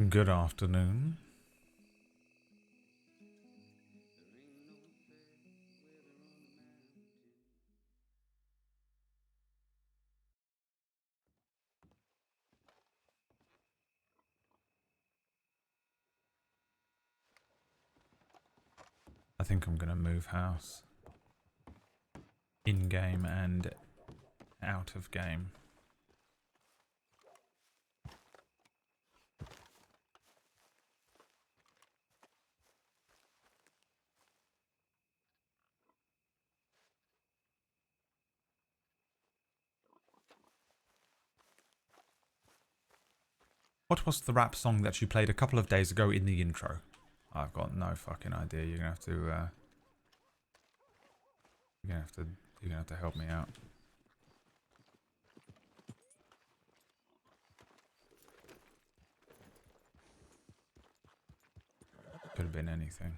Good afternoon. I think I'm going to move house. In-game and out of game. What was the rap song that you played a couple of days ago in the intro? I've got no fucking idea. You're gonna have to. You're gonna have to. You're gonna have to help me out. Could have been anything.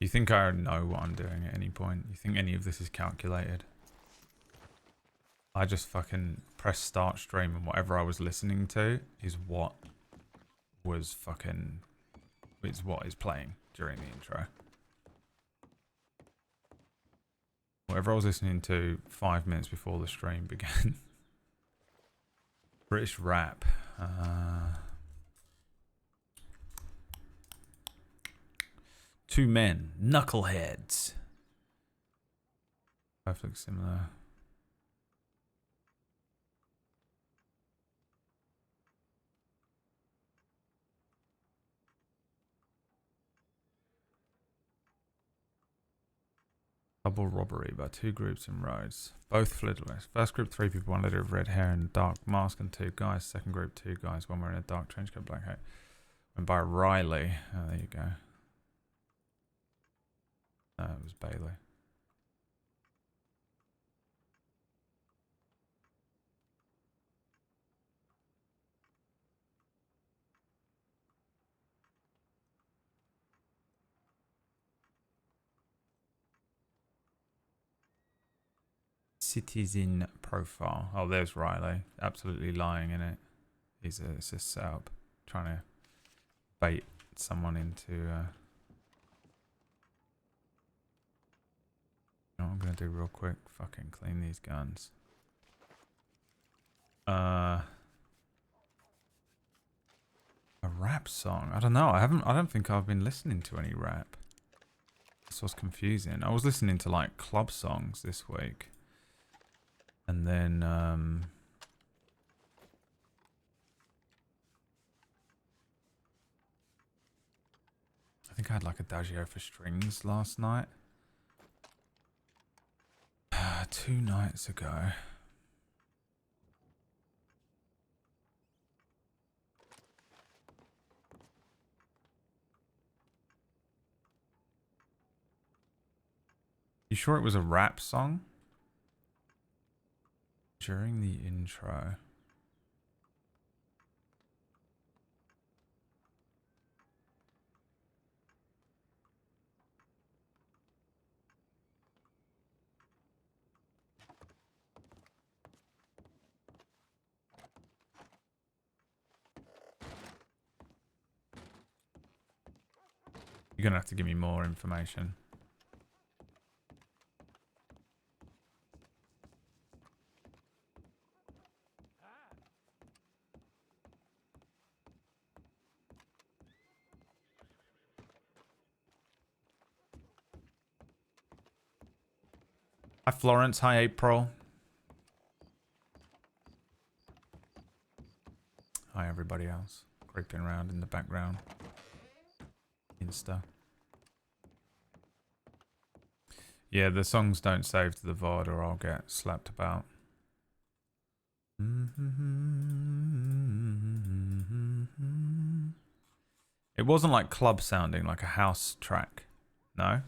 You think I know what I'm doing at any point? You think any of this is calculated? I just fucking press start stream and whatever I was listening to is what was fucking. It's what is playing during the intro. Whatever I was listening to 5 minutes before the stream began. British rap. Two men. Knuckleheads. Perfect similar. Double robbery by two groups in roads. Both fled west. First group, 3 people, one lady with red hair and dark mask, and 2 guys. Second group, 2 guys, one wearing a dark trench coat, black hat. Went by Riley. Oh, there you go. No, it was Bailey. Citizen profile. Oh, there's Riley. Absolutely lying in it. It's a setup. Trying to bait someone into... You know what I'm going to do real quick? Fucking clean these guns. A rap song? I don't know. I don't think I've been listening to any rap. This was confusing. I was listening to like club songs this week. And then, I think I had like Adagio for strings last night. 2 nights ago. You sure it was a rap song? During the intro. You're gonna have to give me more information. Hi Florence, hi April. Hi everybody else. Creeping around in the background. Insta. Yeah, the songs don't save to the VOD or I'll get slapped about. It wasn't like club sounding, like a house track. No?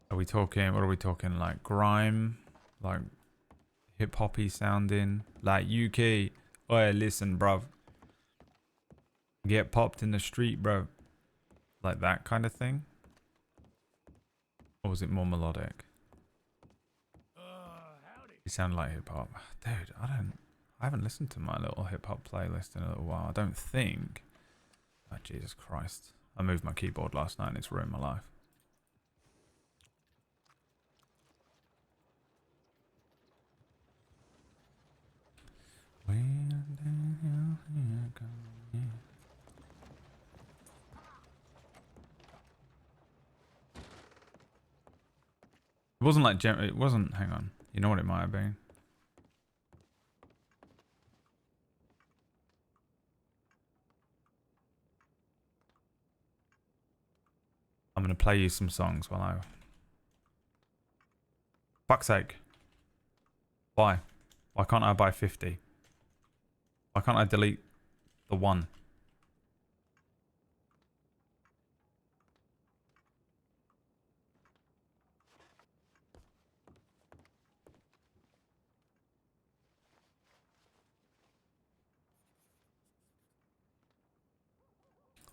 Are we talking, what are we talking, like grime? Like hip-hoppy sounding? Like UK? Oh, listen, bruv. Get popped in the street, bro. Like that kind of thing? Or was it more melodic? It sounded like hip hop. Dude, I haven't listened to my little hip hop playlist in a little while. I don't think. Oh, Jesus Christ. I moved my keyboard last night and it's ruined my life. It wasn't like it wasn't. Hang on. You know what it might have been? I'm gonna play you some songs while I. Fuck's sake. Why? Why can't I buy 50? Why can't I delete the one?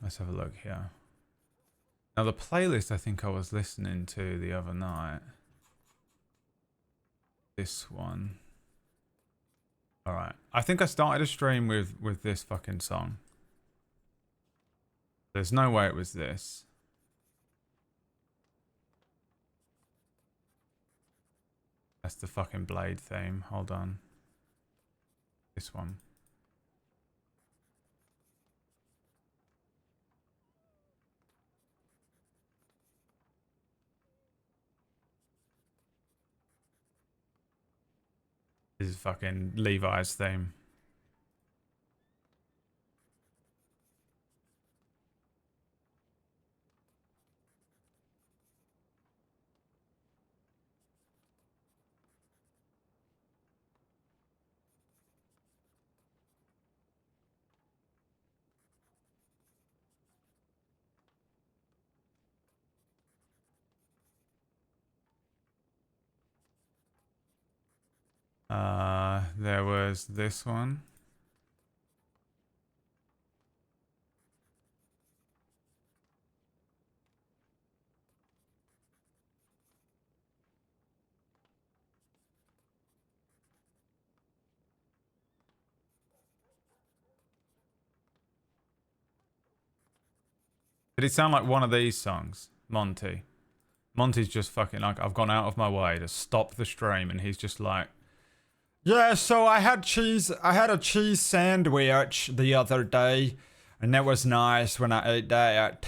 Let's have a look here. Now the playlist I think I was listening to the other night. This one. Alright. I think I started a stream with this fucking song. There's no way it was this. That's the fucking Blade theme. Hold on. This one. This is fucking Levi's theme. There was this one. Did it sound like one of these songs? Monty. Monty's just fucking like, I've gone out of my way to stop the stream and he's just like, yeah, so I had a cheese sandwich the other day and that was nice when I ate that.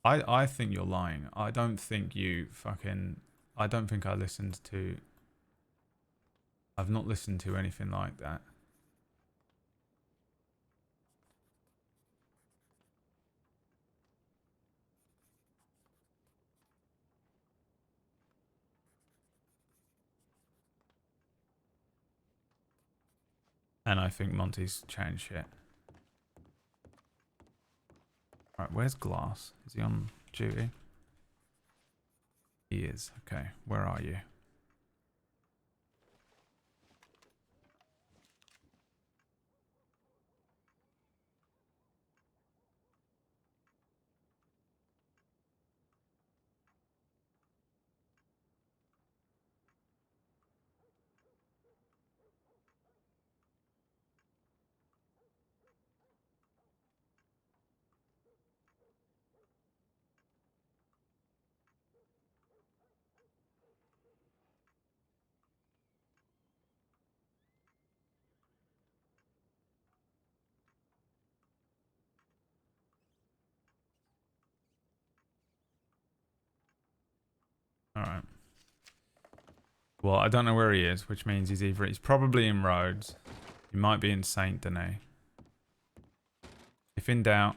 I think you're lying. I don't think I listened to... I've not listened to anything like that. And I think Monty's changed shit. Alright, where's Glass? Is he on duty? He is. Okay, where are you? Alright. Well, I don't know where he is, which means he's probably in Rhodes. He might be in Saint Denis. If in doubt,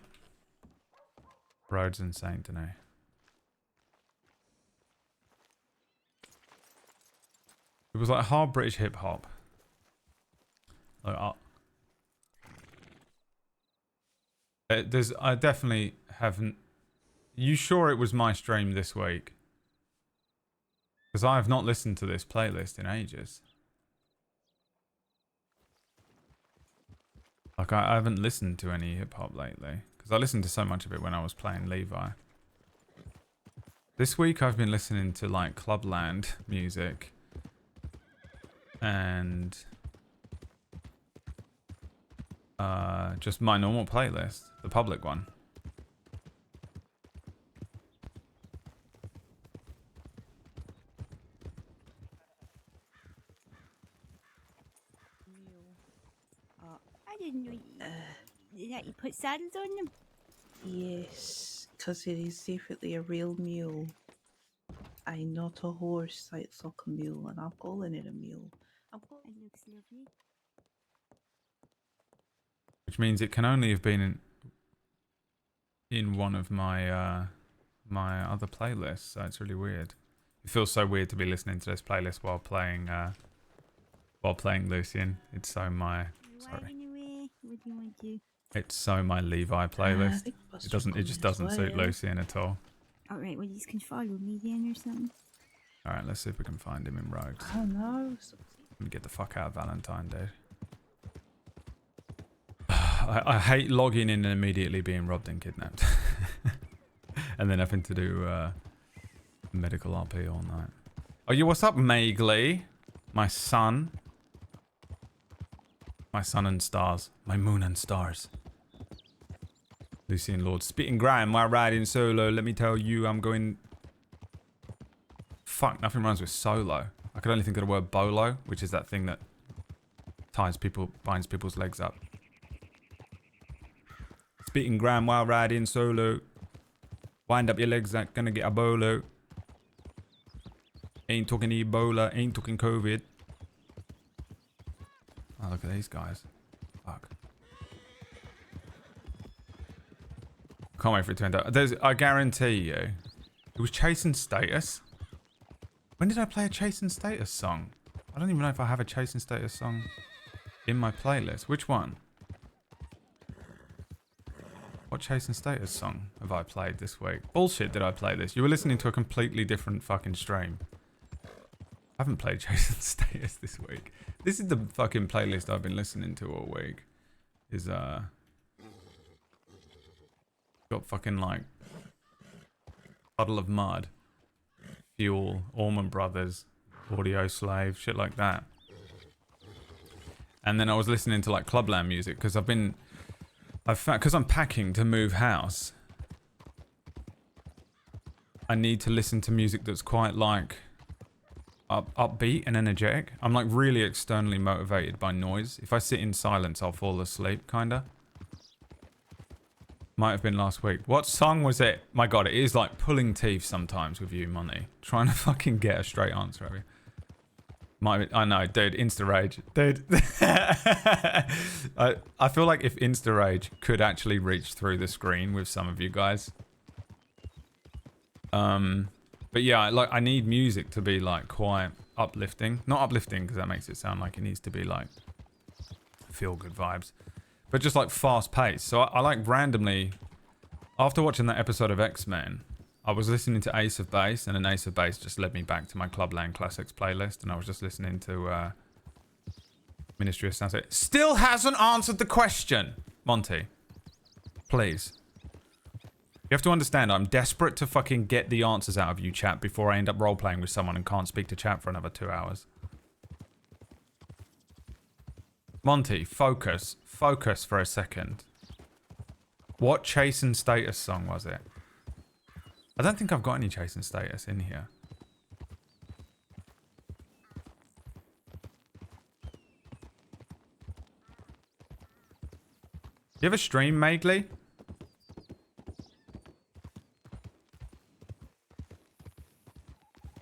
Rhodes and Saint Denis. It was like hard British hip hop. Like, I definitely haven't You sure it was my stream this week? Because I have not listened to this playlist in ages. Like, I haven't listened to any hip-hop lately. Because I listened to so much of it when I was playing Levi. This week I've been listening to, like, Clubland music. And... just my normal playlist. The public one. I didn't know that you put saddles on them. Yes, because it is definitely a real mule. I'm not a horse, it's like a mule, and I'm calling it a mule. It looks lovely. Which means it can only have been in one of my my other playlists, so it's really weird. It feels so weird to be listening to this playlist while playing Lucien. It's so my Away. What do you want to? it's so my Levi playlist. It just doesn't suit Lucien at all. Alright, well you can follow me then or something. Alright, let's see if we can find him in Rogues. Oh no. Let me get the fuck out of Valentine, dude. I hate logging in and immediately being robbed and kidnapped. And then having to do medical RP all night. Oh, yeah, what's up, Magley? My son. My sun and stars. My moon and stars. Lucien Lorde. Spitting grime while riding solo. Let me tell you, I'm going... Fuck, nothing rhymes with solo. I could only think of the word bolo, which is that thing that binds people's legs up. Spitting grime while riding solo. Wind up your legs, like gonna get a bolo. Ain't talking Ebola, ain't talking COVID. Oh, look at these guys. Fuck. Can't wait for it to end up. I guarantee you, it was Chasing Status. When did I play a Chasing Status song? I don't even know if I have a Chasing Status song in my playlist. Which one? What Chasing Status song have I played this week? Bullshit, did I play this? You were listening to a completely different fucking stream. I haven't played Chasing Status this week. This is the fucking playlist I've been listening to all week. Is got fucking like Puddle of Mud, Fuel, Allman Brothers, Audio Slave, shit like that. And then I was listening to like Clubland music because because I'm packing to move house. I need to listen to music that's quite like upbeat and energetic. I'm like really externally motivated by noise. If I sit in silence, I'll fall asleep, kinda. Might have been last week. What song was it? My god, it is like pulling teeth sometimes with you, Monty. Trying to fucking get a straight answer of you. I know, dude, Insta Rage. Dude. I feel like if Insta Rage could actually reach through the screen with some of you guys. But yeah, like I need music to be like quite uplifting. Not uplifting because that makes it sound like it needs to be like feel good vibes. But just like fast paced. So I like randomly, after watching that episode of X-Men, I was listening to Ace of Base, and an Ace of Base just led me back to my Clubland Classics playlist, and I was just listening to Ministry of Sunset. Still hasn't answered the question, Monty. Please. You have to understand, I'm desperate to fucking get the answers out of you, chat, before I end up role-playing with someone and can't speak to chat for another 2 hours. Monty, focus. Focus for a second. What Chasing Status song was it? I don't think I've got any Chasing Status in here. You ever stream, Magley?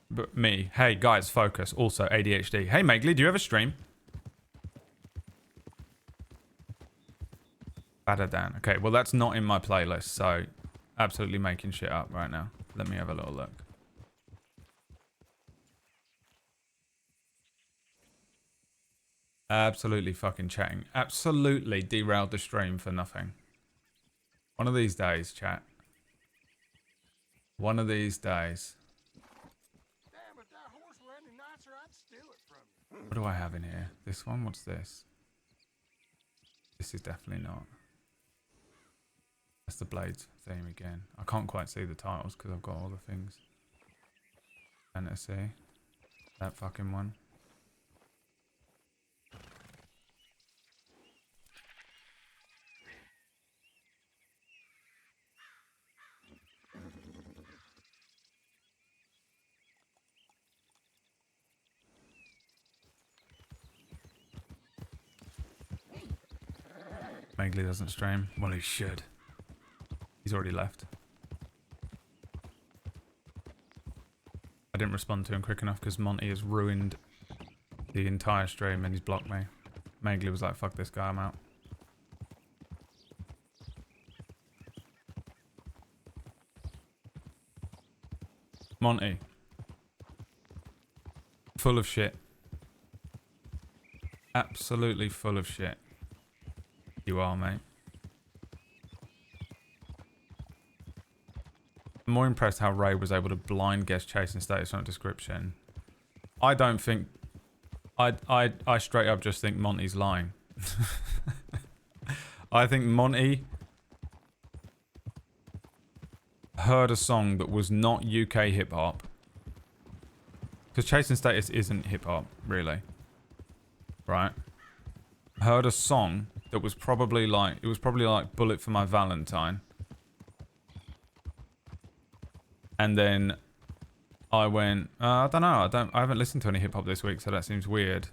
But me. Hey, guys, focus. Also, ADHD. Hey, Magley, do you ever stream? Badadan. Okay, well, that's not in my playlist, so absolutely making shit up right now. Let me have a little look. Absolutely fucking chatting. Absolutely derailed the stream for nothing. One of these days, chat. One of these days. Damn, if that horse were any nicer, I'd steal it from you. What do I have in here? This one? What's this? This is definitely not. That's the Blades theme again. I can't quite see the titles because I've got all the things. Fantasy. That fucking one. Megley doesn't stream. Well, he should. He's already left. I didn't respond to him quick enough because Monty has ruined the entire stream and he's blocked me. Megley was like, fuck this guy, I'm out. Monty. Full of shit. Absolutely full of shit. You are, mate. I'm more impressed how Ray was able to blind guess chasing status on a description. I don't think... I straight up just think Monty's lying. I think Monty heard a song that was not UK hip-hop. Because chasing status isn't hip-hop, really. Right? Heard a song that was probably like... It was probably like Bullet for My Valentine. And then I went, I don't know, I haven't listened to any hip hop this week, so that seems weird.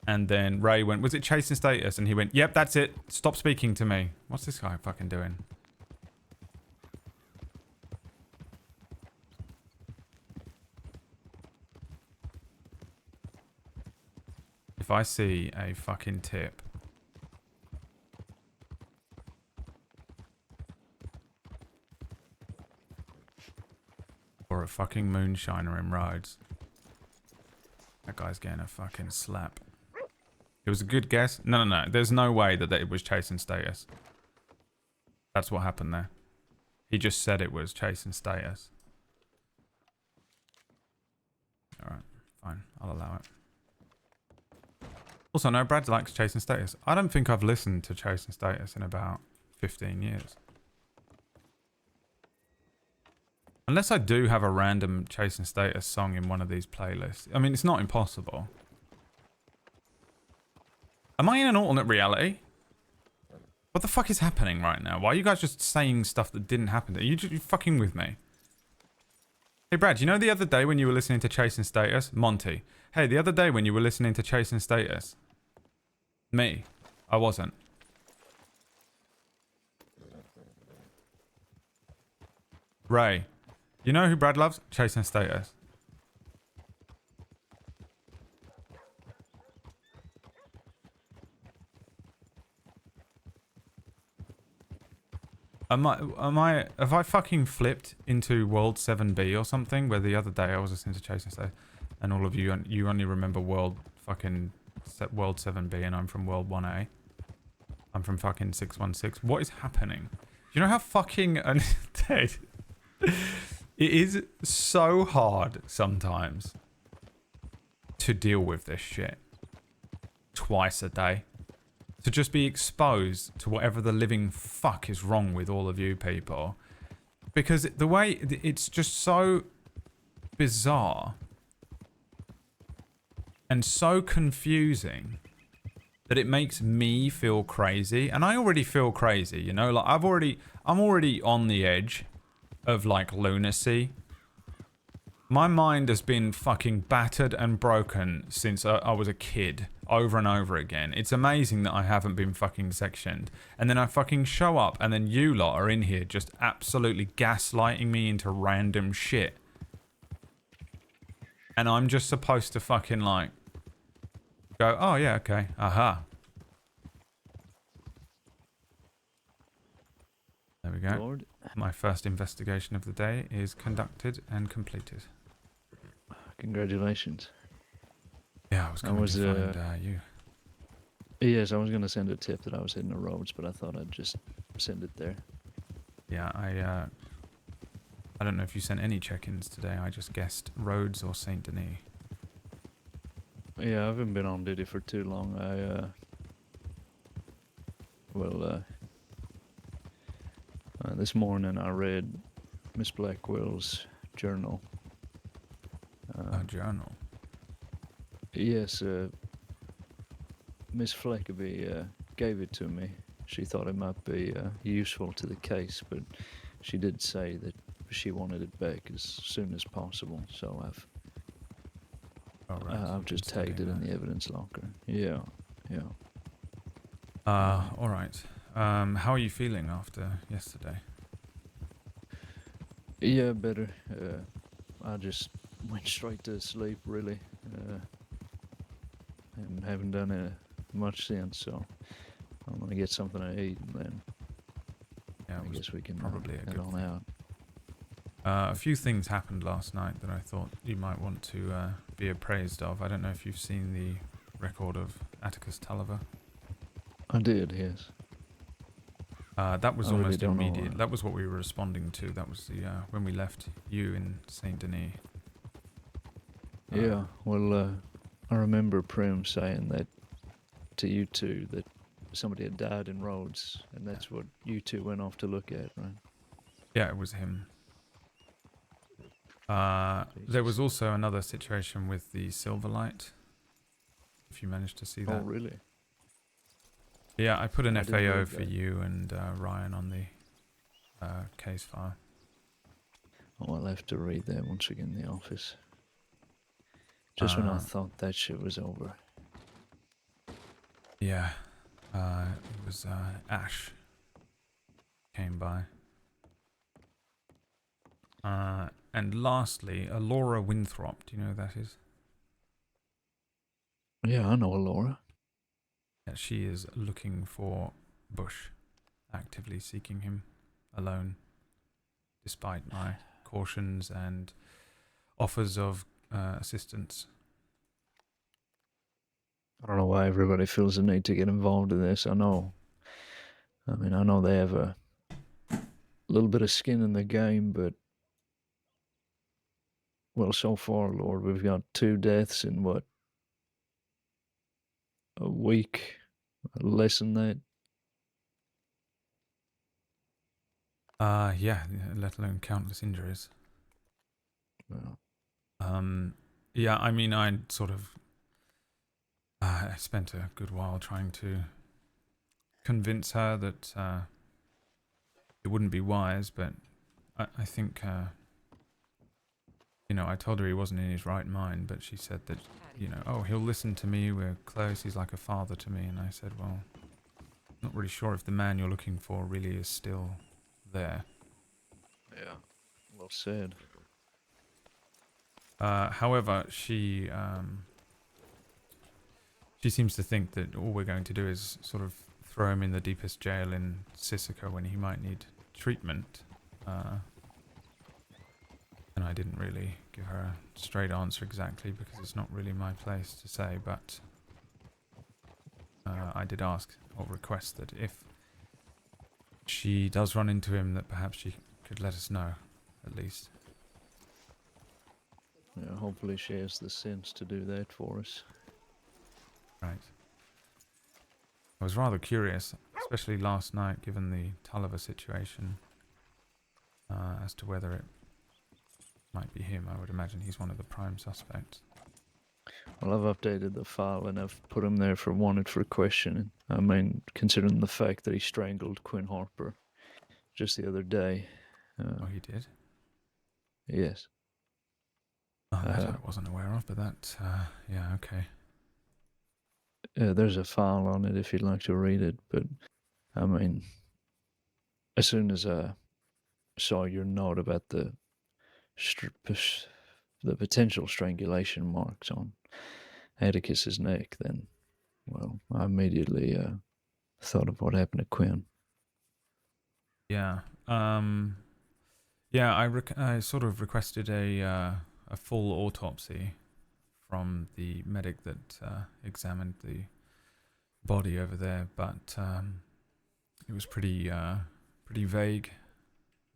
And then Ray went, was it Chasing Status? And he went, yep, that's it. Stop speaking to me. What's this guy fucking doing? If I see a fucking tip. Or a fucking moonshiner in Rhodes. That guy's getting a fucking slap. It was a good guess. No. There's no way that it was chasing status. That's what happened there. He just said it was chasing status. Alright, fine. I'll allow it. Also, no, Brad likes chasing status. I don't think I've listened to chasing status in about 15 years. Unless I do have a random chasing status song in one of these playlists. I mean, it's not impossible. Am I in an alternate reality? What the fuck is happening right now? Why are you guys just saying stuff that didn't happen? Are you fucking with me? Hey, Brad, you know the other day when you were listening to Chasing Status? Monty. Hey, the other day when you were listening to Chasing Status? Me. I wasn't. Ray. You know who Brad loves? Chasing Status. Have I fucking flipped into World 7B or something? Where the other day I was listening to Chasing Status and all of you only remember World 7B and I'm from World 1A. I'm from fucking 616. What is happening? Do you know how fucking... Dead? It is so hard sometimes to deal with this shit twice a day. To just be exposed to whatever the living fuck is wrong with all of you people. Because the way it's just so bizarre and so confusing that it makes me feel crazy. And I already feel crazy, you know, like I'm already on the edge of like lunacy. My mind has been fucking battered and broken since I was a kid, over and over again. It's amazing that I haven't been fucking sectioned. And then I fucking show up and then you lot are in here just absolutely gaslighting me into random shit. And I'm just supposed to fucking like go, oh yeah, okay, aha. There we go. Lorde. My first investigation of the day is conducted and completed. Congratulations. Yeah, I was going to find you. Yes, I was going to send a tip that I was hitting the roads, but I thought I'd just send it there. Yeah, I don't know if you sent any check-ins today. I just guessed Rhodes or Saint Denis. Yeah, I haven't been on duty for too long. This morning I read Miss Blackwell's journal. A journal. Yes, Miss Fleckaby gave it to me. She thought it might be useful to the case, but she did say that she wanted it back as soon as possible. So Oh, right. I've just tagged it in the evidence locker. Yeah. All right. How are you feeling after yesterday? Yeah, better. I just went straight to sleep, really. And haven't done much since, so I'm gonna get something to eat, and then Yeah, I guess we can probably a head good on thing. out. A few things happened last night that I thought you might want to be appraised of. I don't know if you've seen the record of Atticus Tulliver. I did, yes. That was I really almost don't know, immediate. That was what we were responding to. That was the when we left you in Saint Denis. Yeah, well, I remember Prim saying that to you two, that somebody had died in Rhodes, and that's what you two went off to look at, right? Yeah, it was him. There was also another situation with the Silverlight. If you managed to see that. Oh, really? Yeah, I put an I didn't FAO read for that. you and Ryan on the case file. Oh, I'll have to read that once we get in the office. Just when I Uh, thought that shit was over. Yeah, it was Ash came by. And lastly, Laura Winthrop. Do you know who that is? Yeah, I know Laura. Yeah, she is looking for Bush, actively seeking him alone, despite my cautions and offers of assistance. I don't know why everybody feels the need to get involved in this. I know they have a little bit of skin in the game, but well, so far, Lord, we've got 2 deaths in what, a week, less than that. Yeah, let alone countless injuries. Well, Yeah, I mean, I sort of I spent a good while trying to convince her that it wouldn't be wise, but I think, I told her he wasn't in his right mind, but she said that, oh, he'll listen to me, we're close, he's like a father to me, and I said, well, not really sure if the man you're looking for really is still there. yeah, well said. However, she seems to think that all we're going to do is sort of throw him in the deepest jail in Sisika when he might need treatment. And I didn't really give her a straight answer exactly because it's not really my place to say, but I did ask or request that if she does run into him that perhaps she could let us know, at least. Yeah, hopefully she has the sense to do that for us. Right. I was rather curious, especially last night, given the Tulliver situation, as to whether it might be him. I would imagine he's one of the prime suspects. Well, I've updated the file and I've put him there for wanted for questioning. I mean, considering the fact that he strangled Quinn Harper just the other day. Oh, he did? Yes. Oh, that I wasn't aware of, but that, yeah, okay. There's a file on it if you'd like to read it, but I mean, as soon as I saw your note about the potential strangulation marks on Atticus's neck, then, well, I immediately thought of what happened to Quinn. Yeah. Yeah, I sort of requested a full autopsy from the medic that examined the body over there, but it was pretty vague.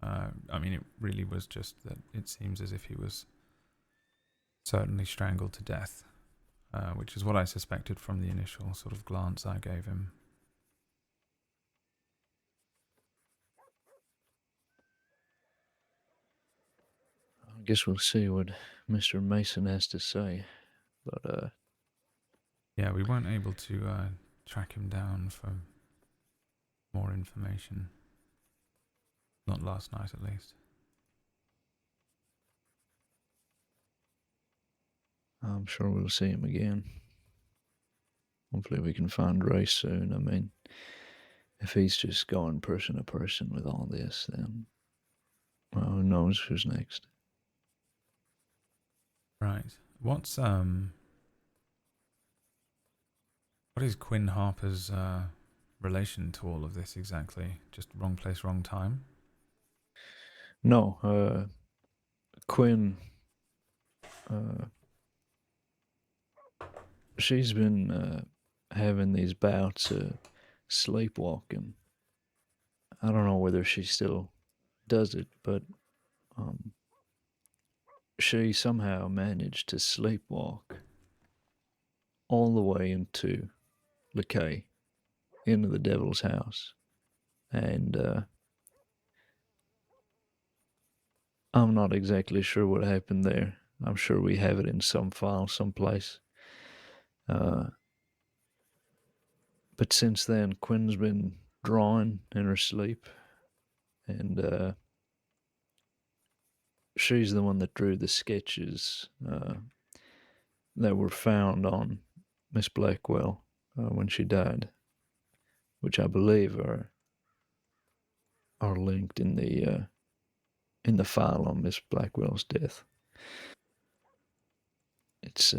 I mean, it really was just that it seems as if he was certainly strangled to death, which is what I suspected from the initial sort of glance I gave him. I guess we'll see what Mr. Mason has to say. But, Yeah, we weren't able to track him down for more information. Not last night, at least. I'm sure we'll see him again. Hopefully we can find Ray soon. I mean, if he's just going person to person with all this, then, well, who knows who's next. Right. What is Quinn Harper's relation to all of this exactly? Just wrong place, wrong time? No, Quinn, she's been having these bouts of sleepwalking. I don't know whether she still does it, but she somehow managed to sleepwalk all the way into Lucay, into the devil's house. And I'm not exactly sure what happened there. I'm sure we have it in some file someplace. But since then, Quinn's been drawing in her sleep, and she's the one that drew the sketches that were found on Miss Blackwell when she died, which I believe are linked in the file on Miss Blackwell's death. It's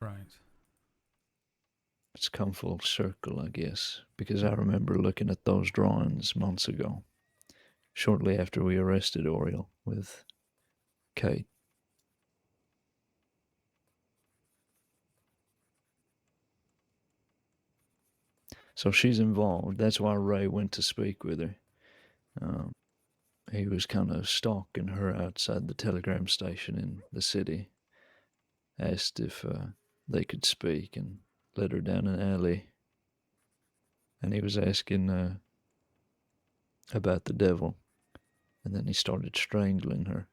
Right. it's come full circle, I guess, because I remember looking at those drawings months ago, shortly after we arrested Oriel with Kate. So she's involved. That's why Ray went to speak with her. He was kind of stalking her outside the telegram station in the city. Asked if they could speak and led her down an alley. And he was asking about the devil. And then he started strangling her.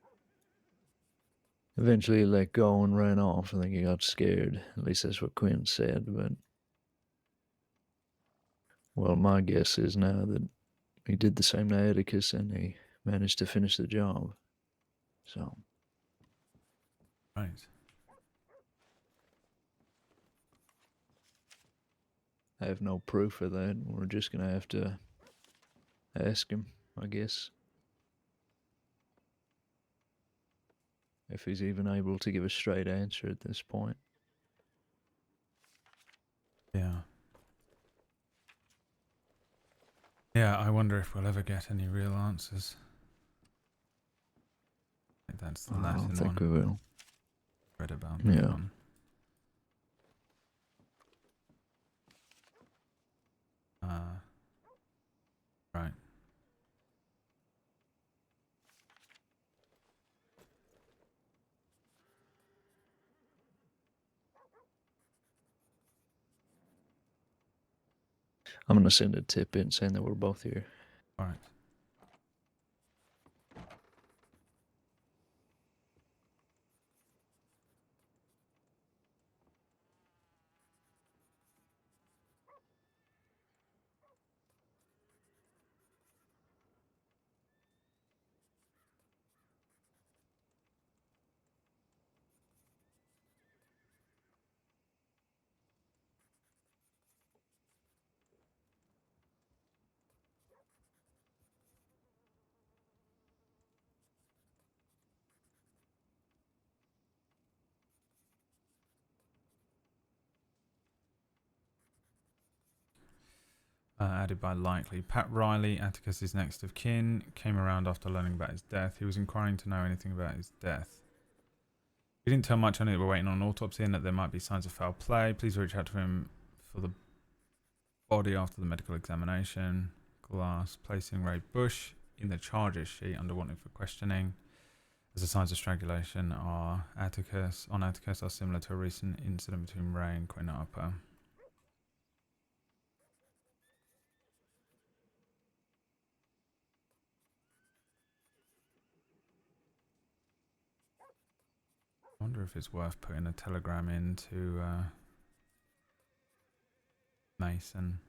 Eventually he let go and ran off. I think he got scared. At least that's what Quinn said. But, well, my guess is now that he did the same to Atticus and he managed to finish the job. So. Right. I have no proof of that. We're just going to have to ask him, I guess. If he's even able to give a straight answer at this point. Yeah. Yeah, I wonder if we'll ever get any real answers. I think that's the I Latin don't think one. we will. Read about Yeah. that one. Right. I'm going to send a tip in saying that we're both here. All right. Added by likely. Pat Riley, Atticus's next of kin, came around after learning about his death. He was inquiring to know anything about his death. He didn't tell much, only that we're waiting on an autopsy and that there might be signs of foul play. Please reach out to him for the body after the medical examination. Glass. Placing Ray Bush in the charges sheet under wanting for questioning, as the signs of strangulation are Atticus are similar to a recent incident between Ray and Quinn Harper. I wonder if it's worth putting a telegram into Mason.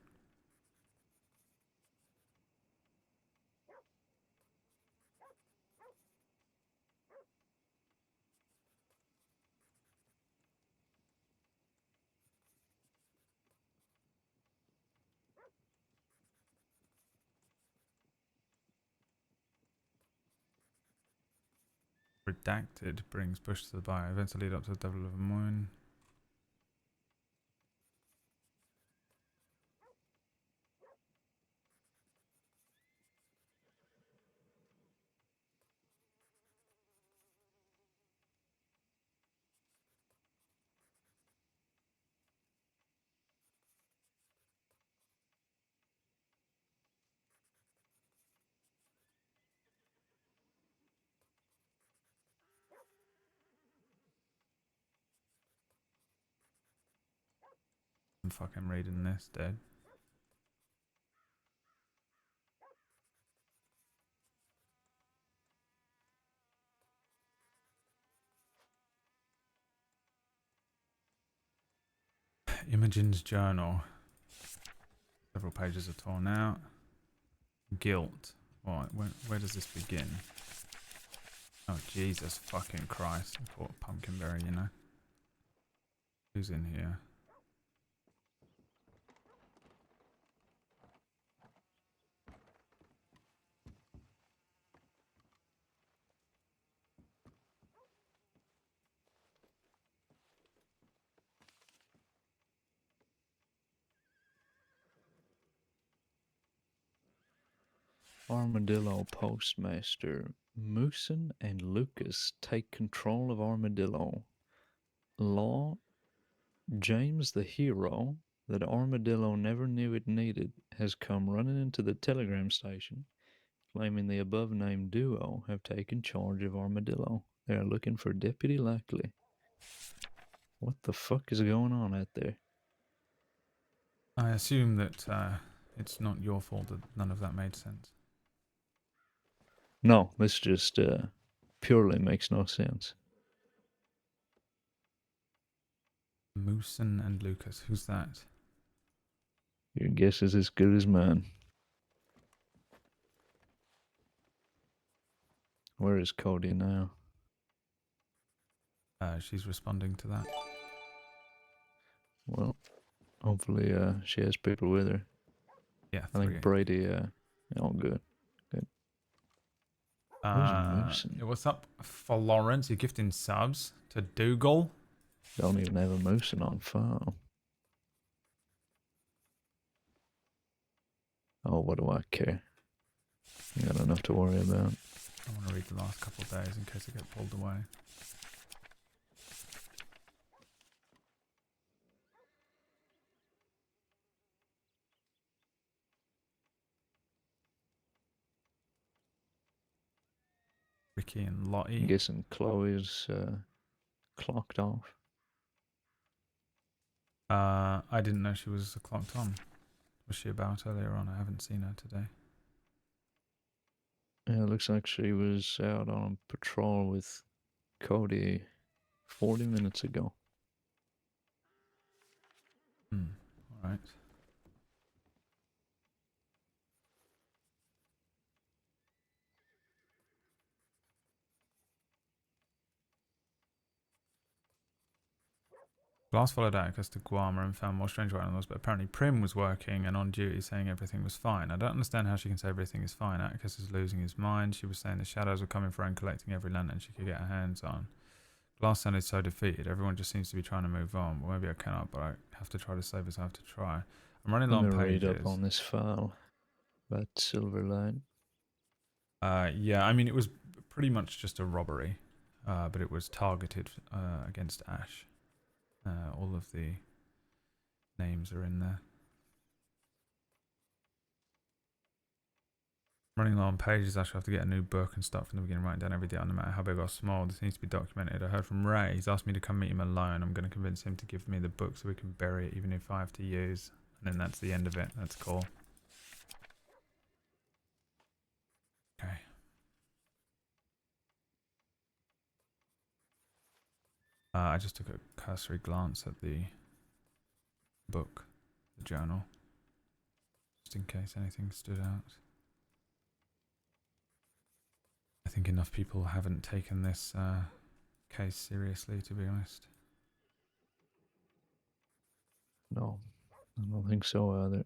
Redacted brings push to the bio. Events that lead up to the Devil of the Moon. I'm fucking reading this, dude. Imogen's journal. Several pages are torn out. Guilt. What? Where does this begin? Oh, Jesus fucking Christ. Poor Pumpkinberry, you know. Who's in here? Armadillo Postmaster. Moosin and Lucas take control of Armadillo. Law, James the hero that Armadillo never knew it needed, has come running into the telegram station, claiming the above-named duo have taken charge of Armadillo. They are looking for Deputy Lackley. What the fuck is going on out there? I assume that it's not your fault that none of that made sense. No, this just purely makes no sense. Moosin and Lucas. Who's that? Your guess is as good as mine. Where is Cody now? She's responding to that. Well, hopefully she has people with her. Yeah, I 3. think Brady, oh good. Who's Moosin? What's up, Florence? You're gifting subs to Dougal. Don't even have a Moosin on file. Oh, what do I care? I got enough to worry about. I want to read the last couple of days in case I get pulled away. Ricky and I'm Lottie. guessing Chloe's clocked off. I didn't know she was clocked on. Was she about earlier on? I haven't seen her today. Yeah, it looks like she was out on patrol with Cody 40 minutes ago. Alright. Glass followed Atticus to Guarma and found more strange animals, but apparently Prim was working and on duty saying everything was fine. I don't understand how she can say everything is fine. Atticus is losing his mind. She was saying the shadows were coming for her and collecting every lantern she could get her hands on. Glass sounded so defeated. Everyone just seems to be trying to move on. Well, maybe I cannot, but I have to try to save us. I have to try. I'm running Let long me read pages. up on this file about Silverlight. Yeah, I mean, it was pretty much just a robbery, but it was targeted against Ash. All of the names are in there. running low on pages. I should have to get a new book and start from the beginning, writing down every detail, no matter how big or small. This needs to be documented. I heard from Ray. He's asked me to come meet him alone. I'm going to convince him to give me the book so we can bury it, even if I have to use. And then that's the end of it. That's cool. Okay. I just took a cursory glance at the book, the journal, just in case anything stood out. I think enough people haven't taken this case seriously, to be honest. No, I don't think so either.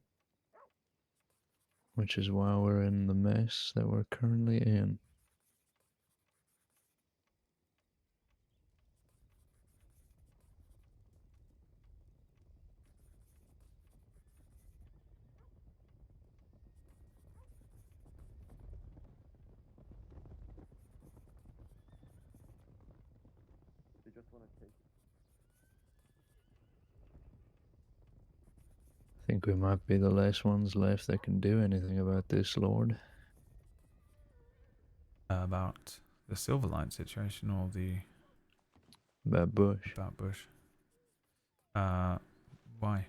Which is why we're in the mess that we're currently in. I think we might be the last ones left that can do anything about this, Lord. About the Silverlight situation or the... About Bush. About Bush. Why?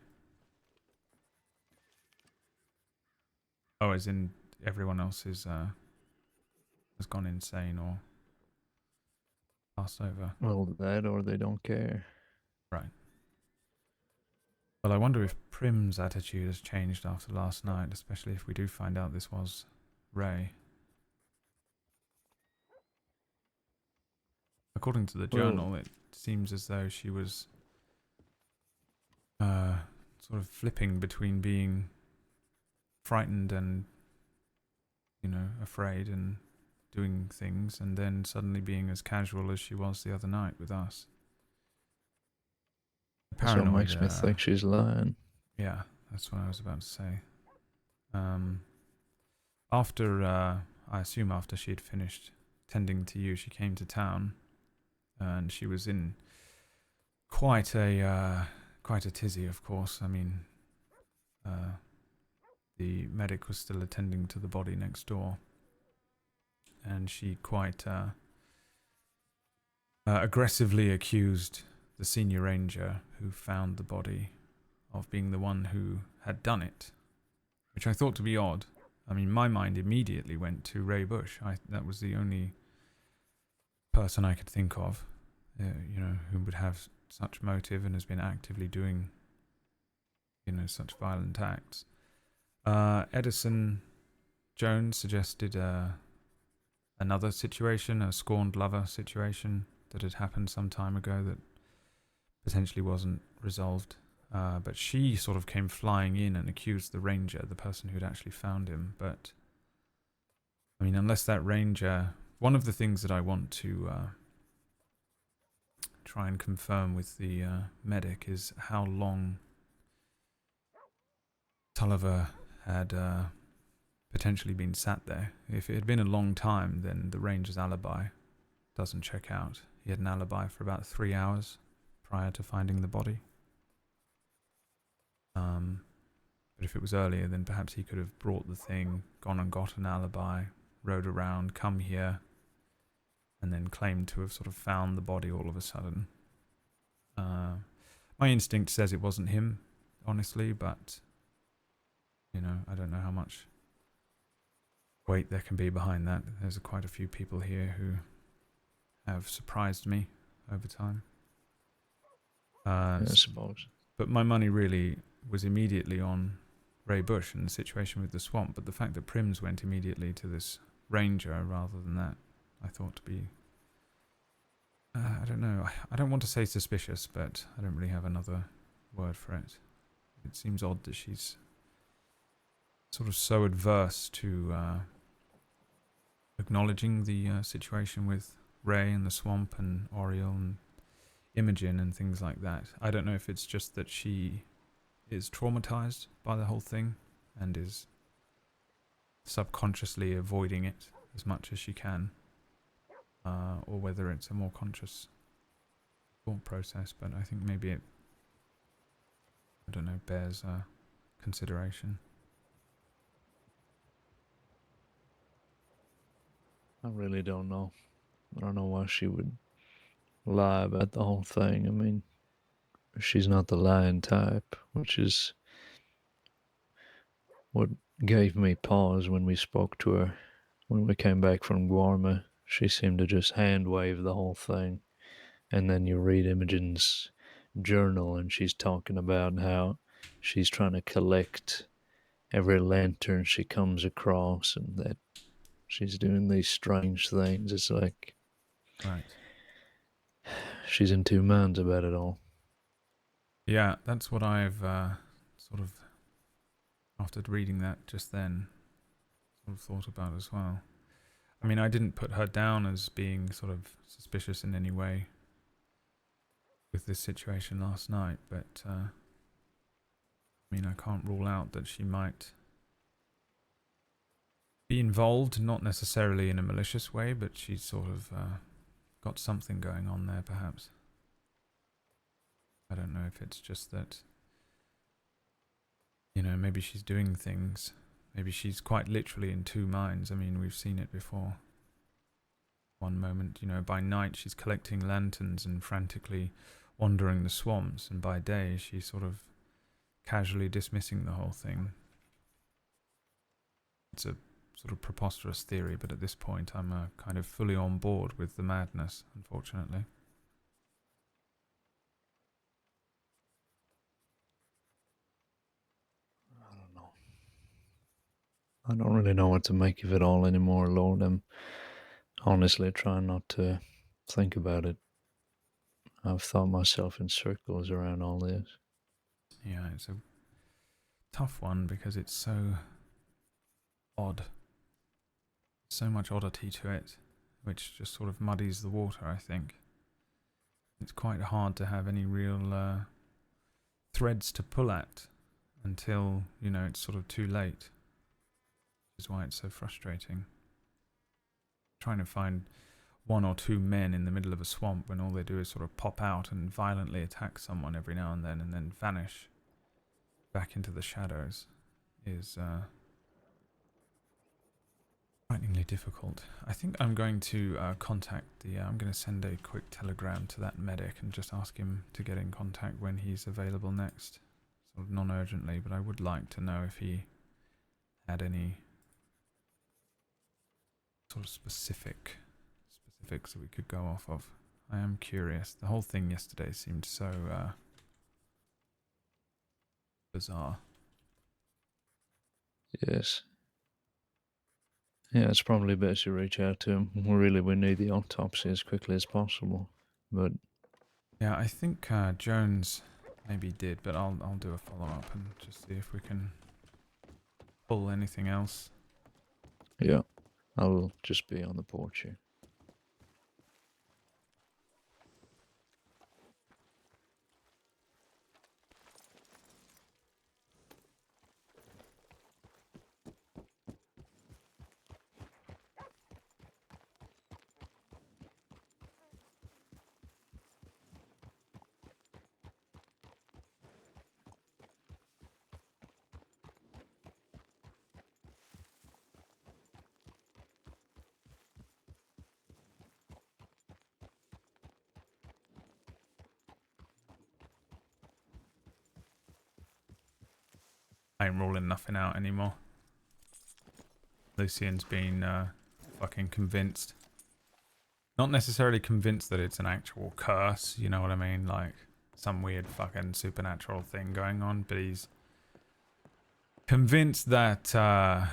Oh, as in everyone else has gone insane or passed over. Well, that or they don't care. Right. Well, I wonder if Prim's attitude has changed after last night, especially if we do find out this was Ray. According to the journal, it seems as though she was sort of flipping between being frightened and, you know, afraid and doing things, and then suddenly being as casual as she was the other night with us. That's what makes me think she's lying. Yeah, that's what I was about to say. After, I assume after she had finished tending to you, she came to town, and she was in quite a tizzy, of course. I mean, the medic was still attending to the body next door, and she quite aggressively accused the senior ranger who found the body of being the one who had done it, which I thought to be odd. I mean, my mind immediately went to Ray Bush. That was the only person I could think of, you know, who would have such motive and has been actively doing, you know, such violent acts. Edison Jones suggested another situation, a scorned lover situation that had happened some time ago that potentially wasn't resolved. But she sort of came flying in and accused the ranger, the person who'd actually found him. But, I mean, unless that ranger... One of the things that I want to try and confirm with the medic is how long Tulliver had potentially been sat there. If it had been a long time, then the ranger's alibi doesn't check out. He had an alibi for about 3 hours prior to finding the body. But if it was earlier, then perhaps he could have brought the thing, gone and got an alibi, rode around, come here, and then claimed to have sort of found the body all of a sudden. My instinct says it wasn't him, honestly, but, you know, I don't know how much weight there can be behind that. There's quite a few people here who have surprised me over time. I suppose. But my money really was immediately on Ray Bush and the situation with the swamp, but the fact that Prims went immediately to this ranger rather than that, I thought to be... I don't know. I don't want to say suspicious, but I don't really have another word for it. It seems odd that she's sort of so adverse to acknowledging the situation with Ray and the swamp and Oriel and Imogen and things like that. I don't know if it's just that she is traumatized by the whole thing and is subconsciously avoiding it as much as she can, or whether it's a more conscious thought process, but I think maybe it, I don't know, bears consideration. I really don't know. I don't know why she would lie about the whole thing. I mean, she's not the lying type, which is what gave me pause when we spoke to her. When we came back from Guarma, she seemed to just hand wave the whole thing. And then you read Imogen's journal, and she's talking about how she's trying to collect every lantern she comes across, and that she's doing these strange things. It's like Right. she's in two minds about it all. Yeah, that's what I've sort of, after reading that just then, sort of thought about as well. I mean, I didn't put her down as being sort of suspicious in any way with this situation last night, but I mean, I can't rule out that she might be involved, not necessarily in a malicious way, but she's sort of got something going on there, perhaps. I don't know if it's just that, you know, maybe she's doing things. Maybe she's quite literally in two minds. I mean, we've seen it before. One moment, you know, by night she's collecting lanterns and frantically wandering the swamps, and by day she's sort of casually dismissing the whole thing. It's a sort of preposterous theory, but at this point I'm kind of fully on board with the madness, unfortunately. I don't know. I don't really know what to make of it all anymore, Lord. I'm honestly trying not to think about it. I've thought myself in circles around all this. Yeah, it's a tough one because it's so odd. So much oddity to it, which just sort of muddies the water, I think. It's quite hard to have any real threads to pull at until, you know, it's sort of too late. Which is why it's so frustrating. Trying to find one or two men in the middle of a swamp when all they do is sort of pop out and violently attack someone every now and then vanish back into the shadows is frighteningly difficult. I think I'm going to contact the... I'm going to send a quick telegram to that medic and just ask him to get in contact when he's available next. Sort of non-urgently, but I would like to know if he had any sort of specifics that we could go off of. I am curious. The whole thing yesterday seemed so bizarre. Yes. Yeah, it's probably best you reach out to him. We need the autopsy as quickly as possible. But Yeah, I think Jones maybe did, but I'll do a follow-up and just see if we can pull anything else. yeah, I'll just be on the porch here. I ain't ruling nothing out anymore. Lucien's been fucking convinced. Not necessarily convinced that it's an actual curse, you know what I mean? Like, some weird fucking supernatural thing going on, but he's convinced that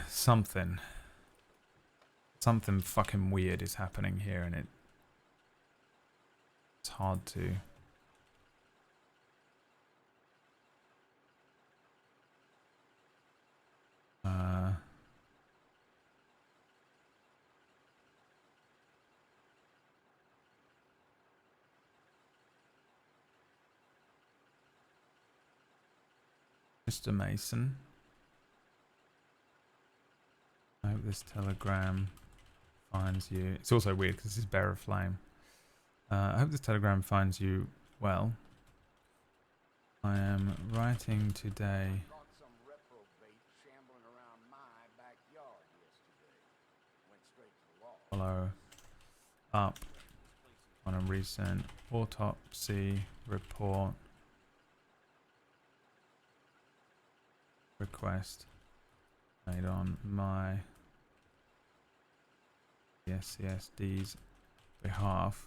something fucking weird is happening here, and it's hard to... Mr. Mason, I hope this telegram finds you. It's also weird because this is Bearer of Flame. I hope this telegram finds you well. I am writing today. Caught some reprobate shambling around my backyard yesterday. Went straight to the law. follow up on a recent autopsy report request made on my SCSD's behalf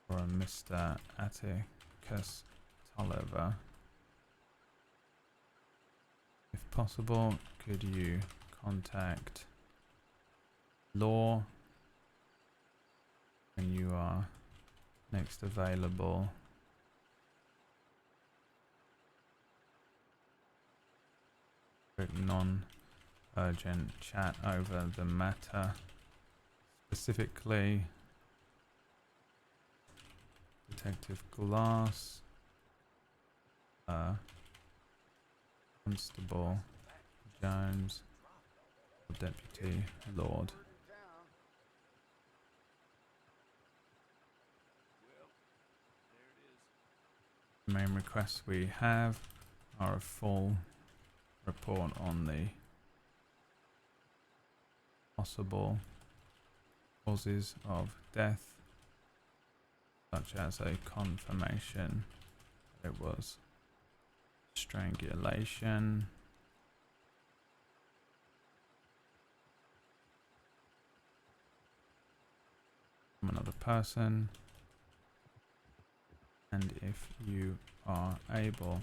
for a Mr. Atticus Tolliver. If possible, could you contact Law when you are next available? Quick non-urgent chat over the matter. Specifically, Detective Glass, Constable Jones, or Deputy Lorde. The main requests we have are a full report on the possible causes of death, such as a confirmation that it was strangulation, from another person, and if you are able,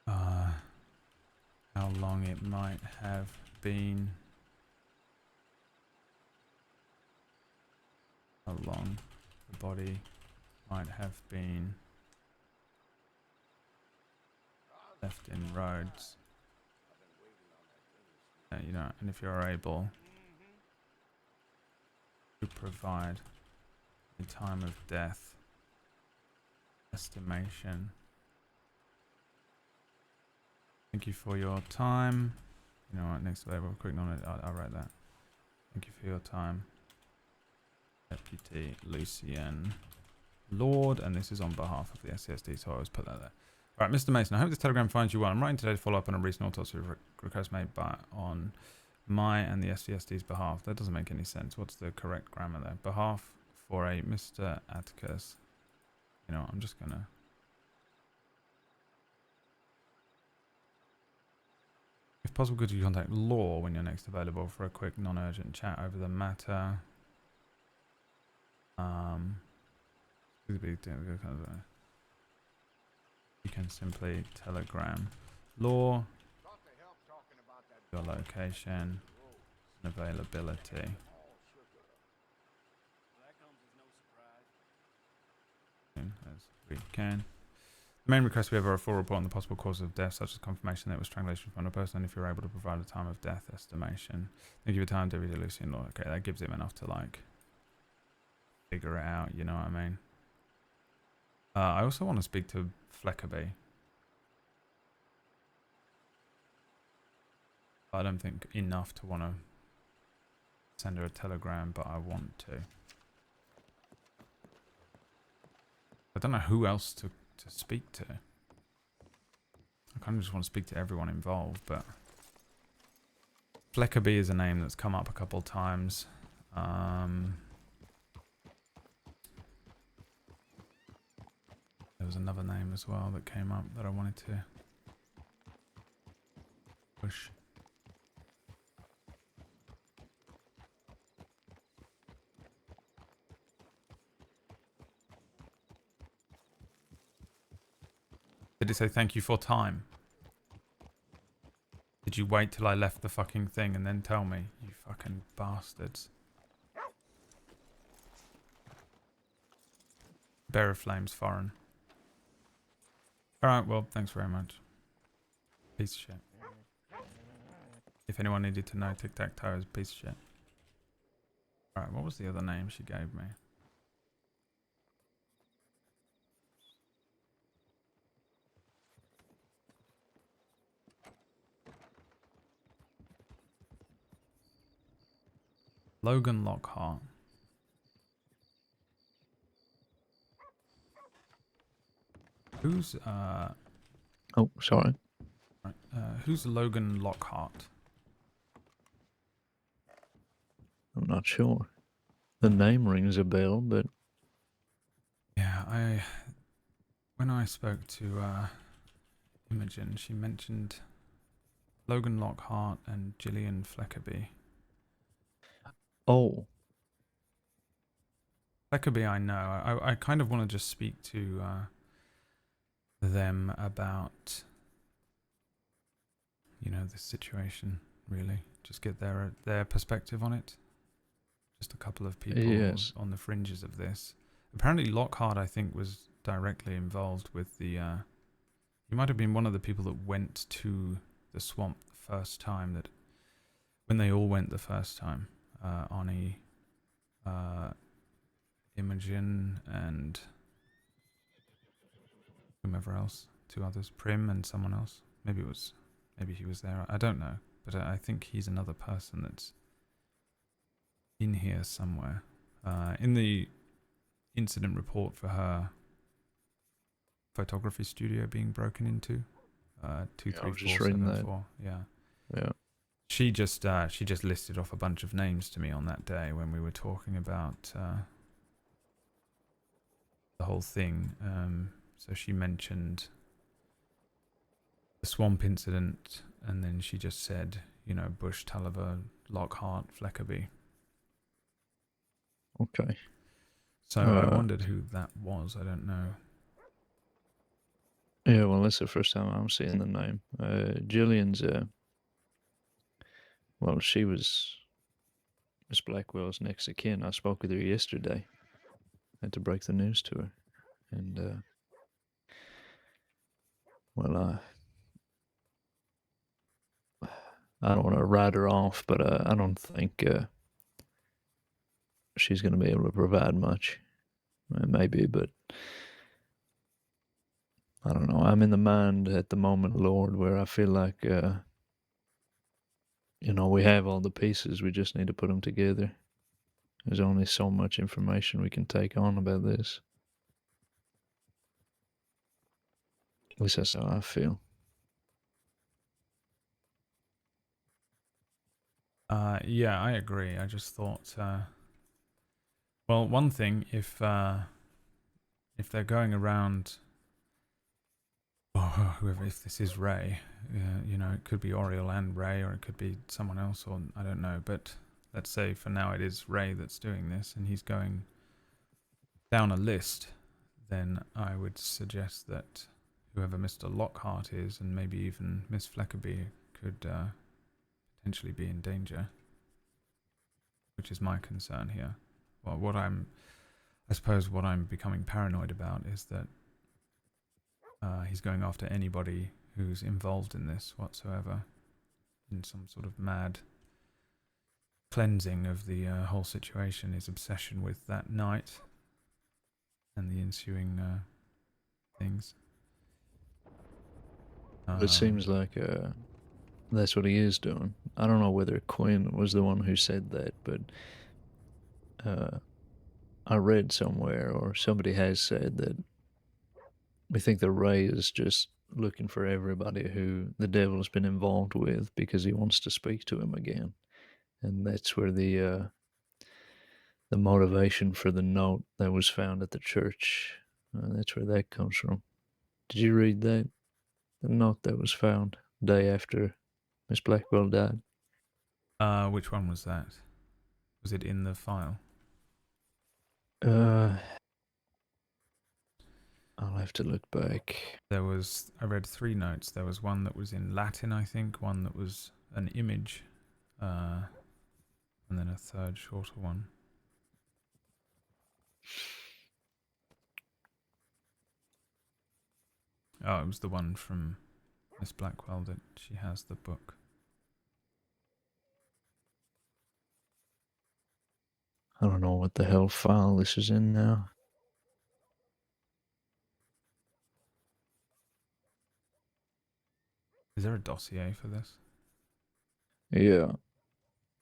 how long it might have been, how long the body might have been left in roads, you know, and if you're able to provide the time of death estimation. Thank you for your time. You know what, next available, quick on it, I'll write that. Thank you for your time. Deputy Lucien Lorde, and this is on behalf of the SCSD, so I always put that there. Right, Mr. Mason, I hope this telegram finds you well. I'm writing today to follow up on a recent autopsy request made on my and the SCSD's behalf. That doesn't make any sense. What's the correct grammar there? Behalf for a Mr. Atticus. You know, I'm just gonna... If possible, could you contact Law when you're next available for a quick non-urgent chat over the matter? You can simply telegram Law your location and availability. As we can. The main request we have are a full report on the possible causes of death, such as confirmation that it was strangulation from a person, and if you're able to provide a time of death estimation. Thank you for your time, Deputy Lucien Lorde. Okay, that gives him enough to like figure it out, you know what I mean? I also want to speak to Fleckerby. I don't think enough to want to send her a telegram, but I want to. I don't know who else to speak to. I kind of just want to speak to everyone involved, but Fleckerby is a name that's come up a couple times. There was another name as well that came up that I wanted to push. Did it say thank you for time? Did you wait till I left the fucking thing and then tell me? You fucking bastards. Bearer of Flames foreign. Alright, well, thanks very much. Piece of shit. If anyone needed to know, tic-tac-toe is a piece of shit. Alright, what was the other name she gave me? Logan Lockhart. Who's Oh, sorry. who's Logan Lockhart? I'm not sure. The name rings a bell, but Yeah, when I spoke to Imogen, she mentioned Logan Lockhart and Gillian Fleckerby. oh, Fleckerby, I know. I kind of want to just speak to them about, the situation, really. Just get their perspective on it. Just a couple of people yes. on the fringes of this. Apparently Lockhart, I think, was directly involved with the... he might have been one of the people that went to the swamp the first time, that when they all went the first time. Oni, Imogen, and whomever else. 2 others. Prim and someone else. Maybe he was there. I don't know. But I think he's another person that's in here somewhere. In the incident report for her photography studio being broken into, 2, I 3, was 4, just reading 7, that. 4. Yeah. Yeah. She just listed off a bunch of names to me on that day when we were talking about the whole thing. So she mentioned the swamp incident, and then she just said, Bush, Tulliver, Lockhart, Fleckerby. Okay. So I wondered who that was. I don't know. Yeah, well, that's the first time I'm seeing the name. Jillian's, well, she was Miss Blackwell's next of kin. I spoke with her yesterday. I had to break the news to her. And, well, I don't want to write her off, but I don't think she's going to be able to provide much. Maybe, but I don't know. I'm in the mind at the moment, Lord, where I feel like, we have all the pieces. We just need to put them together. There's only so much information we can take on about this. At least that's how I feel. Yeah, I agree. I just thought, well, one thing, if they're going around, whoever, if this is Ray, it could be Oriel and Ray, or it could be someone else, or I don't know. But let's say for now it is Ray that's doing this, and he's going down a list. Then I would suggest that whoever Mr. Lockhart is, and maybe even Miss Fleckerby, could potentially be in danger, which is my concern here. Well, I suppose what I'm becoming paranoid about is that he's going after anybody who's involved in this whatsoever, in some sort of mad cleansing of the whole situation, his obsession with that night and the ensuing things. It seems like that's what he is doing. I don't know whether Quinn was the one who said that, but I read somewhere, or somebody has said, that we think that Ray is just looking for everybody who the devil has been involved with because he wants to speak to him again. And that's where the motivation for the note that was found at the church, that's where that comes from. Did you read that? The note that was found day after Miss Blackwell died? Which one was that? Was it in the file? I'll have to look back. I read 3 notes. There was one that was in Latin, I think, one that was an image, and then a third shorter one. Oh, it was the one from Miss Blackwell that she has the book. I don't know what the hell file this is in now. Is there a dossier for this? Yeah.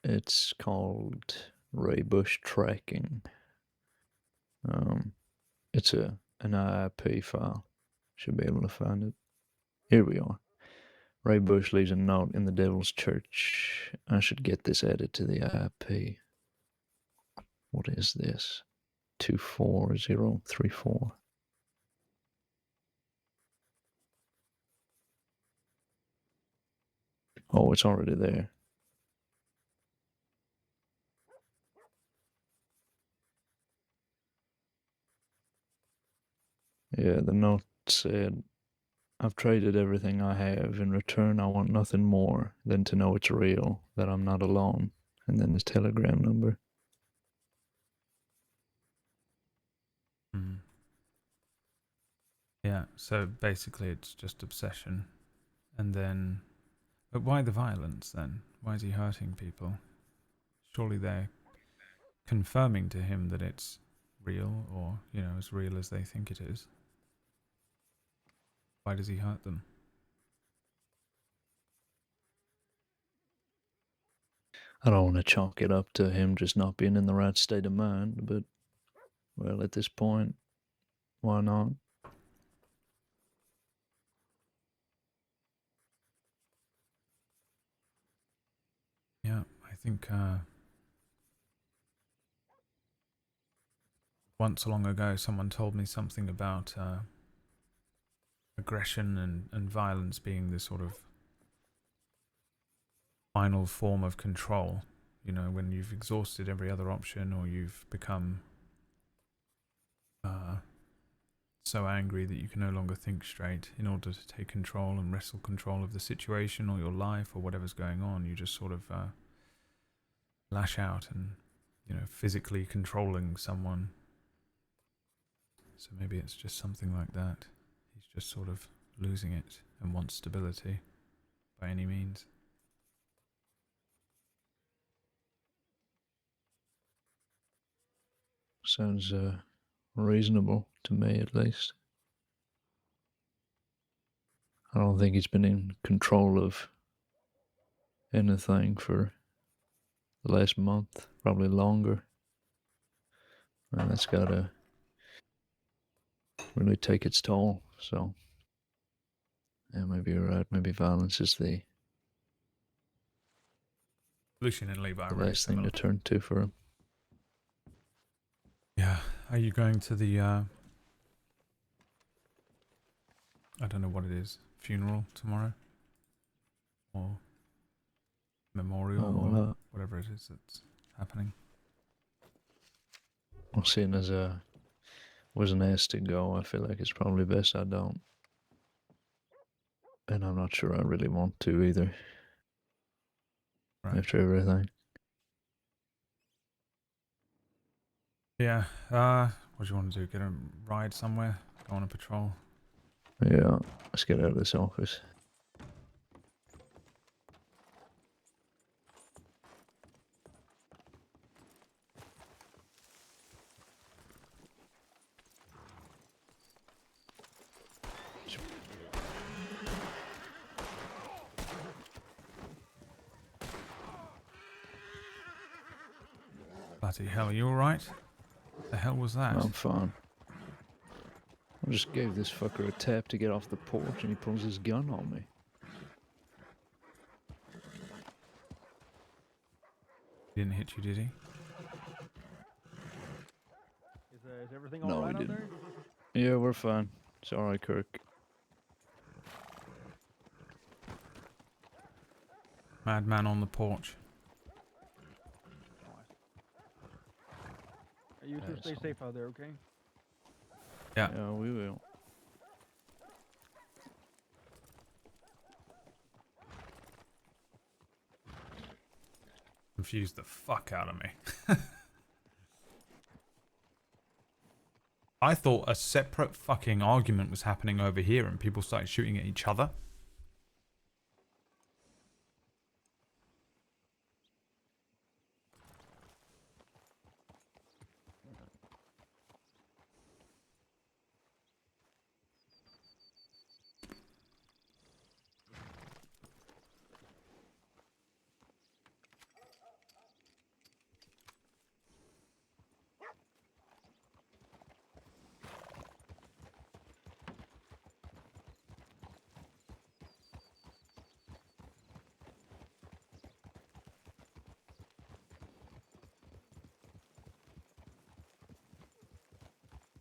It's called Ray Bush Tracking. It's an IIP file. Should be able to find it. Here we are. Ray Bush leaves a note in the Devil's Church. I should get this added to the IIP. What is this? 24034. Oh, it's already there. Yeah, the note said, I've traded everything I have. In return, I want nothing more than to know it's real, that I'm not alone. And then his telegram number. Mm. Yeah, so basically it's just obsession. And then... But why the violence then? Why is he hurting people? Surely they're confirming to him that it's real, or, you know, as real as they think it is. Why does he hurt them? I don't want to chalk it up to him just not being in the right state of mind, but, well, at this point, why not? Yeah, I think once long ago someone told me something about aggression and violence being the sort of final form of control. You know, when you've exhausted every other option, or you've become so angry that you can no longer think straight, in order to take control and wrestle control of the situation or your life or whatever's going on, you just sort of lash out and, you know, physically controlling someone. So maybe it's just something like that. He's just sort of losing it and wants stability by any means. Sounds reasonable to me, at least. I don't think he's been in control of anything for the last month, probably longer. And that's got to really take its toll. So, yeah, maybe you're right. Maybe violence is the Lucien and Levi are really last thing similar. to turn to for him. Yeah. Are you going to the, I don't know what it is, funeral tomorrow? Or memorial, Oh, or well, whatever it is that's happening? seeing as I wasn't asked to go, I feel like it's probably best I don't. And I'm not sure I really want to either, Right. after everything. Yeah. What do you want to do? Get a ride somewhere? Go on a patrol? Yeah, let's get out of this office. Bloody hell, are you alright? The hell was that? I'm fine. I just gave this fucker a tap to get off the porch and he pulls his gun on me. He didn't hit you, did he? Is everything No, all we right out didn't. there? Yeah, we're fine. It's alright, Kirk. Madman on the porch. You two stay safe out there, okay? Yeah. Yeah, we will. Confused the fuck out of me. I thought a separate fucking argument was happening over here and people started shooting at each other.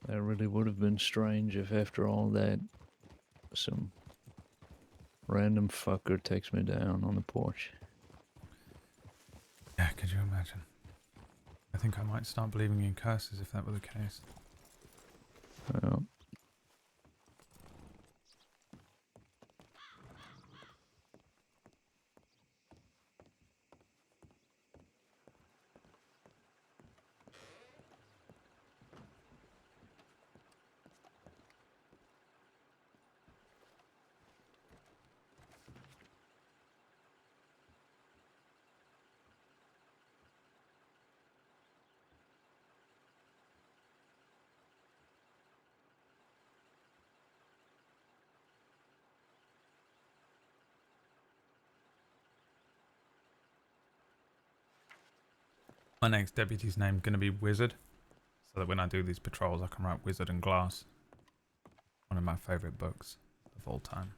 That really would have been strange if after all that, some random fucker takes me down on the porch. Yeah, could you imagine? I think I might start believing in curses if that were the case. Well, My next deputy's name going to be Wizard, so that when I do these patrols I can write Wizard and Glass. One of my favourite books of all time.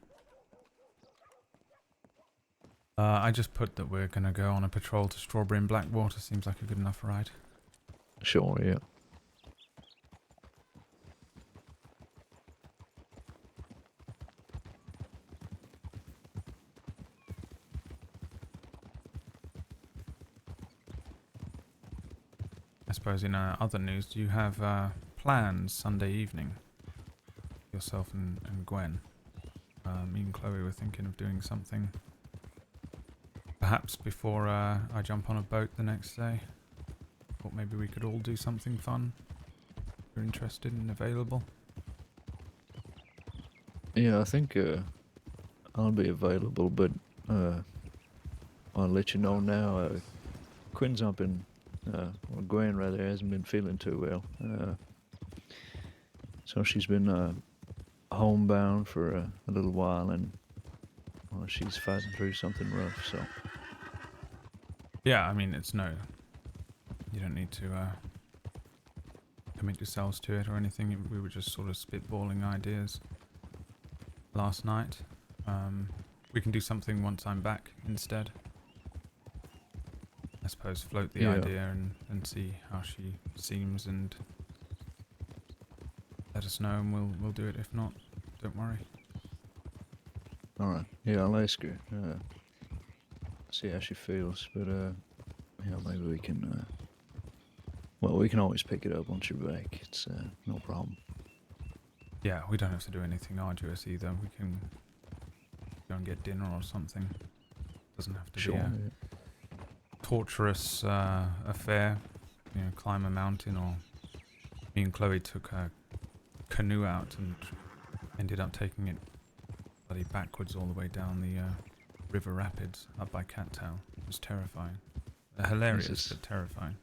I just put that we're going to go on a patrol to Strawberry and Blackwater. Seems like a good enough ride. sure, yeah. I suppose in other news, do you have plans Sunday evening? Yourself and Gwen. Me and Chloe were thinking of doing something. Perhaps before I jump on a boat the next day. Thought maybe we could all do something fun. If you're interested and available. Yeah, I think I'll be available, but I'll let you know now. Quinn's not been, well, Gwen rather, hasn't been feeling too well. So she's been homebound for a little while, and well, she's fighting through something rough, so. Yeah, I mean, it's no... You don't need to commit yourselves to it or anything. We were just sort of spitballing ideas last night. We can do something once I'm back instead. I suppose float the idea and see how she seems and let us know and we'll do it. If not, don't worry. Alright, yeah, I'll ask her. See how she feels, but yeah, maybe we can, well, we can always pick it up once you're back. It's no problem. Yeah, we don't have to do anything arduous either. We can go and get dinner or something. Doesn't have to be a torturous affair. You know, climb a mountain, or me and Chloe took a canoe out and ended up taking it bloody backwards all the way down the river rapids up by Cattail. It was terrifying. Hilarious, but terrifying.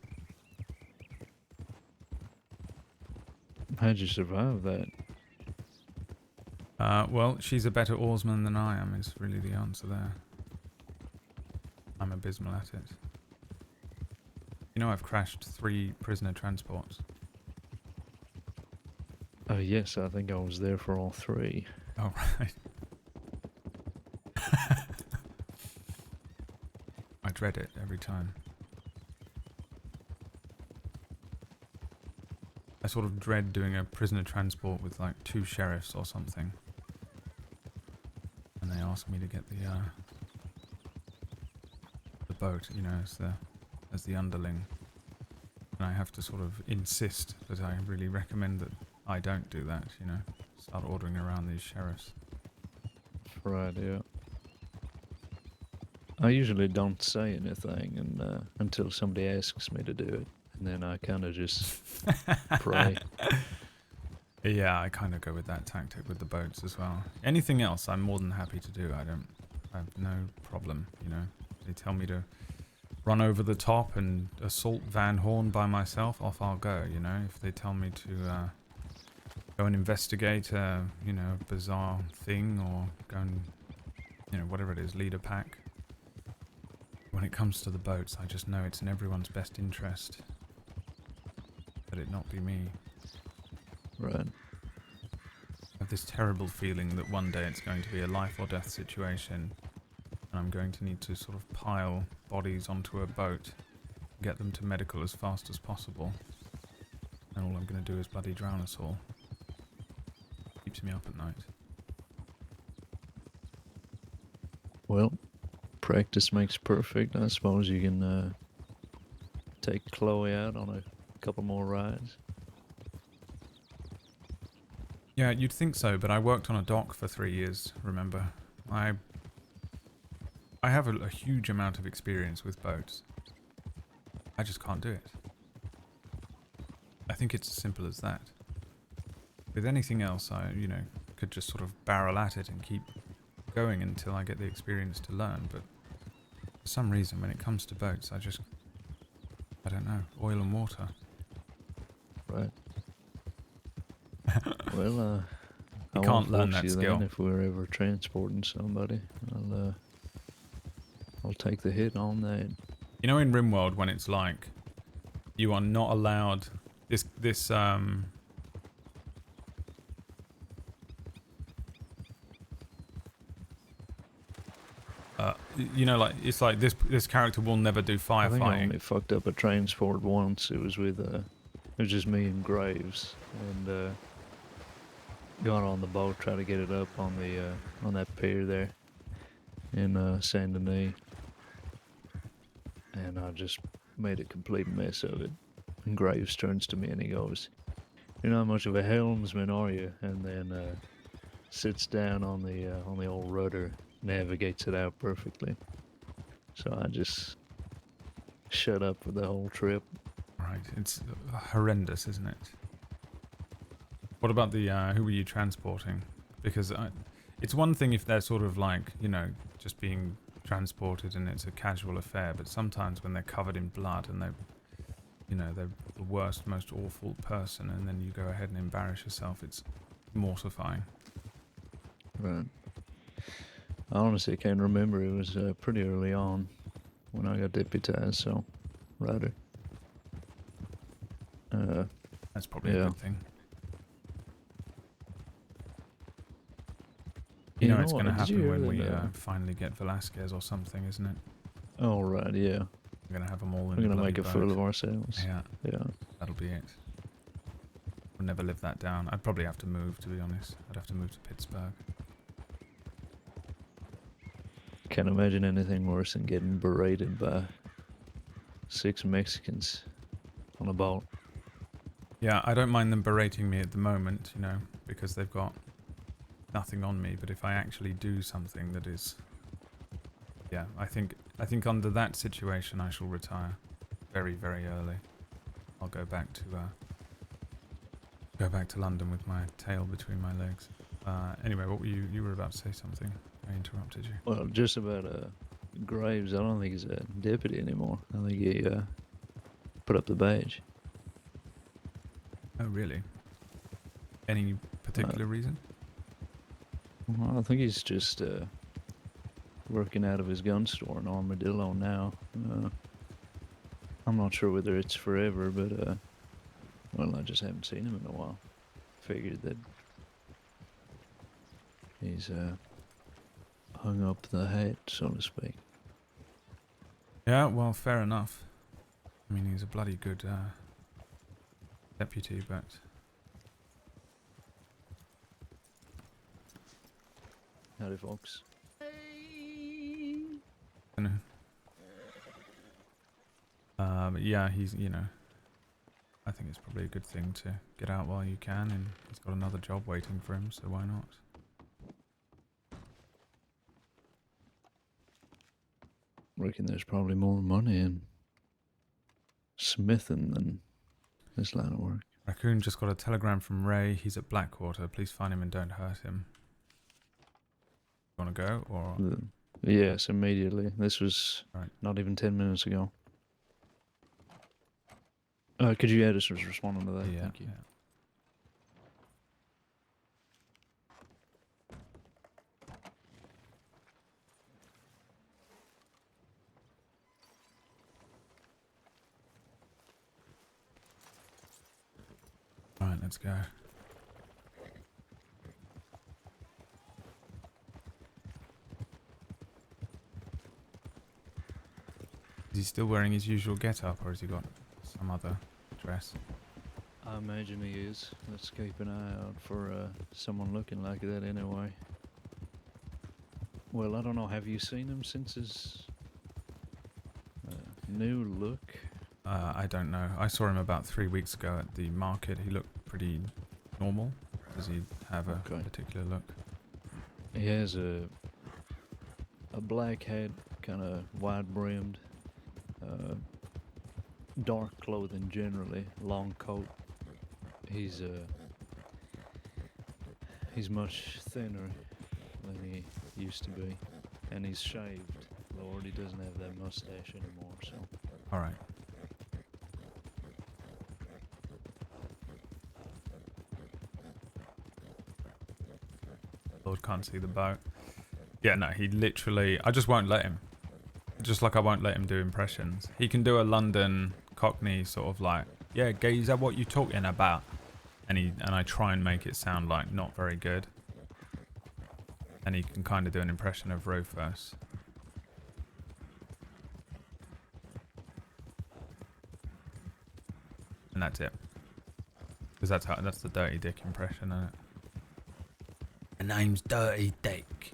How'd you survive that? Well, she's a better oarsman than I am, is really the answer there. I'm abysmal at it. You know, I've crashed 3 prisoner transports. Oh, yes, I think I was there for all 3. Oh, right. I dread it every time. I sort of dread doing a prisoner transport with like 2 sheriffs or something. And they ask me to get the boat, you know, as the underling. And I have to sort of insist that I really recommend that I don't do that, you know. Start ordering around these sheriffs. Right, yeah. I usually don't say anything and until somebody asks me to do it. And then I kind of just pray. Yeah, I kind of go with that tactic with the boats as well. Anything else, I'm more than happy to do. I have no problem, you know. They tell me to run over the top and assault Van Horn by myself, off I'll go, you know. If they tell me to go and investigate a, you know, bizarre thing, or go and, you know, whatever it is, lead a pack. When it comes to the boats, I just know it's in everyone's best interest that it not be me. Right. I have this terrible feeling that one day it's going to be a life or death situation, and I'm going to need to sort of pile bodies onto a boat, get them to medical as fast as possible. And all I'm going to do is bloody drown us all. Keeps me up at night. Well, practice makes perfect. I suppose you can take Chloe out on a couple more rides. Yeah, you'd think so, but I worked on a dock for 3 years, remember? I have a huge amount of experience with boats. I just can't do it. I think it's as simple as that. With anything else, I, could just sort of barrel at it and keep going until I get the experience to learn, but for some reason, when it comes to boats, I don't know, oil and water. Right. Well, You I can't won't learn force that you skill. then if we're ever transporting somebody. I'll take the hit on that. You know, in RimWorld, when it's like, you are not allowed like it's like this character will never do I think I firefighting. only fucked up a transport once. It was with it was just me and Graves, and got on the boat, try to get it up on the on that pier there in Saint Denis, and I just made a complete mess of it. And Graves turns to me and he goes, "You're not much of a helmsman, are you?" And then sits down on the old rudder, navigates it out perfectly. So I just shut up for the whole trip. Right, it's horrendous, isn't it? What about the who were you transporting? Because it's one thing if they're sort of like, just being transported and it's a casual affair, but sometimes when they're covered in blood and they're the worst, most awful person, and then you go ahead and embarrass yourself, it's mortifying. Right. I honestly can't remember. It was pretty early on when I got deputized, so rather. That's probably a Yeah. good thing. You know It's going to what, did you happen hear when we that, finally get Velasquez or something, isn't it? Oh, right, yeah. We're going to have them all in We're the gonna bloody make a boat. fool of ourselves. Yeah, Yeah. that'll be it. We'll never live that down. I'd probably have to move, to be honest. I'd have to move to Pittsburgh. Can't imagine anything worse than getting berated by 6 Mexicans on a boat. Yeah, I don't mind them berating me at the moment, because they've got nothing on me. But if I actually do something that is, yeah, I think under that situation I shall retire very, very early. I'll go back to London with my tail between my legs. Anyway, what were you were about to say something? I interrupted you. Well, just about Graves, I don't think he's a deputy anymore. I think he put up the badge. Oh, really? Any particular reason? Well, I think he's just working out of his gun store in Armadillo now. I'm not sure whether it's forever, but well, I just haven't seen him in a while. Figured that he's hung up the hat, so to speak. Yeah, well, fair enough. I mean, he's a bloody good deputy, but... Howdy, folks. But yeah, he's, I think it's probably a good thing to get out while you can, and he's got another job waiting for him, so why not? Reckon there's probably more money in smithing than this line of work. Raccoon just got a telegram from Ray. He's at Blackwater. Please find him and don't hurt him. You want to go, or...? Yes, immediately. This was Right. not even 10 minutes ago. Could you add us as responding to that? Yeah, Thank you. yeah. Alright, let's go. Is he still wearing his usual get-up, or has he got some other dress? I imagine he is. Let's keep an eye out for someone looking like that anyway. Well, I don't know. Have you seen him since his new look? I don't know. I saw him about 3 weeks ago at the market. He looked pretty normal. Does he have a Okay. particular look? He has a black hat, kind of wide brimmed, dark clothing generally, long coat. He's much thinner than he used to be, and he's shaved. Lord, he doesn't have that mustache anymore. So All right. Lord can't see the boat. Yeah, no, he literally... I just won't let him. Just like I won't let him do impressions. He can do a London Cockney sort of like, yeah, geezer, what you talking about? And I try and make it sound like not very good. And he can kind of do an impression of Rufus. And that's it. Because that's the Dirty Dick impression, isn't it? The name's Dirty Dick.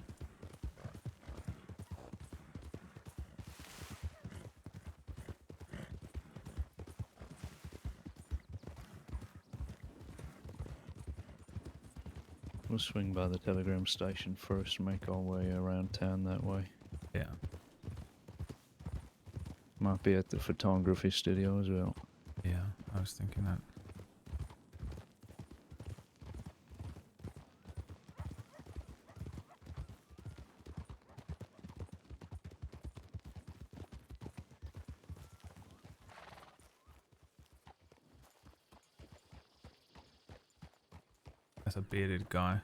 we'll swing by the telegram station first and make our way around town that way. Yeah. Might be at the photography studio as well. Yeah, I was thinking that. That's a bearded guy.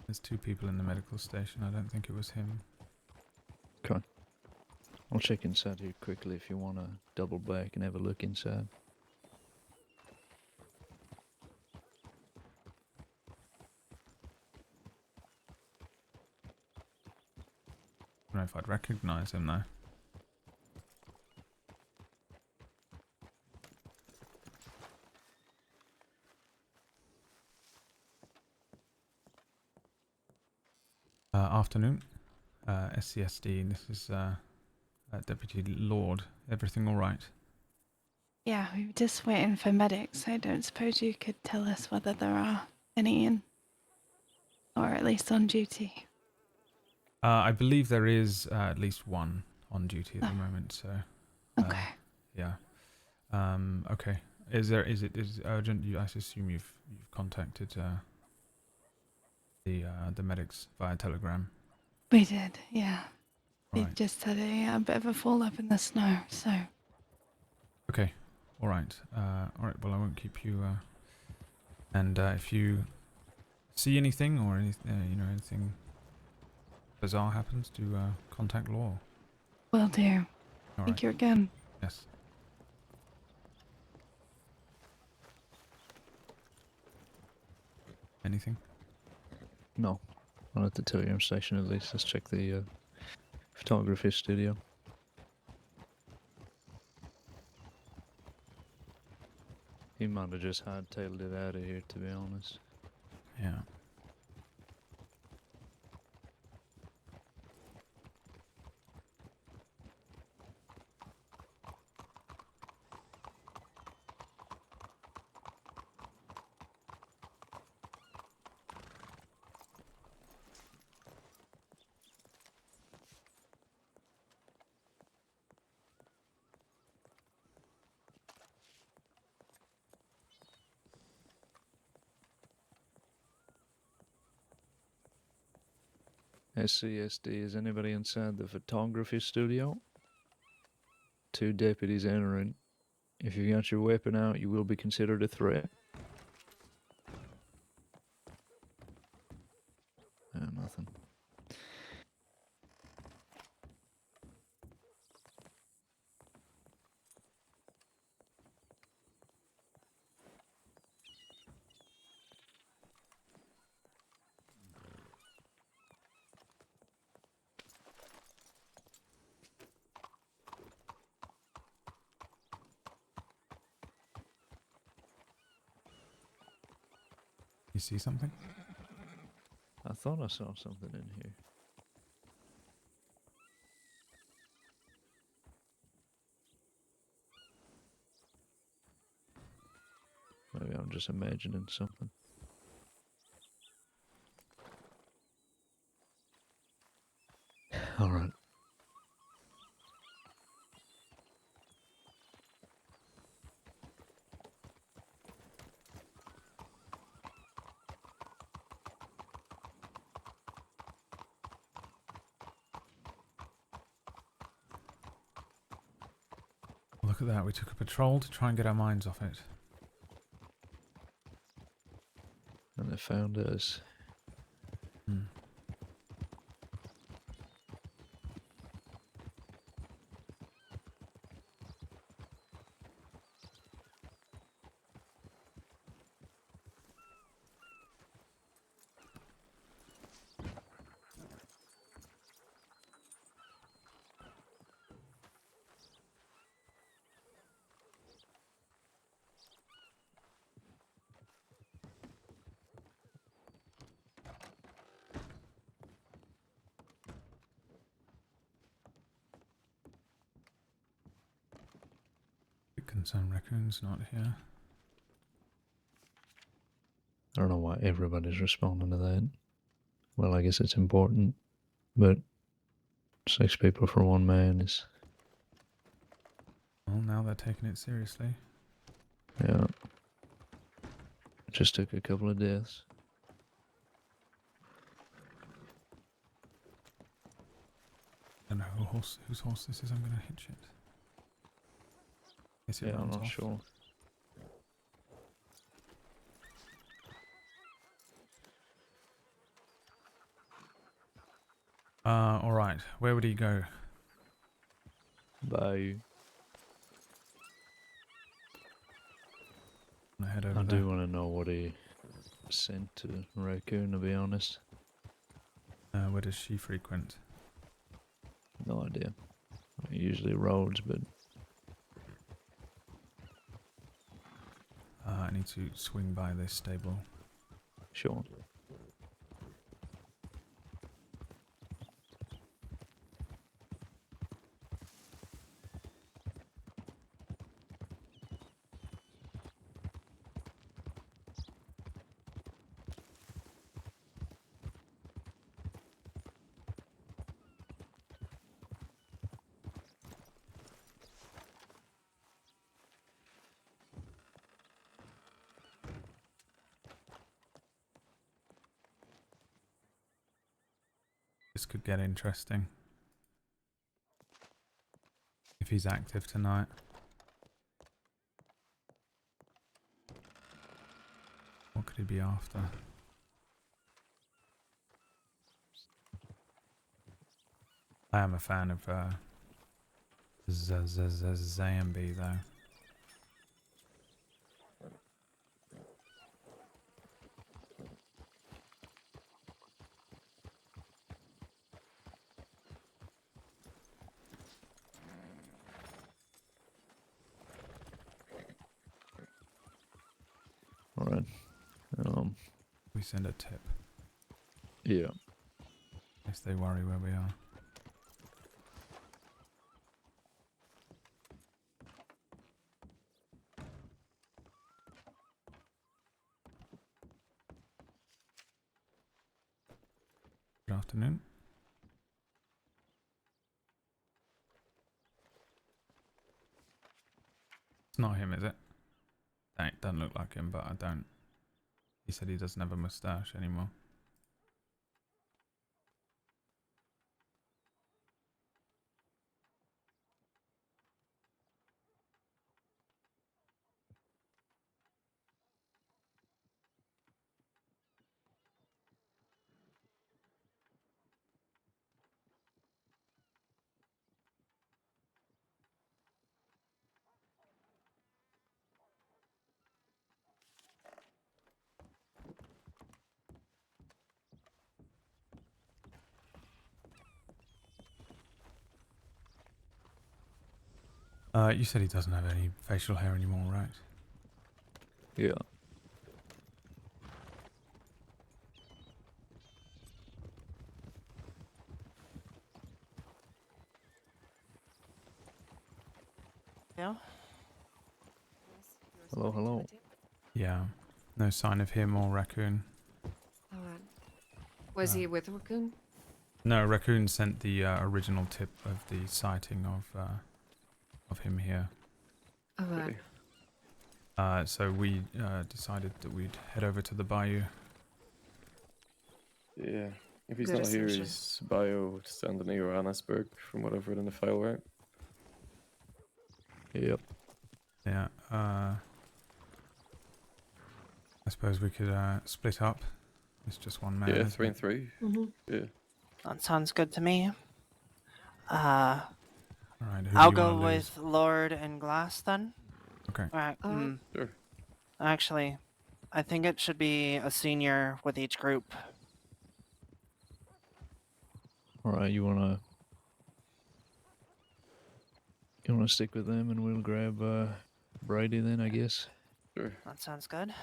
There's 2 people in the medical station. I don't think it was him. Okay. I'll check inside here quickly if you want to double back and have a look inside. I don't know if I'd recognize him though. Afternoon. SCSD, this is Deputy Lorde. Everything alright? Yeah, we were just waiting for medics. I don't suppose you could tell us whether there are any in, or at least on duty. I believe there is at least one on duty at the moment, so... Okay. Yeah. Okay. Is it urgent? I assume you've contacted the medics via telegram. We did, yeah. They Right. just had a bit of a fall up in the snow, so... Okay. All right. All right. Well, I won't keep you. And if you see anything or anything bizarre happens, do contact Law. Will do. All Thank right. you again. Yes. Anything? No. Not at the telegram station at least. Let's check the photography studio. He might have just hightailed it out of here, to be honest. Yeah. SCSD, is anybody inside the photography studio? 2 deputies entering. If you got your weapon out, you will be considered a threat. Nothing. You see something? I thought I saw something in here. Maybe I'm just imagining something. All right. Look at that. We took a patrol to try and get our minds off it. And they found us. Hmm. Big concern raccoon's not here. I don't know why everybody's responding to that. Well, I guess it's important, but 6 people for 1 man is, Well, now they're taking it seriously. yeah. Just took a couple of deaths. I don't know whose horse this is. I'm gonna hitch it. Guess it Yeah, I'm runs not off. sure. Alright. Where would he go? Bayou. I'm gonna head over I there. do want to know what he sent to Raccoon, to be honest. Where does she frequent? No idea. Usually roads, but I need to swing by this stable. sure. This could get interesting. If he's active tonight. What could he be after? I am a fan of Zambi though. Alright. We send a tip. Yeah. In case they worry where we are. Good afternoon. It's not him, is it? It doesn't look like him, but I don't. He said he doesn't have a moustache anymore. You said he doesn't have any facial hair anymore, right? Yeah. Yeah. Hello, hello. Yeah. No sign of him or Raccoon. Alright. Was Uh, he with Raccoon? No, Raccoon sent the original tip of the sighting of him here. Alright. So we decided that we'd head over to the bayou. Yeah. If he's Good not here, assumption. he's bio Standony or Annisburg, from what I've read in the file, right? Yep. Yeah. I suppose we could split up. It's just one man. Yeah, isn't 3 it? and 3. Mm-hmm. Yeah. That sounds good to me. All right. Who I'll do you go want to lose? with Lorde and Glass then. Okay. Alright. Alright. Sure. Actually, I think it should be a senior with each group. Alright, you wanna stick with them and we'll grab Brady then, I guess. Sure. That sounds good.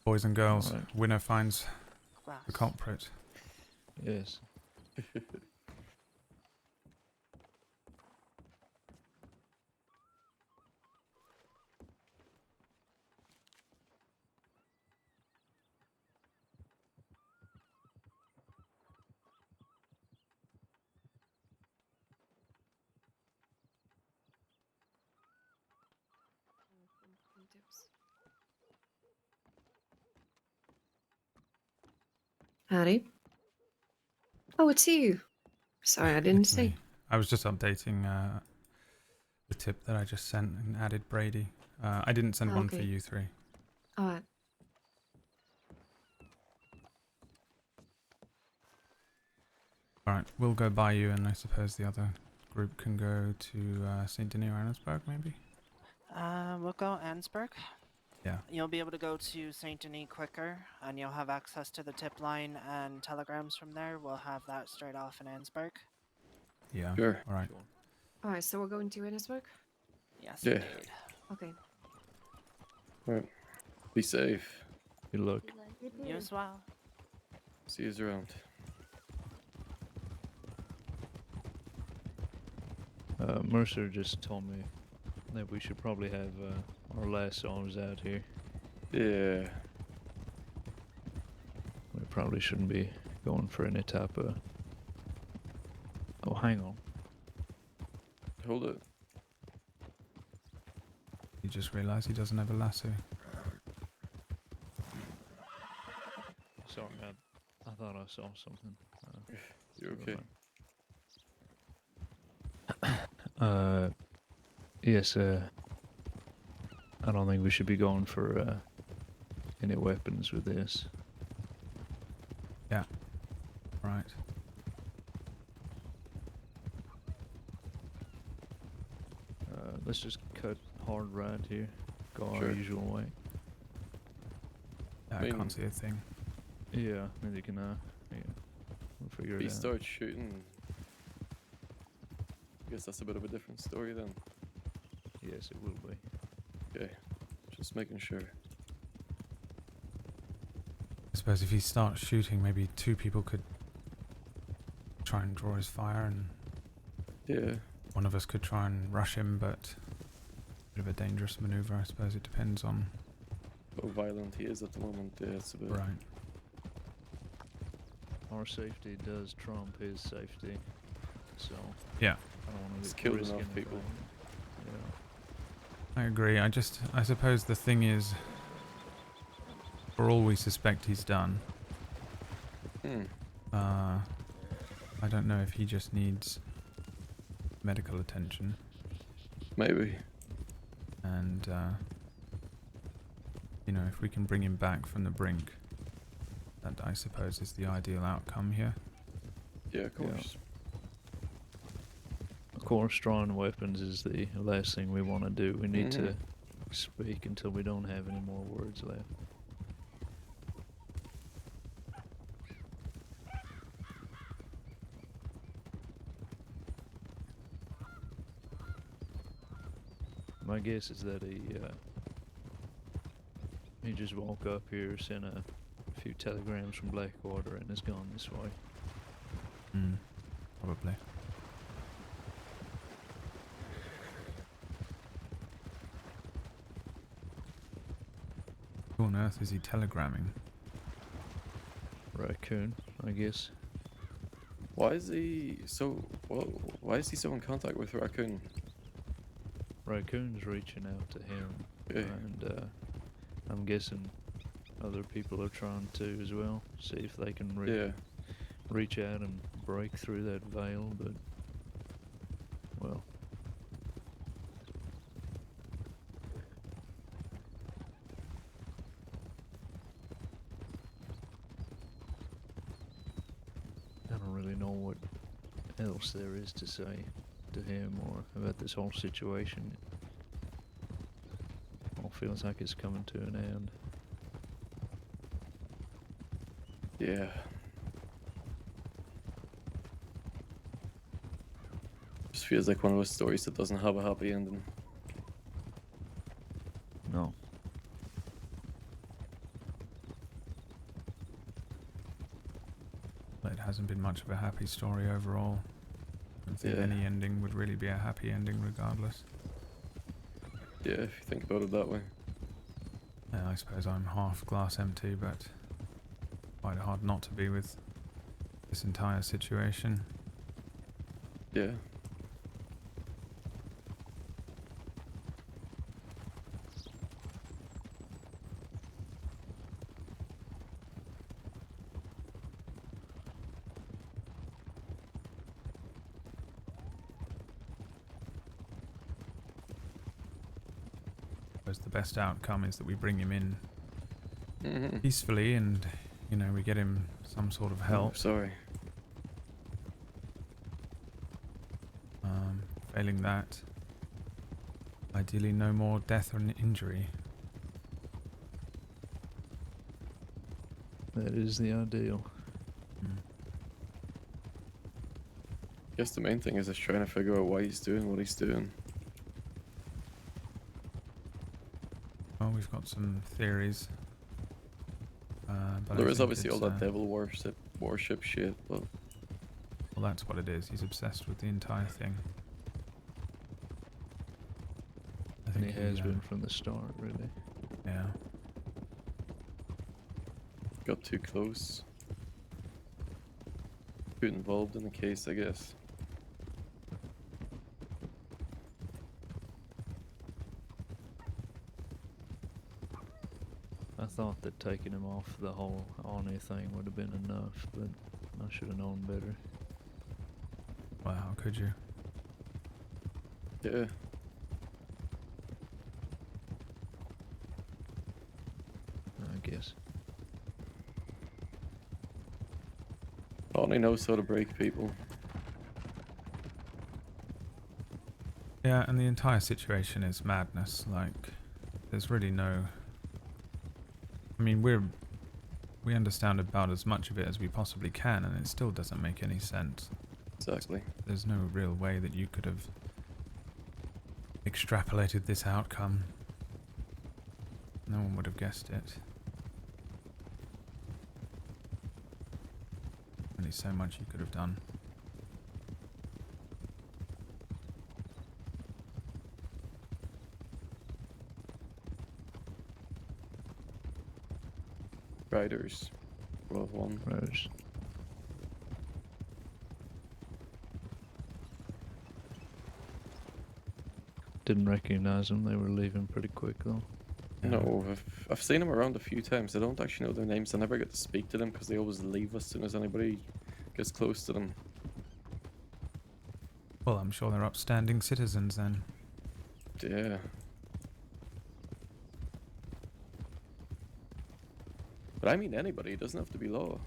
Boys and girls, Alright. winner finds Glass. the culprit. Yes. Howdy. Oh, it's you. Sorry, I didn't It's see. me. I was just updating the tip that I just sent and added Brady. I didn't send one for Okay. you three. Alright. All right, we'll go by you, and I suppose the other group can go to St. Denis or Annisburg, maybe? We'll go Ansburg. Yeah. You'll be able to go to St. Denis quicker, and you'll have access to the tip line and telegrams from there. We'll have that straight off in Ansburg. Yeah. Sure. All right. Alright, so we're going to Innisbrook? Yes, Yeah. indeed. Okay. Alright. Be safe. Good luck. You as well. See you around. Mercer just told me that we should probably have our last arms out here. Yeah. We probably shouldn't be going for any type of... Oh, hang on. Hold it. You just realised he doesn't have a lasso. Sorry, I thought I saw something. You never okay? mind. Yes, I don't think we should be going for any weapons with this. Right. Let's just cut hard right here. Go our Sure. usual way. I mean- can't see a thing. Yeah, neither can I. Yeah, we'll figure If it he out. starts shooting, I guess that's a bit of a different story then. Yes, it will be. Okay. Just making sure. I suppose if he starts shooting, maybe two people could try and draw his fire, and Yeah. one of us could try and rush him, but bit of a dangerous maneuver. I suppose it depends on. How violent he is at the moment. Yeah, it's a bit. Right. Our safety does trump his safety, so Yeah. I don't want He's to killed risk enough anything. people. Yeah. I agree. I suppose the thing is, for all we suspect he's done, Hmm. I don't know if he just needs medical attention, Maybe. and you know, if we can bring him back from the brink, that I suppose is the ideal outcome here. Yeah, of Yeah. course. Of course, drawing weapons is the last thing we want to do. We need to speak until we don't have any more words left. My guess is that he just woke up here, sent a few telegrams from Blackwater, and is gone this way. Mm, probably. on earth is he telegramming? Raccoon, I guess. Why is he so? Well, why is he so in contact with Raccoon? Raccoon's reaching out to him, Yeah. and I'm guessing other people are trying to as well. See if they can reach out and break through that veil, but well. I don't really know what else there is to say to him or about this whole situation. It all feels like it's coming to an end. Yeah. Just feels like one of those stories that doesn't have a happy ending. No. It hasn't been much of a happy story overall. I don't think any ending would really be a happy ending regardless. Yeah, if you think about it that way. Yeah, I suppose I'm half glass empty, but quite hard not to be with this entire situation. Yeah. The best outcome is that we bring him in Mm-hmm. peacefully and, you know, we get him some sort of help. Oh, sorry. Failing that, ideally no more death or injury. That is the ideal. I guess the main thing is just trying to figure out why he's doing what he's doing. Well, we've got some theories. But There I is think obviously all it's, that devil worship shit, but well, that's what it is. He's obsessed with the entire thing. I And think he has been from the start, really. Yeah. got too close. Too involved in the case, I guess. I thought that taking him off the whole Arnie thing would have been enough, but I should have known better. Well, how could you? Yeah. I guess. Arnie knows how to break people. Yeah, and the entire situation is madness. Like, there's really no... I mean, we understand about as much of it as we possibly can, and it still doesn't make any sense. Exactly. There's no real way that you could have extrapolated this outcome. No one would have guessed it. Only so much you could have done. Riders. Well, one. Rose. Didn't recognize them. They were leaving pretty quick, though. No, I've seen them around a few times. I don't actually know their names. I never get to speak to them because they always leave as soon as anybody gets close to them. Well, I'm sure they're upstanding citizens then. Yeah. But I mean anybody. It doesn't have to be law.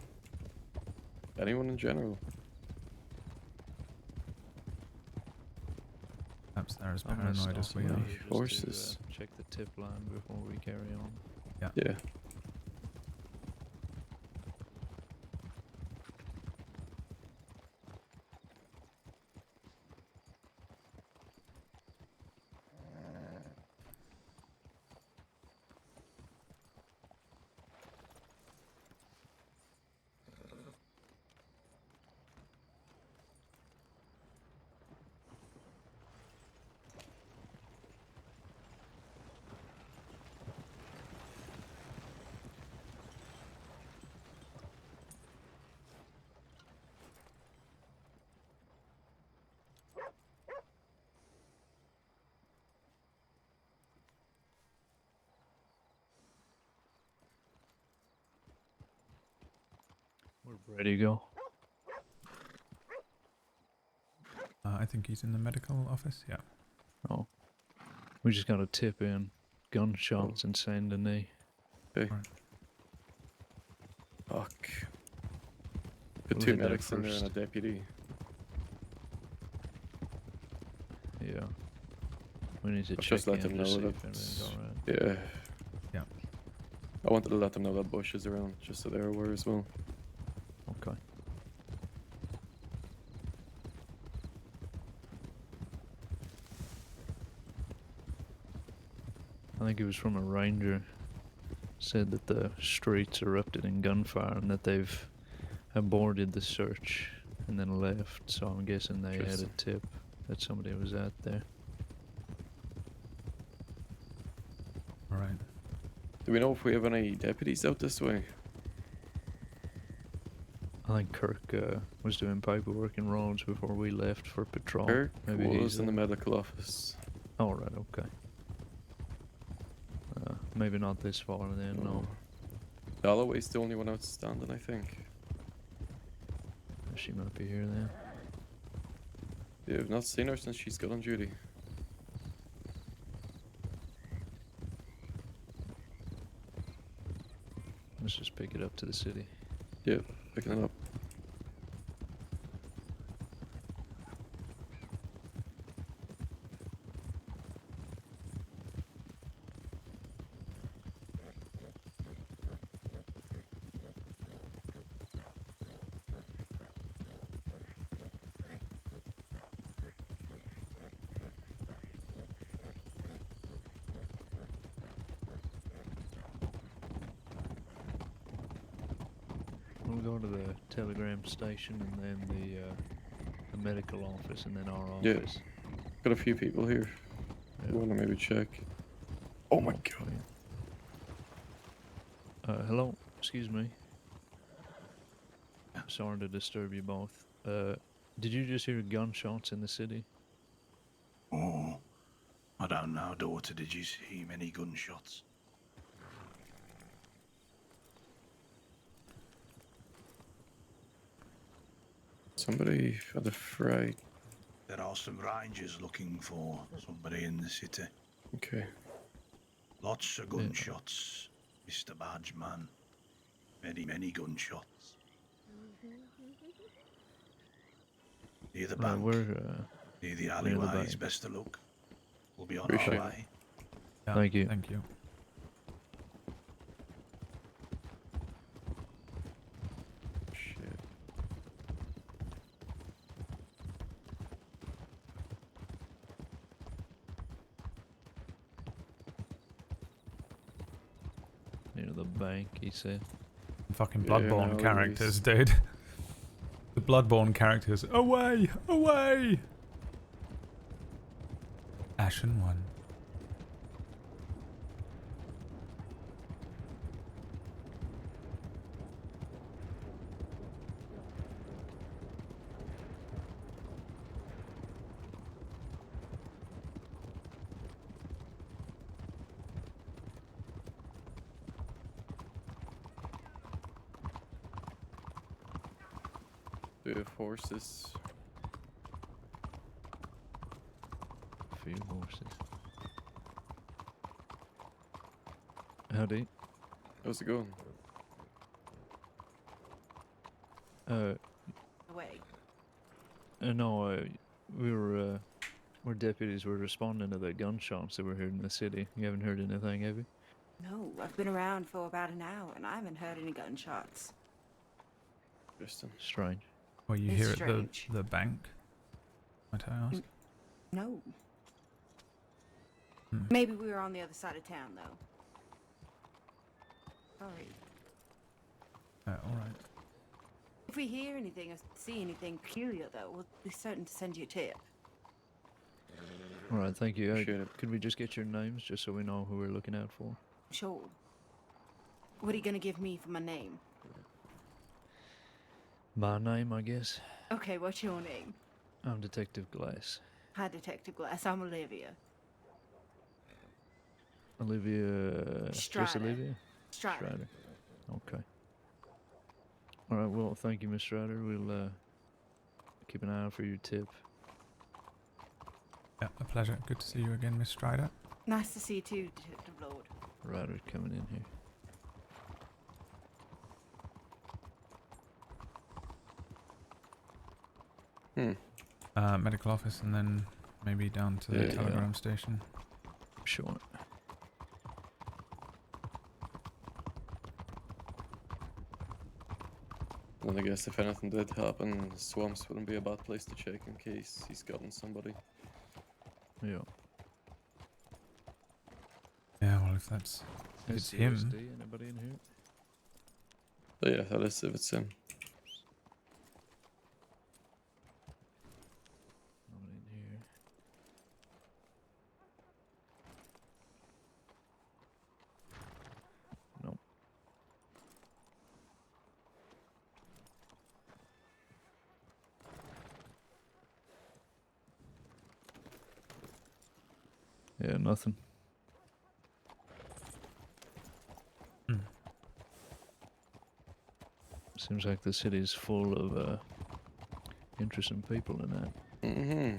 Anyone in general. Perhaps they're as I'm gonna paranoid as stop we now are. just to, Horses. check the tip line before we carry on. Yeah. Ready to go? I think he's in the medical office. Yeah. Oh. We just got a tip in. Gunshots in Saint Denis. Okay. Right. Fuck. Put We'll two head there medics in there and a first. deputy. Yeah. We need to I've check just let in them to know see that. if everything's alright. Yeah. Yeah. I wanted to let them know that Bush is around, just so they're aware as well. Okay. I think it was from a ranger. Said that the streets erupted in gunfire and that they've aborted the search and then left. So I'm guessing they had a Interesting. tip that somebody was out there. All right. Do we know if we have any deputies out this way? I think Kirk was doing paperwork in Rhodes before we left for patrol. Kirk Maybe was he's in the medical office. Oh, right, okay. Maybe not this far then, no. Dalloway's the only one outstanding, I think. She might be here then. Yeah, I've not seen her since she's got on duty. Let's just pick it up to the city. Yep, picking it up. We'll go to the telegram station and then the medical office and then our Yeah. office. Got a few people here. Yeah. You wanna maybe check? Oh my god. Hello, excuse me. Sorry to disturb you both. Did you just hear gunshots in the city? Oh, I don't know, daughter. Did you see many gunshots? Somebody had a fray. There are some rangers looking for somebody in the city. Okay. Lots of gunshots, Mr. Badgeman. Many, many gunshots. Near the Right, bank, we're near the near the alleyway, it's bank. best to look. We'll be on Appreciate our it. way. Yeah, Thank you. Thank you. Shit. Near the bank, he said. Fucking Yeah, Bloodborne no, characters, he's- dude. The Bloodborne characters. Away! Away! Ashen one. Do you have horses? A few horses. Howdy. How's it going? Away. No, we're deputies. We're responding to the gunshots that were heard in the city. You haven't heard anything, have you? No, I've been around for about an hour and I haven't heard any gunshots. Interesting. Strange. Well, you It's hear strange. at the bank? Might I ask? No. Hmm. Maybe we were on the other side of town, though. Sorry. Alright. If we hear anything or see anything peculiar, though, we'll be certain to send you a tip. All right, thank you. Appreciate it. Could we just get your names just so we know who we're looking out for? Sure. What are you gonna give me for my name? My name, I guess. Okay, what's your name? I'm Detective Glass. Hi, Detective Glass. I'm Olivia. Olivia. Just Strider. Olivia? Strider. Okay. All right. Well, thank you, Miss Strider. We'll keep an eye out for your tip. Yeah, a pleasure. Good to see you again, Miss Strider. Nice to see you too, Detective Lord. Rider coming in here. Medical office and then maybe down to the telegram station. Sure. And I guess if anything did happen, swamps wouldn't be a bad place to check in case he's gotten somebody. Yeah. Yeah, well, if that's if it's him. SCSD, anybody in here? But yeah, that is if it's him. Nobody in here. Nope. Yeah, nothing. Seems like the city's full of interesting people in that. Mm-hmm.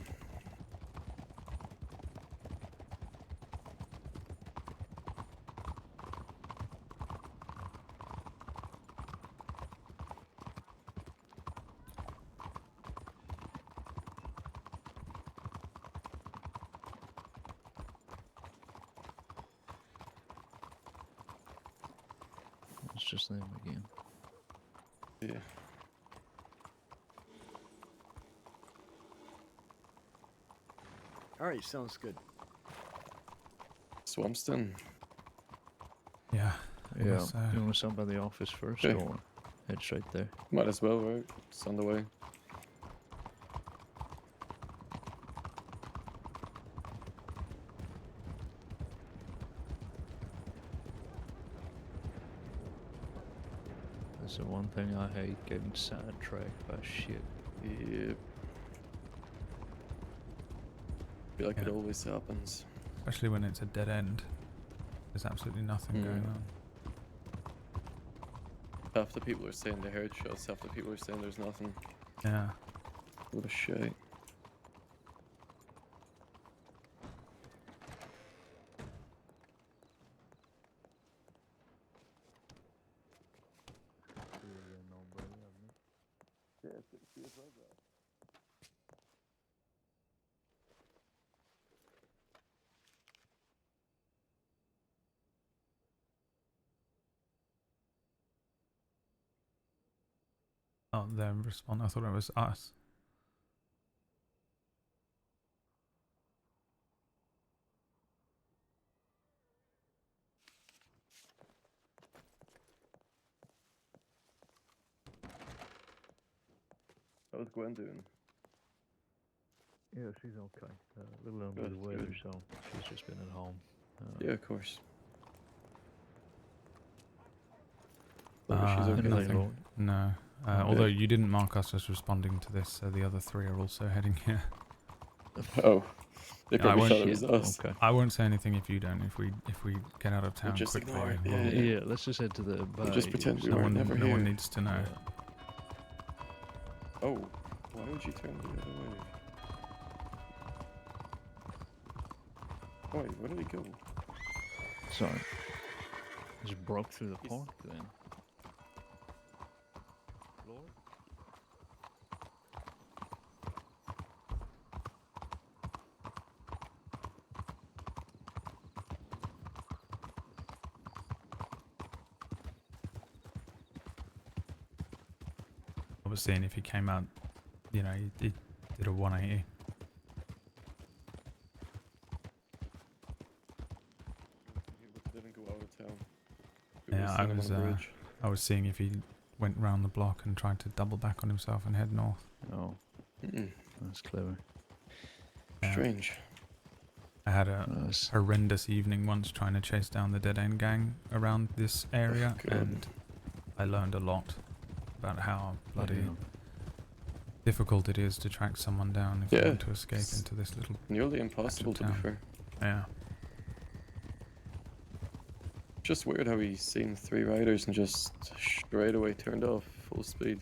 It's just them again. Yeah. All right, sounds good. Swampston. Yeah. Yeah. You want to stop by the office first or head straight there? Might as well, right? It's on the way. That's the one thing I hate, getting sidetracked by shit. Yep. Feel like it always happens. Especially when it's a dead end. There's absolutely nothing going on. Half the people are saying they heard shots, half the people are saying there's nothing. Yeah. What a shite. Oh, their response. I thought it was us. How's Gwen doing? Yeah, she's okay. A little under the weather, so she's just been at home. Yeah, of course. She's okay. Nothing. No. Although you didn't mark us as responding to this, so the other three are also heading here. Oh, they probably thought it was us. Okay. I won't say anything if you don't. If we get out of town just quickly, ignore it. we'll- Yeah, let's just head to the bar. We'll just pretend we no were one, never no here. one needs to know. Oh, why would you turn the other way? Oh, wait, where did he go? Sorry. Just broke through the park then. Lord? I was seeing if he came out, you know, he did a 180. Didn't go out of town. Yeah, I was seeing if he went round the block and tried to double back on himself and head north. Oh, that's clever. Yeah. Strange. I had a horrendous evening once trying to chase down the dead end gang around this area, and I learned a lot about how bloody difficult it is to track someone down if you want to escape into this little nearly impossible, to be fair. Yeah. Just weird how he's seen 3 riders and just straight away turned off full speed.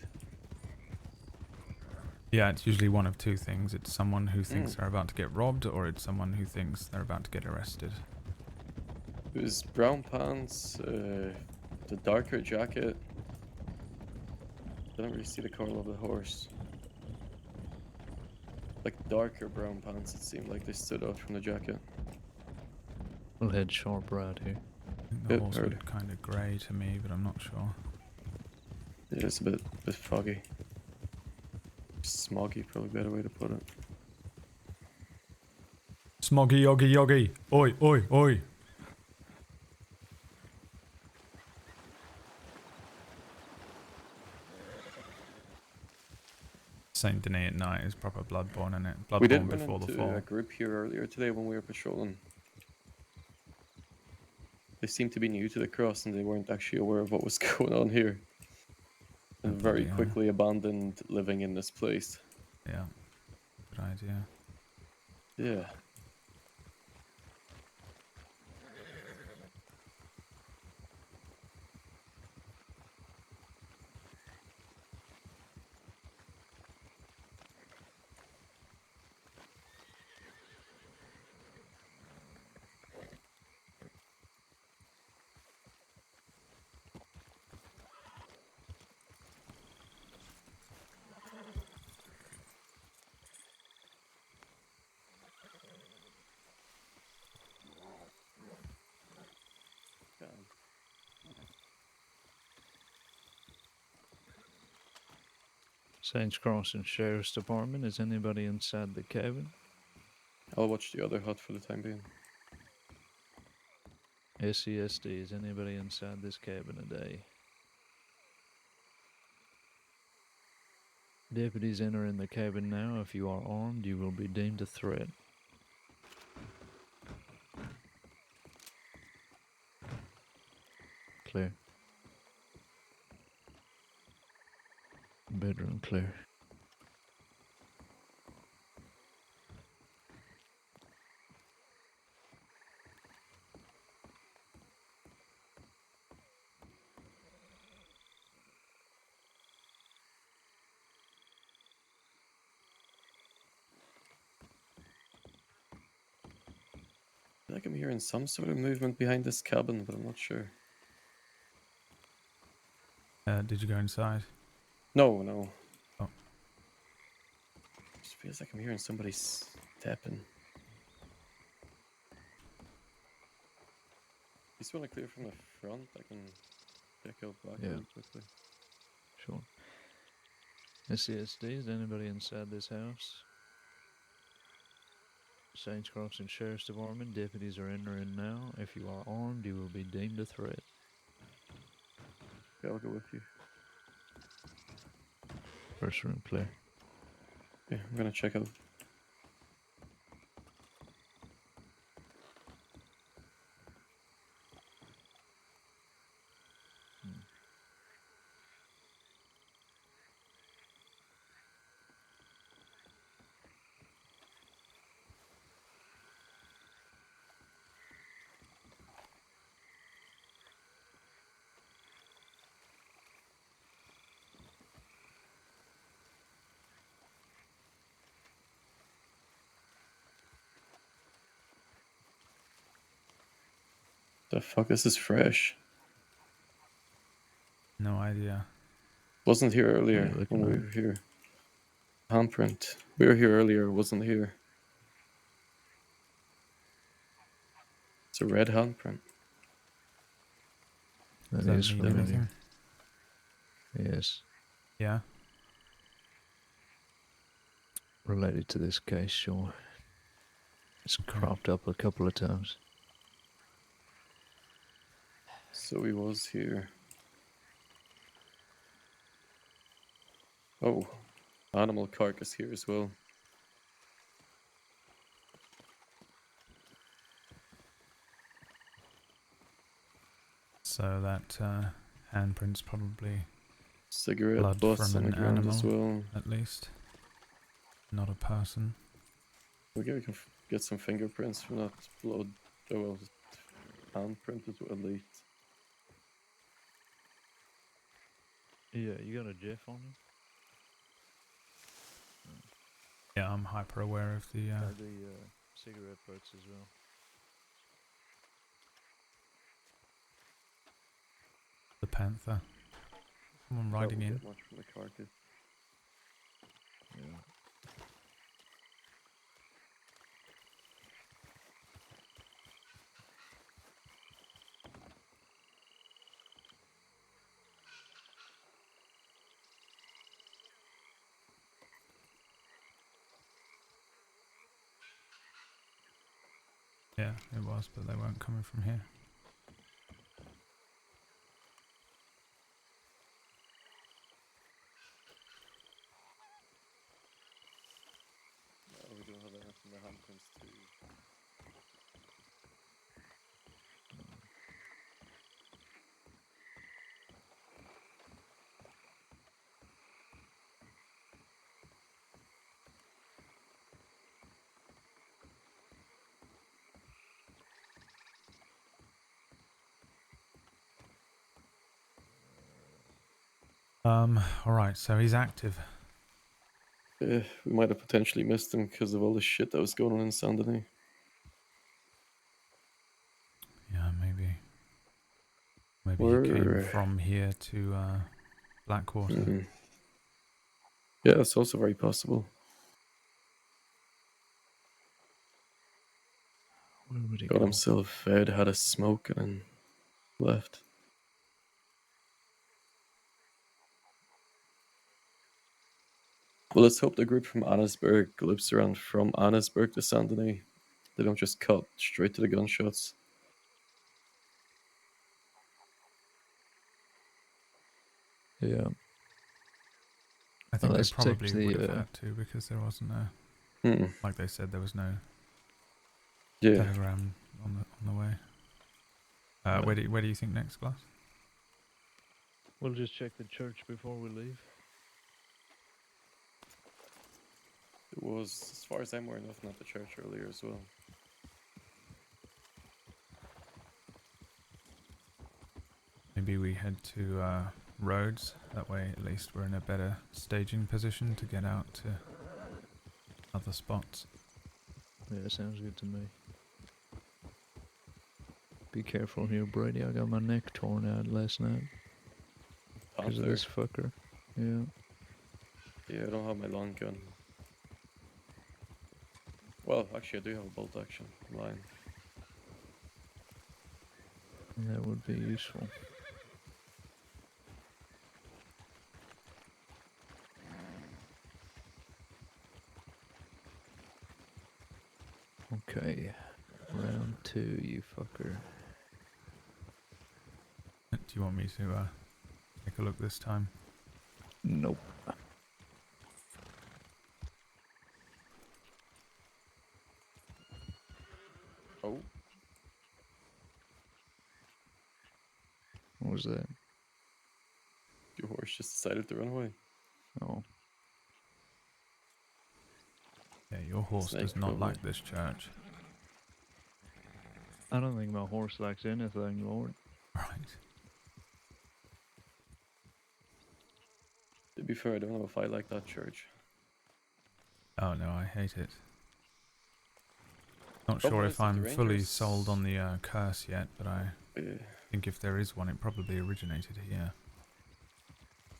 Yeah, it's usually one of two things. It's someone who thinks Mm. they're about to get robbed, or it's someone who thinks they're about to get arrested. It was brown pants, the darker jacket. I don't really see the colour of the horse. Like darker brown pants, it seemed like they stood out from the jacket. We'll head sharp right here. I think the Yep, horse heard. looked kind of grey to me, but I'm not sure. Yeah, it's a bit foggy. Smoggy, probably a better way to put it. Smoggy, yoggy, yoggy. Oi, oi, oi. Saint Denis at night is proper Bloodborne, isn't it? We did Bloodborne run before the into fall. a group here earlier today when we were patrolling. They seemed to be new to the cross and they weren't actually aware of what was going on here. And Oh, very bloody hell. quickly abandoned living in this place. Yeah, good idea. Yeah. Saints Crossing Sheriff's Department. Is anybody inside the cabin? I'll watch the other hut for the time being. SESD. Is anybody inside this cabin today? Deputies enter in the cabin now. If you are armed, you will be deemed a threat. Clear. Bedroom clear. I feel like I'm hearing some sort of movement behind this cabin, but I'm not sure. Did you go inside? No. Oh. Just feels like I'm hearing somebody stepping. Just want to clear from the front. I can check out back Yeah. really quickly. Sure. SESD. Is anybody inside this house? Saints Crossing Sheriff's Department. Deputies are entering now. If you are armed, you will be deemed a threat. Okay, I'll go with you. First room clear. Yeah, I'm gonna check out. The fuck, this is fresh. No idea. Wasn't here earlier Yeah, when we looking were here. Handprint. We were here earlier, wasn't here. It's a red handprint. Does That that is mean familiar. anything? Yes. Yeah. Related to this case, sure. It's cropped up a couple of times. So he was here. Oh, animal carcass here as well. So that handprint's probably Cigarette blood butts from on the an ground animal, as well. at least. Not a person. We can get some fingerprints from that blood. Oh well, handprint at least. Yeah, you got a Jeff on you? Yeah, I'm hyper aware of the Are the cigarette butts as well? panther. Someone Doubt riding we'll in. get much from the carcass. Yeah. Yeah, it was, but they weren't coming from here. No, we don't have enough in the handprints to. Alright, so he's active. We might have potentially missed him because of all the shit that was going on in Saint Denis. Yeah, maybe. Maybe he came Or from here to Blackwater. yeah, that's also very possible. Where would he Got go? himself fed, had a smoke, and then left. Well, let's hope the group from Annesburg loops around from Annesburg to Saint Denis. They don't just cut straight to the gunshots. Yeah. I think they let's take probably would have the. had to because there wasn't a, Hmm. like they said, there was no Yeah. telegram on the way. Where do you think next, Glass? We'll just check the church before we leave. It was, as far as I'm aware, nothing at the church earlier as well. Maybe we head to Rhodes. That way, at least we're in a better staging position to get out to other spots. Yeah, sounds good to me. Be careful here, Brady. I got my neck torn out last night because of Panther. this fucker. Yeah. Yeah, I don't have my long gun. Well, actually, I do have a bolt action. I'm lying. That would be useful. Okay. Round 2, you fucker. Do you want me to take a look this time? Nope. Oh, What was that? your horse just decided to run away. Oh. Yeah, your horse Snake, does not probably. like this church. I don't think my horse likes anything, Lord. Right. To be fair, I don't know if I like that church. Oh no, I hate it. Not Problem sure is if that the I'm fully Rangers- sold on the curse yet, but I Yeah. think if there is one, it probably originated here.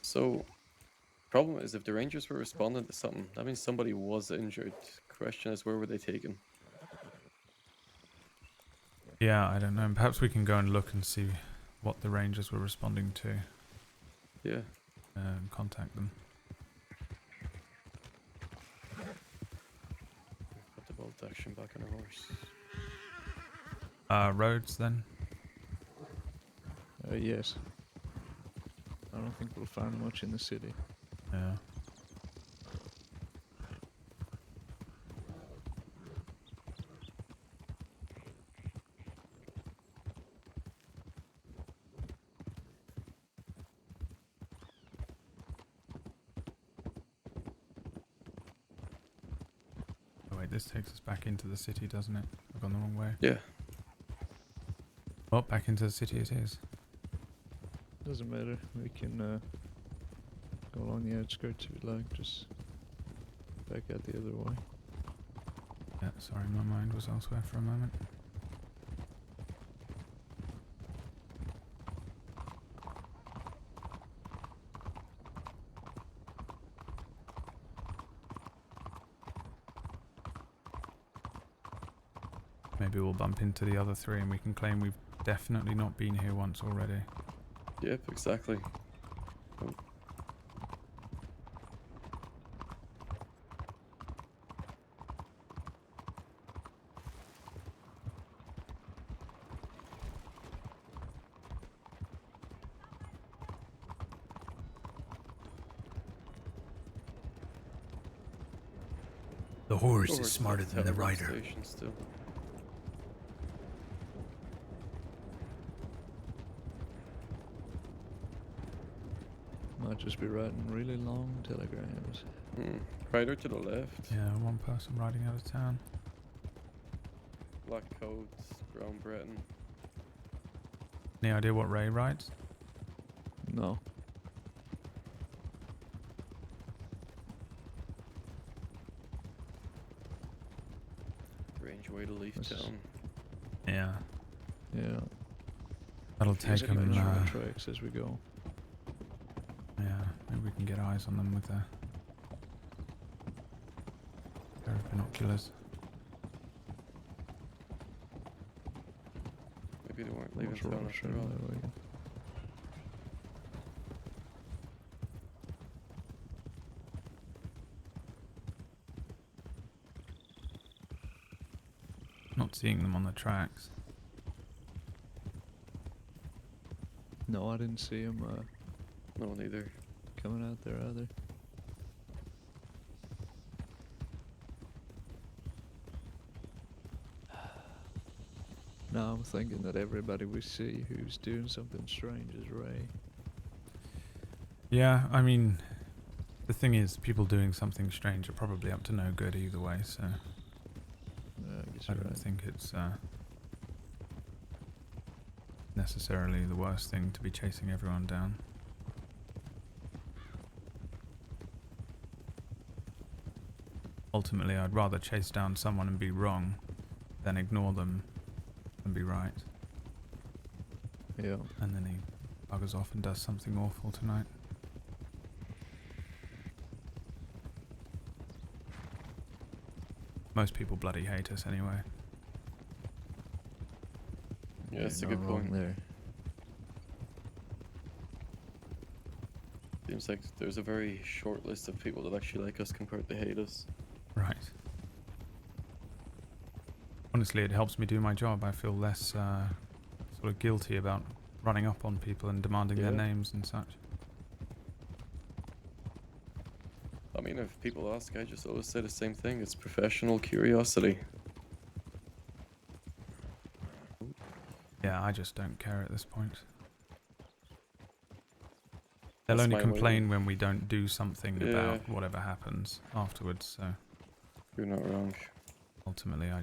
So, problem is, if the Rangers were responding to something, that means somebody was injured. Question is, where were they taken? Yeah, I don't know. Perhaps we can go and look and see what the Rangers were responding to Yeah. and contact them. Put the bolt action back on the horse. Roads then? Yes. I don't think we'll find much in the city. Yeah. Oh wait, this takes us back into the city, doesn't it? I've gone the wrong way. Yeah. Oh, back into the city it is. Doesn't matter. We can Go along the outskirts if you like, just back out the other way. Yeah, sorry, my mind was elsewhere for a moment. Maybe we'll bump into the other three and we can claim we've definitely not been here once already. Yep, exactly. Oh. The horse Over is to smarter than the telegraph rider. station still. Might just be writing really long telegrams. Rider to the left. Yeah, one person riding out of town. Black coats, brown Breton. Any idea what Ray rides? No. Strange way to leave This is- town. Yeah, Yeah. that'll take Using him. the tracks as we go. Yeah, maybe we can get eyes on them with a pair of binoculars. Maybe they weren't leaving What's town wrong? after all. There we go. Not seeing them on the tracks. No, I didn't see him No, neither. coming out there either. No, I'm thinking that everybody we see who's doing something strange is Ray. Yeah, I mean, the thing is, people doing something strange are probably up to no good either way, so Yeah, I guess I you're don't right. think it's necessarily the worst thing to be chasing everyone down. Ultimately, I'd rather chase down someone and be wrong than ignore them and be right. Yeah. And then he buggers off and does something awful tonight. Most people bloody hate us anyway. Yeah, that's a You're good not wrong point. there. Seems like there's a very short list of people that actually like us compared to hate us. Right. Honestly, it helps me do my job. I feel less sort of guilty about running up on people and demanding their Yeah. names and such. I mean, if people ask, I just always say the same thing. It's professional curiosity. Yeah, I just don't care at this point. They'll That's only my way. complain when we don't do something Yeah. about whatever happens afterwards, so You're not wrong. ultimately I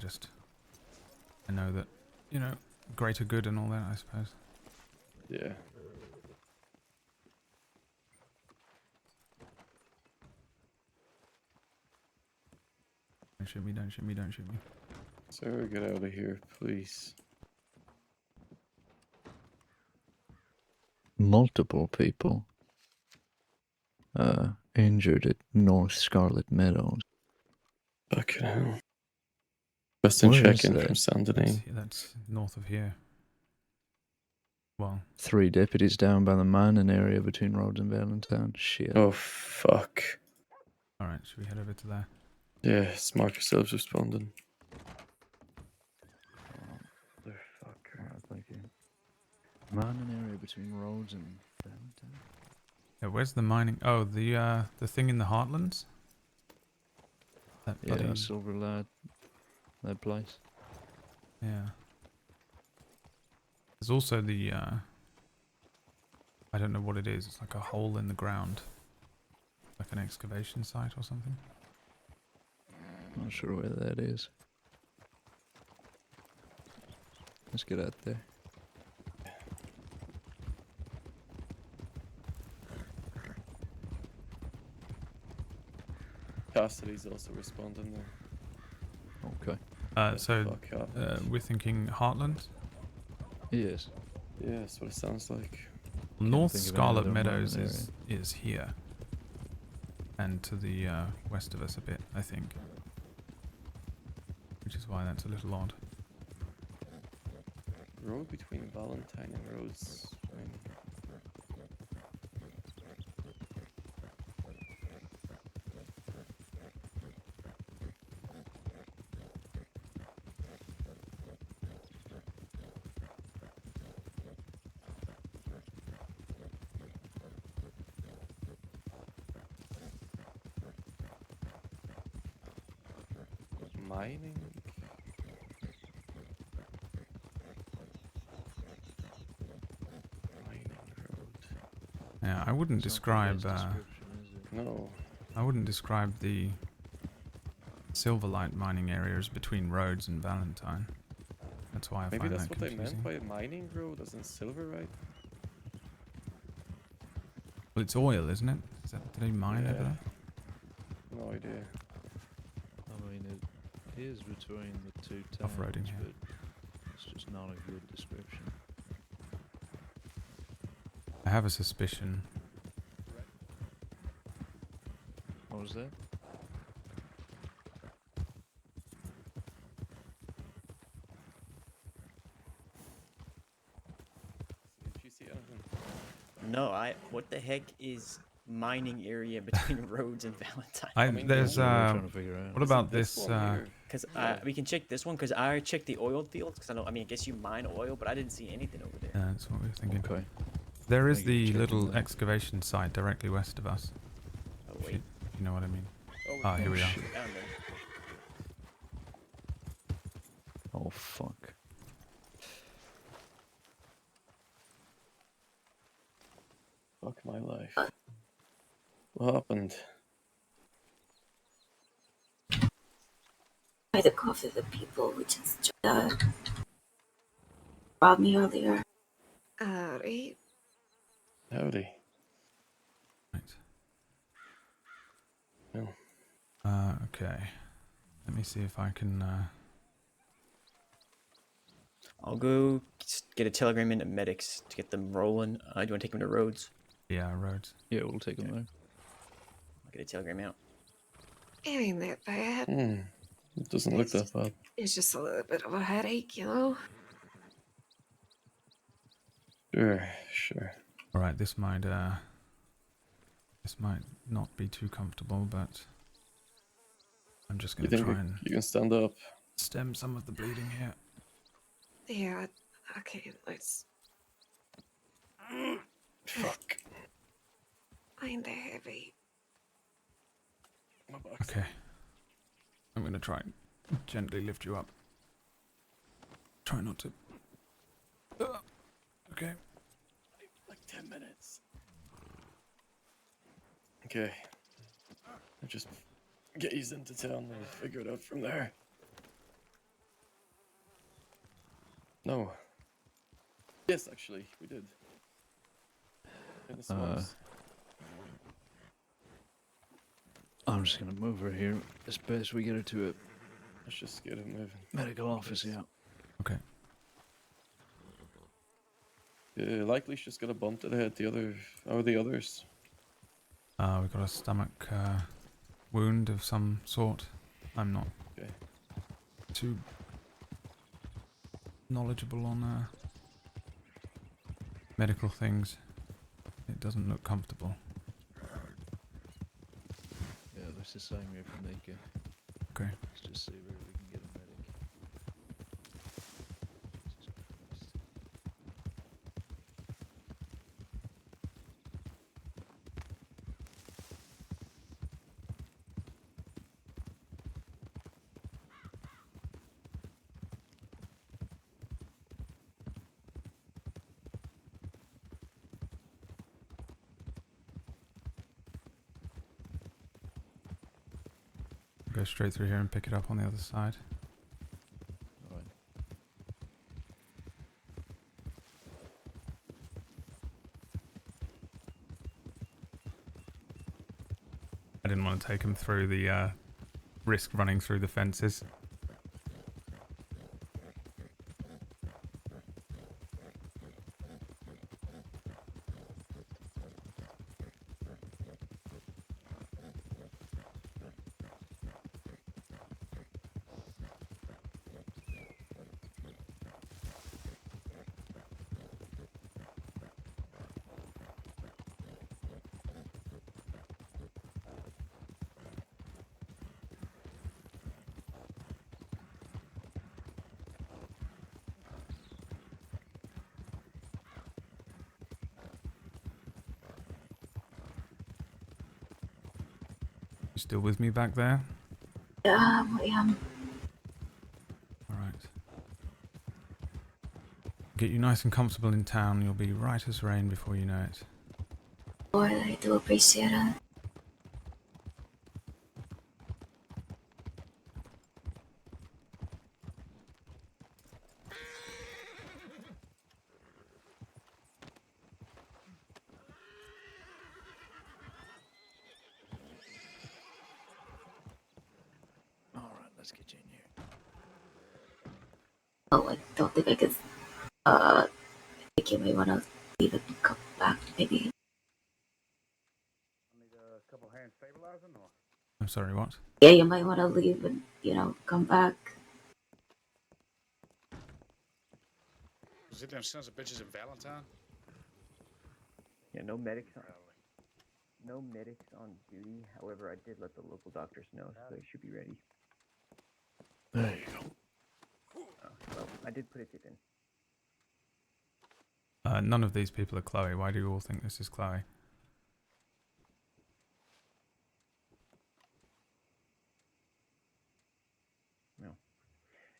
know that, you know, greater good and all that, I suppose. Yeah. Don't shoot me, don't shoot me, don't shoot me. Sarah, get out of here, please. Multiple people injured at North Scarlet Meadows. Fucking hell. Best in Where is check-in that? from Saint Denis. That's north of here. Well, 3 deputies down by the mining area between Rhodes and Valentine. Shit. Oh, fuck. alright, should we head over to there? Yeah, smart yourselves responding. Motherfucker. Alright, thank you. Mining area between Rhodes and Valentine. Yeah, where's the mining? Oh, the thing in the Heartlands? That bloody... Yeah, Silver Light. That place. Yeah. There's also the, I don't know what it is. It's like a hole in the ground. Like an excavation site or something. Not sure where that is. Let's get out there. Cassidy's also responding there. Okay. So Fuck happened? we're thinking Heartland. Yes. Yeah, that's what it sounds like. North think of any Scarlet other Meadows mining is here, and to the west of us a bit, I think. Which is why that's a little odd. Road between Valentine and Rhodes. Mining? Mining road. Yeah, I wouldn't It's not describe. the best description, is it? No. I wouldn't describe the Silverlight mining area as between Rhodes and Valentine. That's why I Maybe find that's that what they confusing. meant by mining road, as in silver, right? Well, it's oil, isn't it? Is that, do they mine over Yeah. there? No idea. I mean, it is between the two towns, Off-roading here. but it's just not a good description. I have a suspicion. What was that? Did you see anything? No, what the heck is mining area between Rhodes and Valentine? I, mean, there's That's what we're trying to figure out. what about this? one here? Because Yeah. we can check this one, because I checked the oil fields, because I mean, I guess you mine oil, but I didn't see anything over there. That's what we were thinking. Okay. There is Thank you the for checking little that. excavation site directly west of us. Oh, If wait. you know what I mean. Oh, Ah, here we are. shit. Down there. Oh, fuck. Fuck my life. What happened? By the cough of the people who just robbed me earlier. Right. Howdy. Right. No. Okay. Let me see if I can. I'll go get a telegram into medics to get them rolling. Do you want to take them to Rhodes? Yeah, Rhodes. Yeah, we'll take them there. I'll get a telegram out. It ain't that bad. It doesn't look that bad. It's just a little bit of a headache, you know? Sure. All right. This might not be too comfortable, but I'm just You gonna think try and you can stand up? stem some of the bleeding here. Yeah, okay, let's. Fuck. Ain't that heavy. My back's Okay. I'm gonna try and gently lift you up. Try not to. Okay. like 10 minutes. Okay. I'll just get you into town. We'll figure it out from there. No. Yes, actually, we did. In the swamps. I'm just gonna move her here as best we get her to a Let's just get it moving. medical office, yeah. Okay. Yeah, likely she's got a bump to the head. How are the others? We've got a stomach wound of some sort. I'm not Okay. too knowledgeable on medical things. It doesn't look comfortable. Yeah, let's just same here for Nika. Okay. Let's just see where we can get a medic. Jesus Christ. Go straight through here and pick it up on the other side. Alright. I didn't want to take him through the risk running through the fences. You still with me back there? Yeah, I am. Alright. Get you nice and comfortable in town. You'll be right as rain before you know it. Lord, I do appreciate it. All right, let's get you in here. Oh, I don't think I could. I think you may want to leave it and come back, maybe. Need a couple hands stabilizing, or? I'm sorry, what? Yeah, you might want to leave and, come back. Was it them sons of bitches in Valentine? Yeah, no medics on. No medics on duty. However, I did let the local doctors know, so they should be ready. There you go. Well, I did put a tip in. None of these people are Chloe. Why do you all think this is Chloe? No.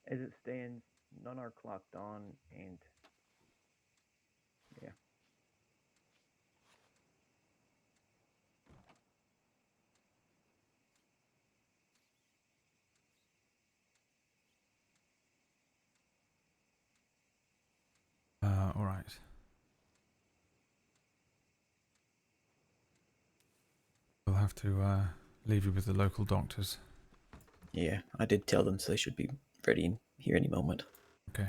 As it stands, none are clocked on, and yeah. Alright. We'll have to leave you with the local doctors. Yeah, I did tell them, so they should be ready in here any moment. Okay.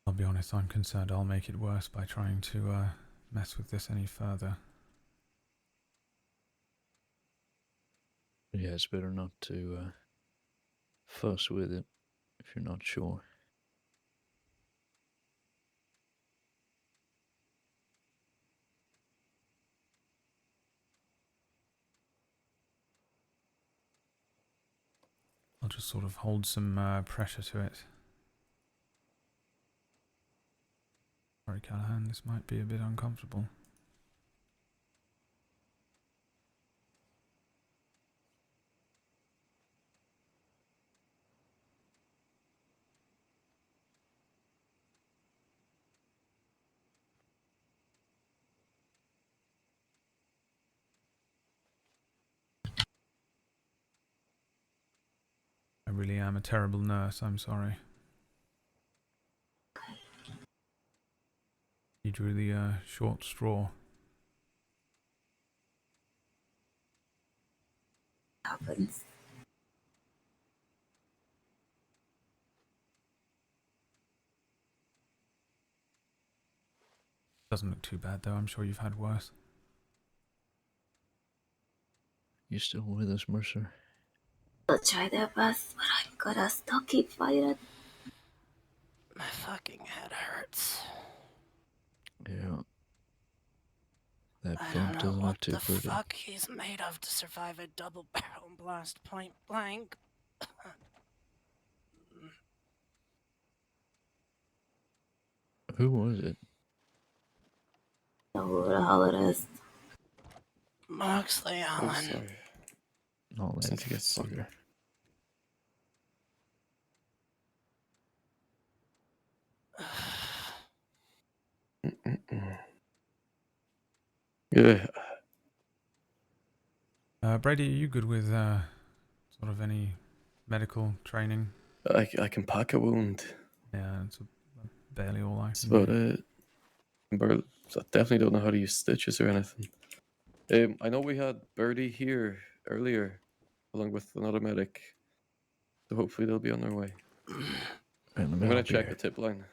I'll be honest, I'm concerned I'll make it worse by trying to mess with this any further. Yeah, it's better not to fuss with it if you're not sure. I'll just sort of hold some pressure to it. Sorry, Callahan, this might be a bit uncomfortable. I really am a terrible nurse, I'm sorry. You drew the short straw. Happens. Doesn't look too bad though, I'm sure you've had worse. You still with us, Mercer? They'll try their best, but I'm gonna still keep fighting. My fucking head hurts. Yeah. That I bump don't know doesn't what look too the pretty. fuck he's made of to survive a double barrel blast point blank. Who was it? Know who the hell it is. Moxley Oh, Allen. sorry. Oh, that Need to get some. fucker. Yeah, Brady, are you good with sort of any medical training? I can pack a wound. Yeah, it's barely all I That's can about do. it. I definitely don't know how to use stitches or anything. I know we had Birdie here earlier, along with another medic. So hopefully they'll be on their way. And I'm gonna check the tip line.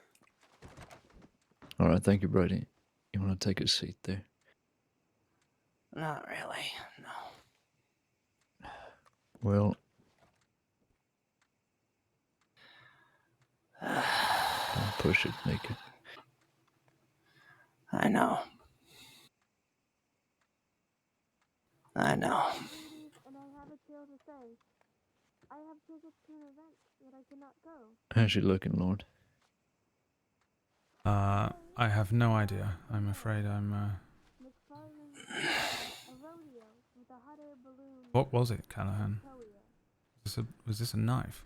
All right, thank you, Brady. You want to take a seat there? Not really, no. Well, don't push it, Naked. I know. I know. And I have a tale to say. I have tickets to an event that I cannot go. How's she looking, Lord? I have no idea. I'm afraid I'm. A rodeo with a hot air balloon. What was it, Callahan? Was this a knife?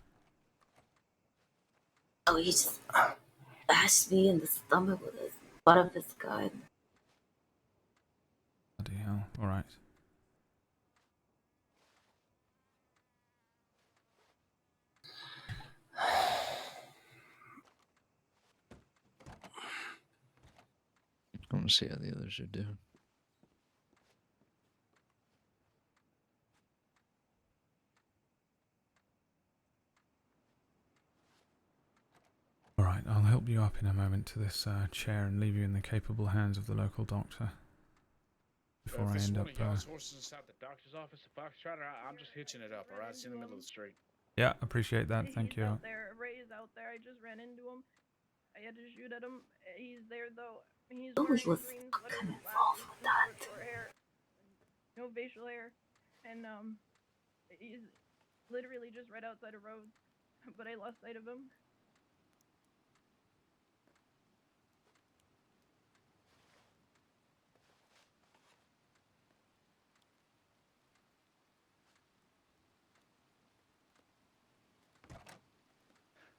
Oh, he just bashed me in the stomach with his butt of his gun. Bloody hell! All right. I want to see how the others are doing. All right, I'll help you up in a moment to this chair and leave you in the capable hands of the local doctor. Before I end up. Horses inside the doctor's office, a Foxtrotter, I'm just hitching it up. All right, it's in the middle of the street. Yeah, appreciate that. Thank you. Out there. Ray's out there. I just ran into him. I had to shoot at him. He's there though. He's wearing a green sweater with glasses and short hair, no facial hair, and he's literally just right outside of Rhodes. But I lost sight of him.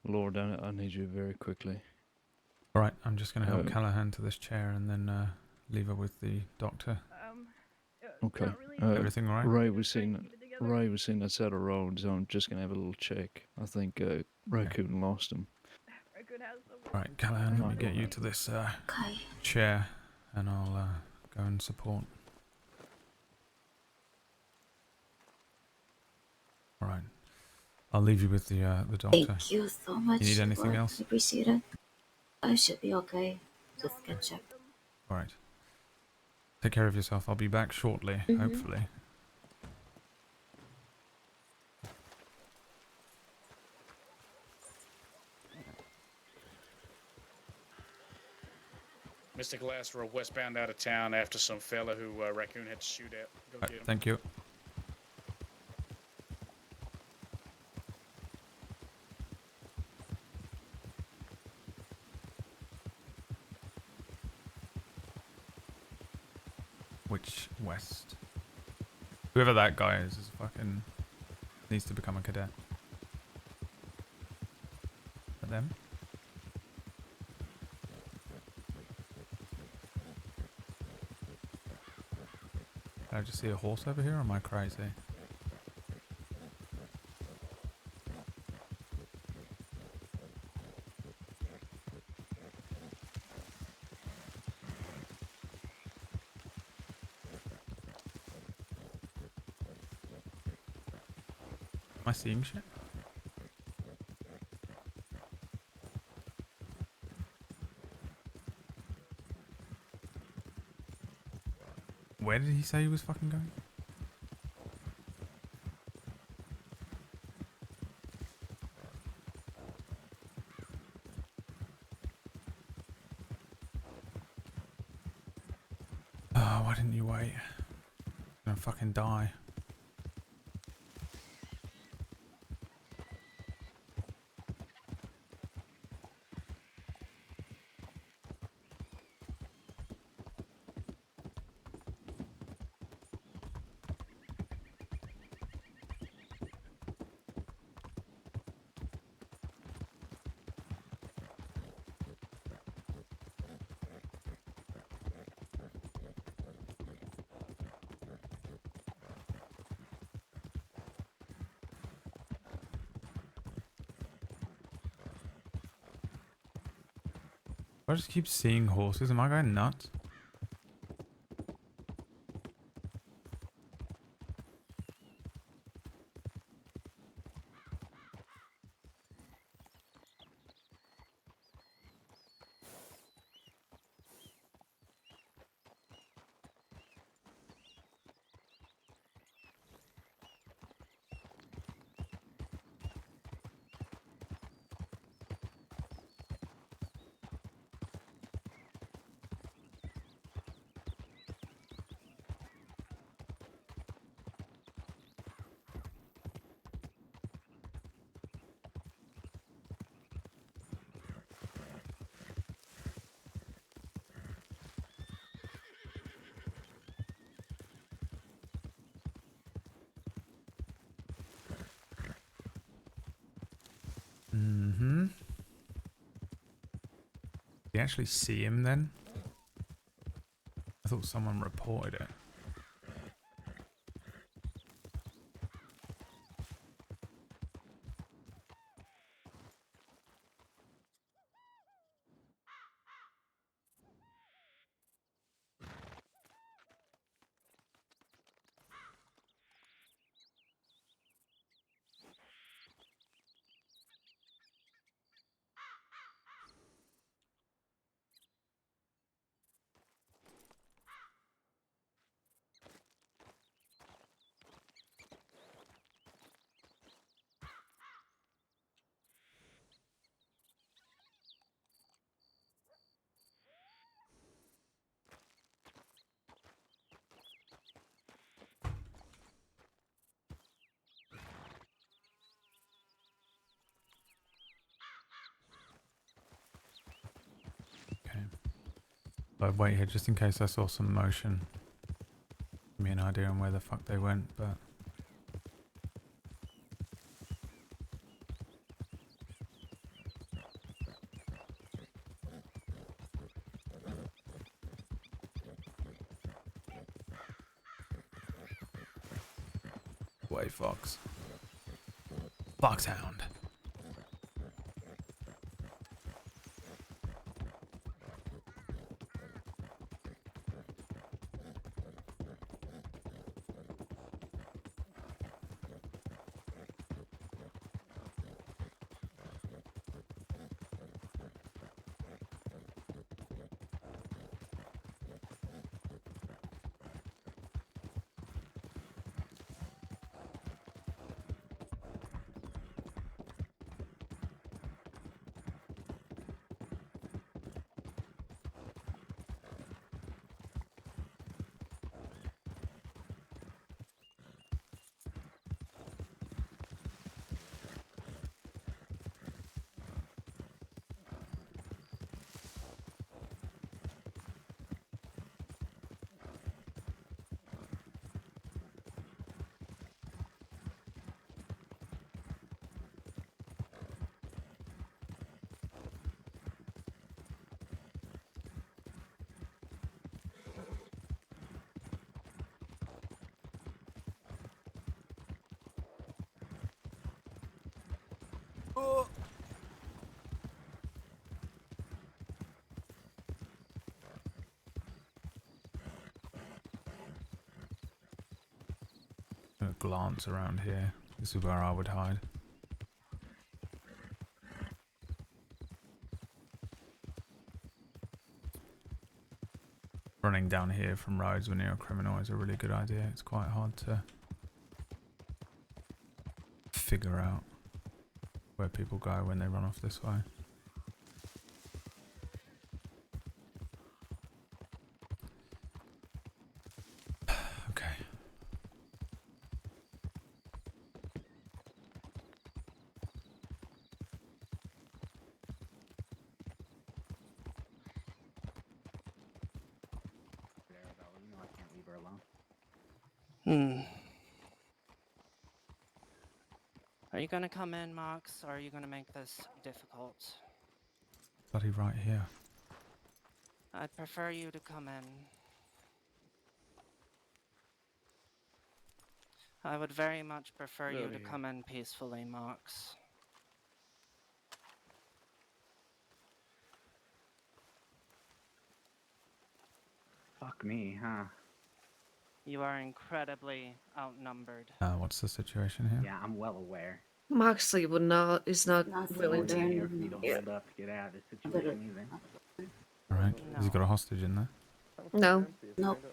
Lord, I need you very quickly. All right, I'm just going to help Callahan to this chair and then leave her with the doctor. Okay. Everything all right? Ray was seen outside of road, so I'm just gonna have a little check. I think Raccoon lost him. All right, Callahan, let me get you to this chair, and I'll go and support. All right, I'll leave you with the doctor. Thank you so much. You need anything Lord. else? I appreciate it. I should be okay. Just get checked. All right. Take care of yourself. I'll be back shortly, hopefully. Mr. Glass rode westbound out of town after some fella who Raccoon had to shoot at. Go get him. Thank you. Which west? Whoever that guy is fucking needs to become a cadet. But them? Did I just see a horse over here, or am I crazy? Am I seeing shit? Where did he say he was fucking going? Oh, why didn't you wait? I'm gonna fucking die. I just keep seeing horses. Am I going nuts? Mm-hmm. Did you actually see him then? I thought someone reported it. Okay. I'd wait here just in case I saw some motion. Give me an idea on where the fuck they went, but... Way, Fox. Foxhound. Oh. I'm gonna glance around here. This is where I would hide. Running down here from roads when you're a criminal is a really good idea. It's quite hard to figure out where people go when they run off this way. Okay. Are you gonna come in, Max, or are you gonna make this difficult? Bloody right here. I'd prefer you to come in. I would very much prefer you to come in peacefully, Max. Fuck me, huh? You are incredibly outnumbered. What's the situation here? Yeah, I'm well aware. Moxley is not willing More to. than here for me to Yeah. hold up to get out of this situation either. Alright. Has he got a hostage in there? No. Nope.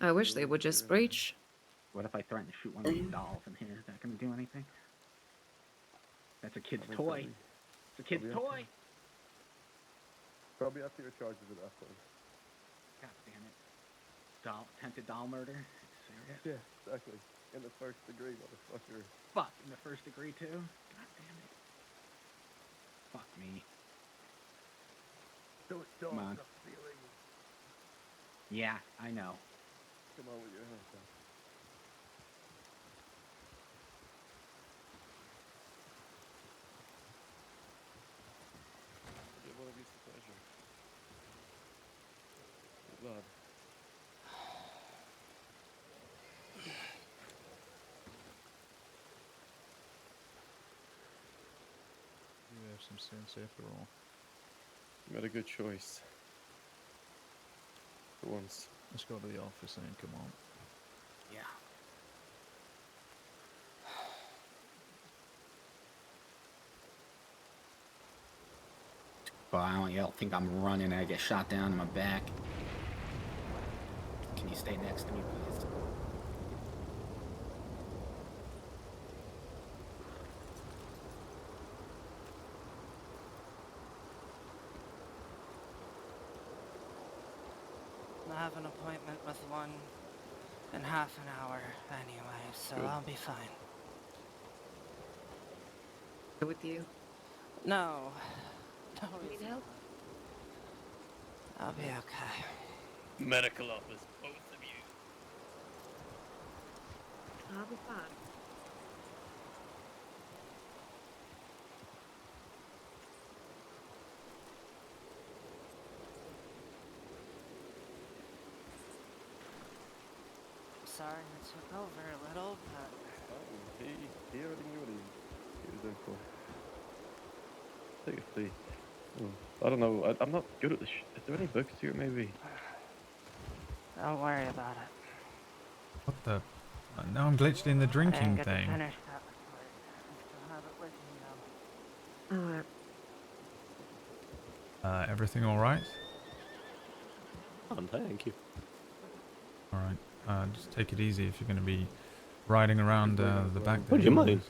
I wish they would just breach. What if I threaten to shoot one of these dolls in here? Is that gonna do anything? That's a kid's toy. It's a kid's toy. Probably after your charges at that point. God damn it. Attempted doll murder? Serious? Yeah, exactly. In the first degree, motherfucker. Fuck, in the first degree too? God damn it. Fuck me. Come on. Yeah, I know. Come on with your hands up. Give one of you some pleasure. Lord. You have some sense after all. You made a good choice. For once. Let's go to the office then, come on. Yeah. Well, I don't think I'm running. I get shot down in my back. Can you stay next to me, please? I have an appointment with one in half an hour anyway, so Good. I'll be fine. With you. No. Don't Need help? I'll be okay. Medical office, both of you. I'll be fine. Sorry I took over a little, but He already knew what he was in for. Take a seat. Oh, I don't know. I'm not good at this. Is there any books here, maybe? don't worry about it. What the? Now I'm glitched in the I didn't drinking get to thing. finish that report. I still have it with me though. Alright. Everything alright? Thank you. Alright. Just take it easy if you're going to be riding around the back there. What do you mean?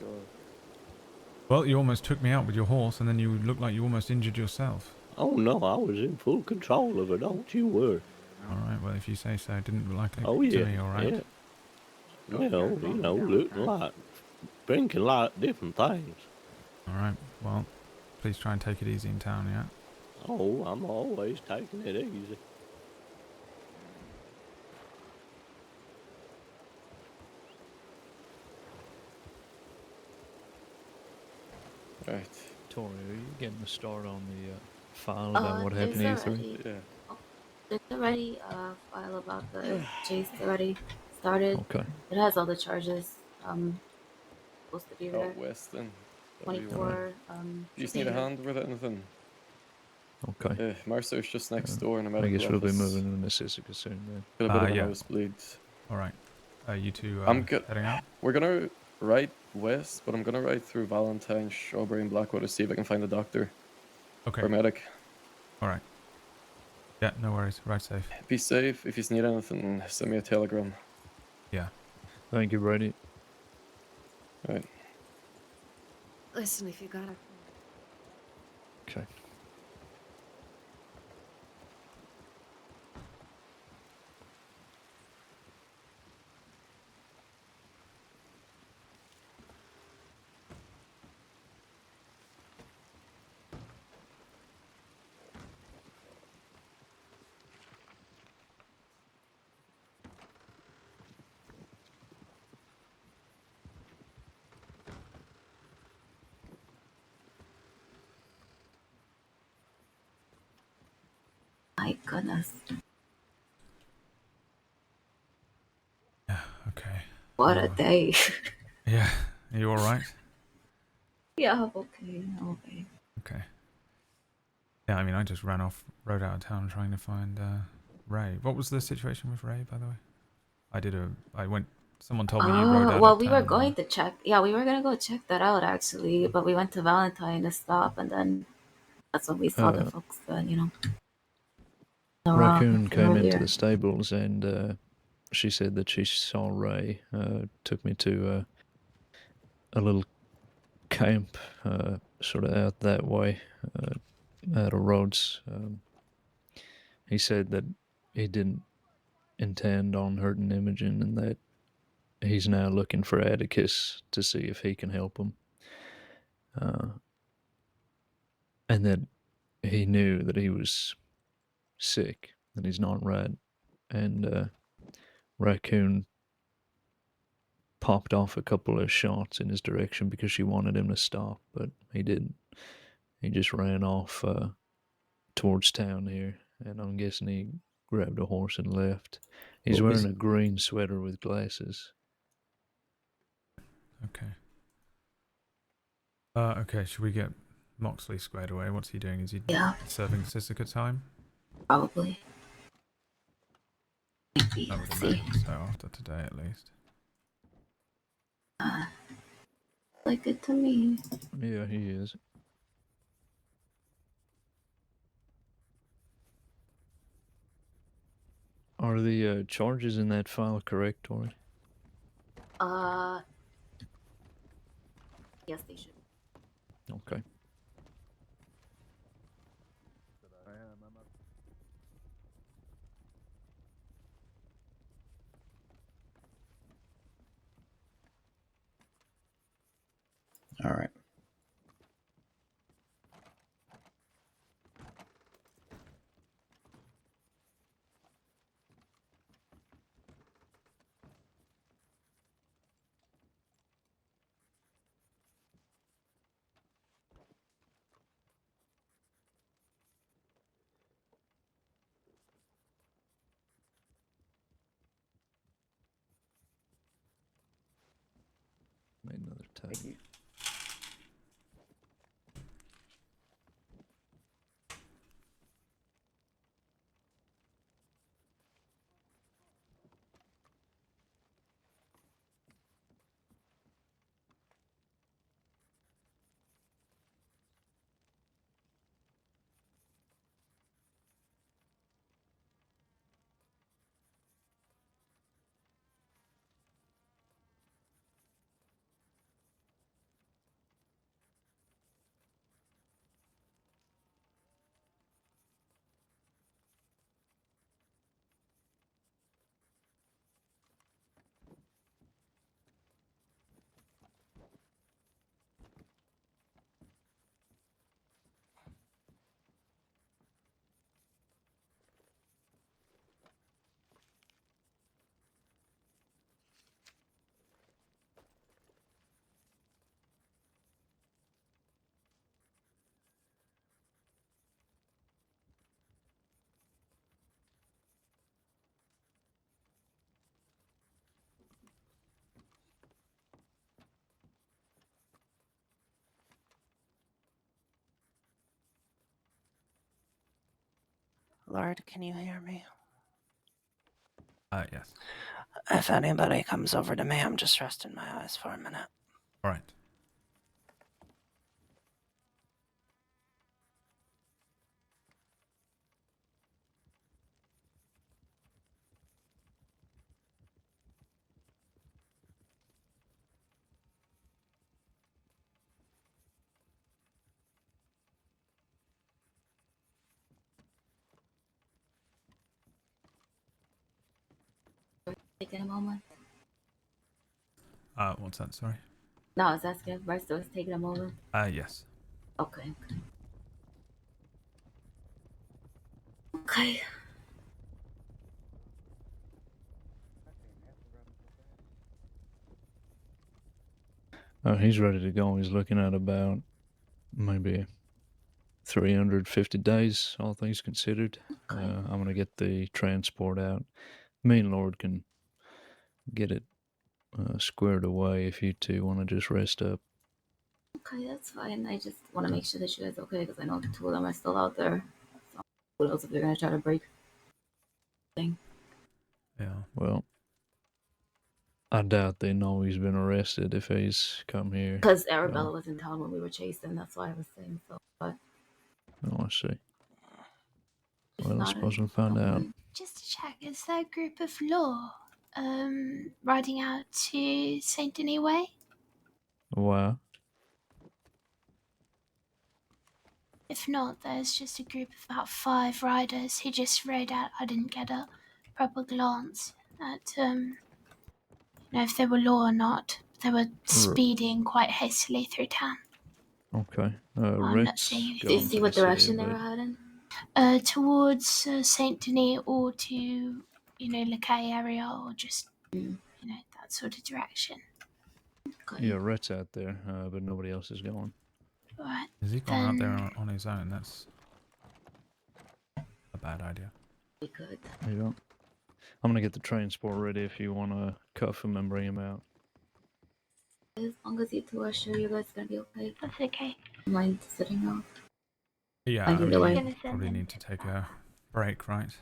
Well, you almost took me out with your horse, and then you looked like you almost injured yourself. Oh no, I was in full control of it. Don't you worry. Alright, well, if you say so, it didn't look like it Oh to yeah, me, alright? yeah. Well, you know, looking like, drinking like different things. Alright, well, please try and take it easy in town, yeah? Oh, I'm always taking it easy. Right. Tori, are you getting a start on the file about what happened to you three? Yeah. There's already a file about the chase already started. Okay. It has all the charges. Supposed to be there. Out west then. 24. You just need a hand with anything? Okay. Mercer's just next door in a I medical guess we'll be office. moving to Mississippi soon then. Got a bit of a yeah. nosebleed. Alright. You two I'm good. heading out? We're gonna ride west, but I'm gonna ride through Valentine, Strawberry, and Blackwater to see if I can find a doctor. Okay. Or medic. Alright. Yeah, no worries. Ride safe. Be safe. If you need anything, send me a telegram. Yeah. Thank you, Brady. Right. Listen, if you gotta. Okay. My goodness. Yeah, okay. What a day. Yeah. Are you alright? Yeah, I'm okay. I'm okay. Okay. Yeah, I mean, I just rode out of town trying to find Ray. What was the situation with Ray, by the way? Someone told me you rode out Well, of we were town. going to check. Yeah, we were gonna go check that out actually, but we went to Valentine to stop, and then that's when we saw the folks. Raccoon the came road into here. the stables and she said that she saw Ray. Took me to a little camp sort of out that way, out of Rhodes. He said that he didn't intend on hurting Imogen and that he's now looking for Atticus to see if he can help him. And that he knew that he was sick, that he's not right. And Raccoon popped off a couple of shots in his direction because she wanted him to stop, but he didn't. He just ran off towards town here, and I'm guessing he grabbed a horse and left. He's wearing a green sweater with glasses. Okay. Okay, should we get Moxley squared away? What's he doing? Is he serving Sissica time? Probably. I would imagine so, after today at least. Like it to me. Yeah, he is. Are the charges in that file correct, Tori? Yes, they should. Okay. All right. Made another tab. Thank you. Lorde, can you hear me? Yes. If anybody comes over to me, I'm just resting my eyes for a minute. All right. Taking a moment. What's that? Sorry. No, I was asking if Bryce was taking a moment. Yes. Okay. Okay. He's ready to go. He's looking at about maybe 350 days, all things considered. I'm going to get the transport out. Me and Lorde can get it squared away if you two want to just rest up. Okay, that's fine. I just want to make sure that you guys are okay because I know the two of them are still out there. So who knows if they're gonna try to break thing. Yeah. Well, I doubt they know he's been arrested if he's come here. Because so- Arabella was in town when we were chasing. That's why I was saying so. But Oh, I see. it's Well, I not suppose an- we'll find don't out. worry. Just to check, is there a group of law riding out to Saint Denis Way? Why? If not, there's just a group of about 5 riders who just rode out. I didn't get a proper glance at if they were law or not. They were speeding quite hastily through town. Okay. I'm not Rex seeing anything. Do you going see to what the city, direction they but- were heading? Towards Saint Denis or to, Le Caille area or just, that sort of direction. Yeah, Rhett's out there, but nobody else is going. Right. Has he gone out there Then- on his own? That's a bad idea. We could. Yeah. I'm gonna get the transport ready if you want to cuff him and bring him out. As long as you two are sure you guys are gonna be okay. That's okay. Mind sitting out. Yeah, Mind I either mean, way. you probably need to take a break, right?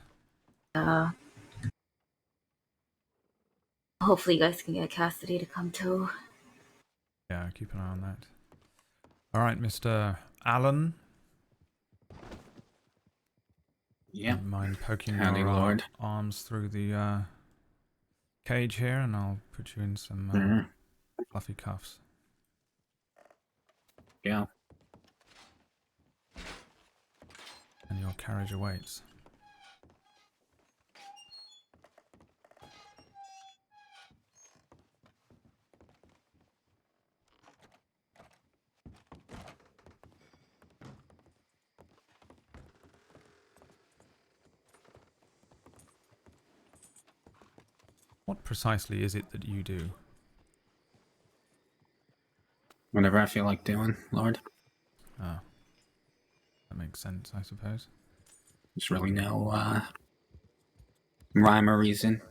Hopefully you guys can get Cassidy to come too. Yeah, keep an eye on that. All right, Mr. Allen. Yeah. Don't mind poking Howdy, your Lord. arms through the cage here, and I'll put you in some fluffy cuffs. Yeah. And your carriage awaits. What precisely is it that you do? Whatever I feel like doing, Lord. Ah, that makes sense, I suppose. There's really no rhyme or reason.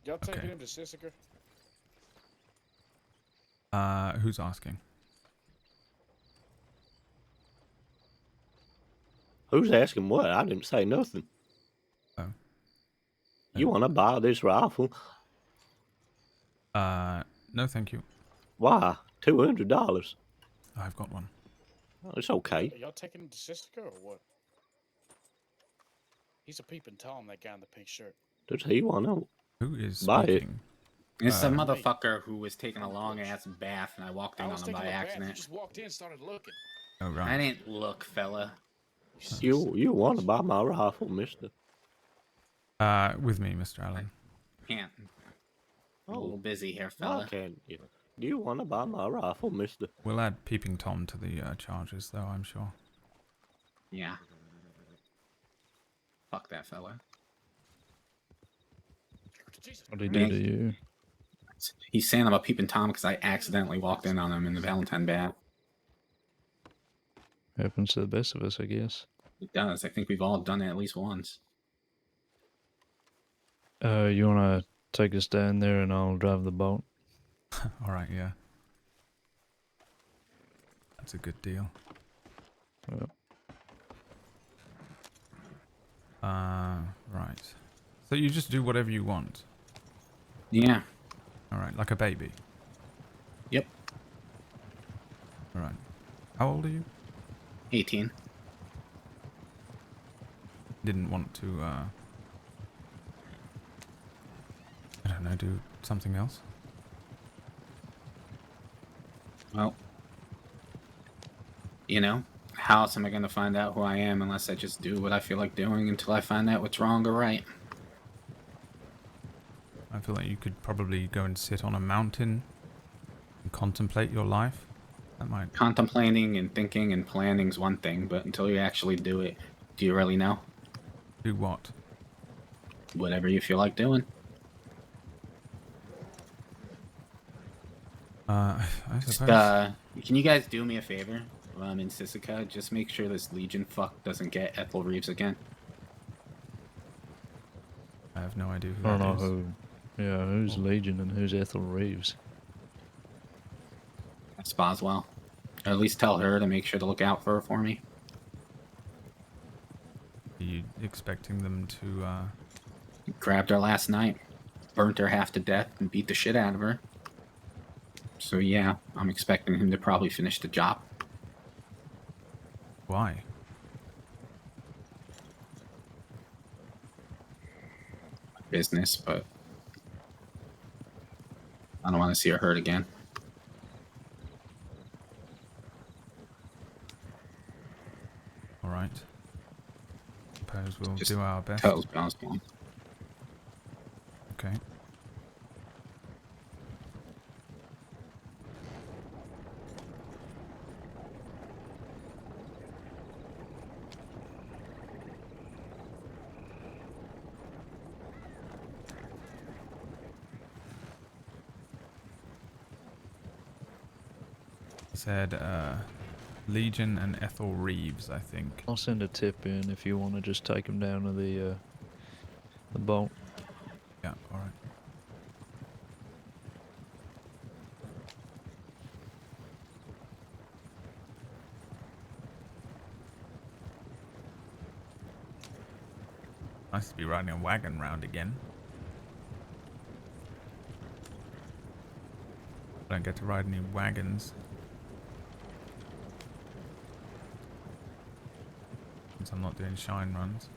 Y'all taking him to Sissiker? Who's asking? Who's asking what? I didn't say nothing. Oh. You want to buy this rifle? No, thank you. Why? $200. I've got one. Oh, it's okay. Are y'all taking him to Sissiker or what? He's a peeping Tom, that guy in the pink shirt. Does he want to Who is buy speaking? It's a motherfucker who was taking a long ass bath, and I walked in I on was him taking by a bath, accident. you just walked in and started looking. Oh, right. I didn't look, fella. You want to buy my rifle, mister? With me, Mr. Allen. Can't. I'm a little busy here, Why fella. can't you? Do you want to buy my rifle, mister? We'll add Peeping Tom to the charges, though, I'm sure. Yeah. Fuck that fella. What did he do to you? He's saying about peeping Tom because I accidentally walked in on him in the Valentine bath. Happens to the best of us, I guess. It does. I think we've all done it at least once. You want to take us down there and I'll drive the boat? All right, yeah. That's a good deal. Well. Right. So you just do whatever you want? Yeah. All right, like a baby? Yep. All right. How old are you? 18. Didn't want to, I don't know, do something else? Well, you know, how else am I going to find out who I am unless I just do what I feel like doing until I find out what's wrong or right? I feel like you could probably go and sit on a mountain and contemplate your life. That might... Contemplating and thinking and planning's one thing, but until you actually do it, do you really know? Do what? Whatever you feel like doing. I Just, suppose... can you guys do me a favor while I'm in Sissica? Just make sure this Legion fuck doesn't get Ethel Reeves again. I have no idea who I don't that know is. who. Yeah, who's Legion and who's Ethel Reeves? That's Boswell. Or at least tell her to make sure to look out for her for me. Are you expecting them to, Grabbed her last night, burnt her half to death, and beat the shit out of her. So yeah, I'm expecting him to probably finish the job. why? Business, but I don't want to see her hurt again. Alright. Suppose we'll Just do our best. tells Boswell. Okay. Said Legion and Ethel Reeves, I think. I'll send a tip in if you want to just take him down to the boat. Yeah, alright. Nice to be riding a wagon round again. I don't get to ride any wagons. Since I'm not doing shine runs.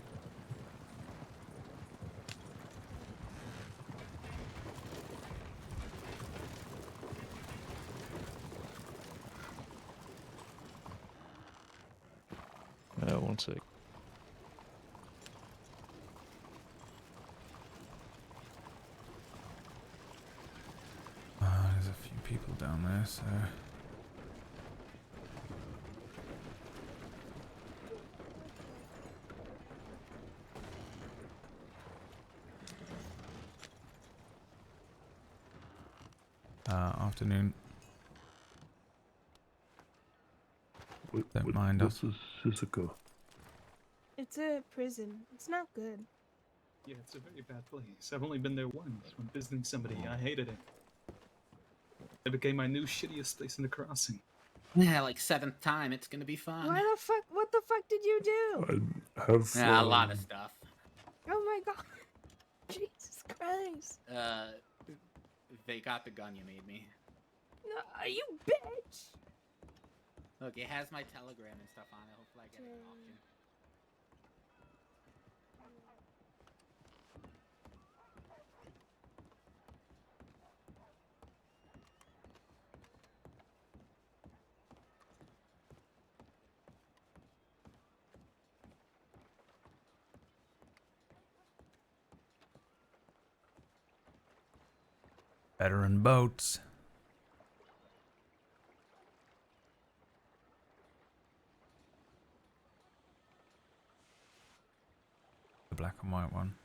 One sec. There's a few people down there, so... afternoon. Don't mind us. This is Shizuka. It's a prison. It's not good. Yeah, it's a very bad place. I've only been there once when visiting somebody. I hated it. It became my new shittiest place in the crossing. Yeah, like 7th time. It's gonna be fun. What the fuck did you do? I have. Yeah, a lot of stuff. Oh my god. Jesus Christ. They got the gun you made me. No, you bitch. Look, it has my telegram and stuff on it. Hopefully I get an auction. Better in boats. The black and white one.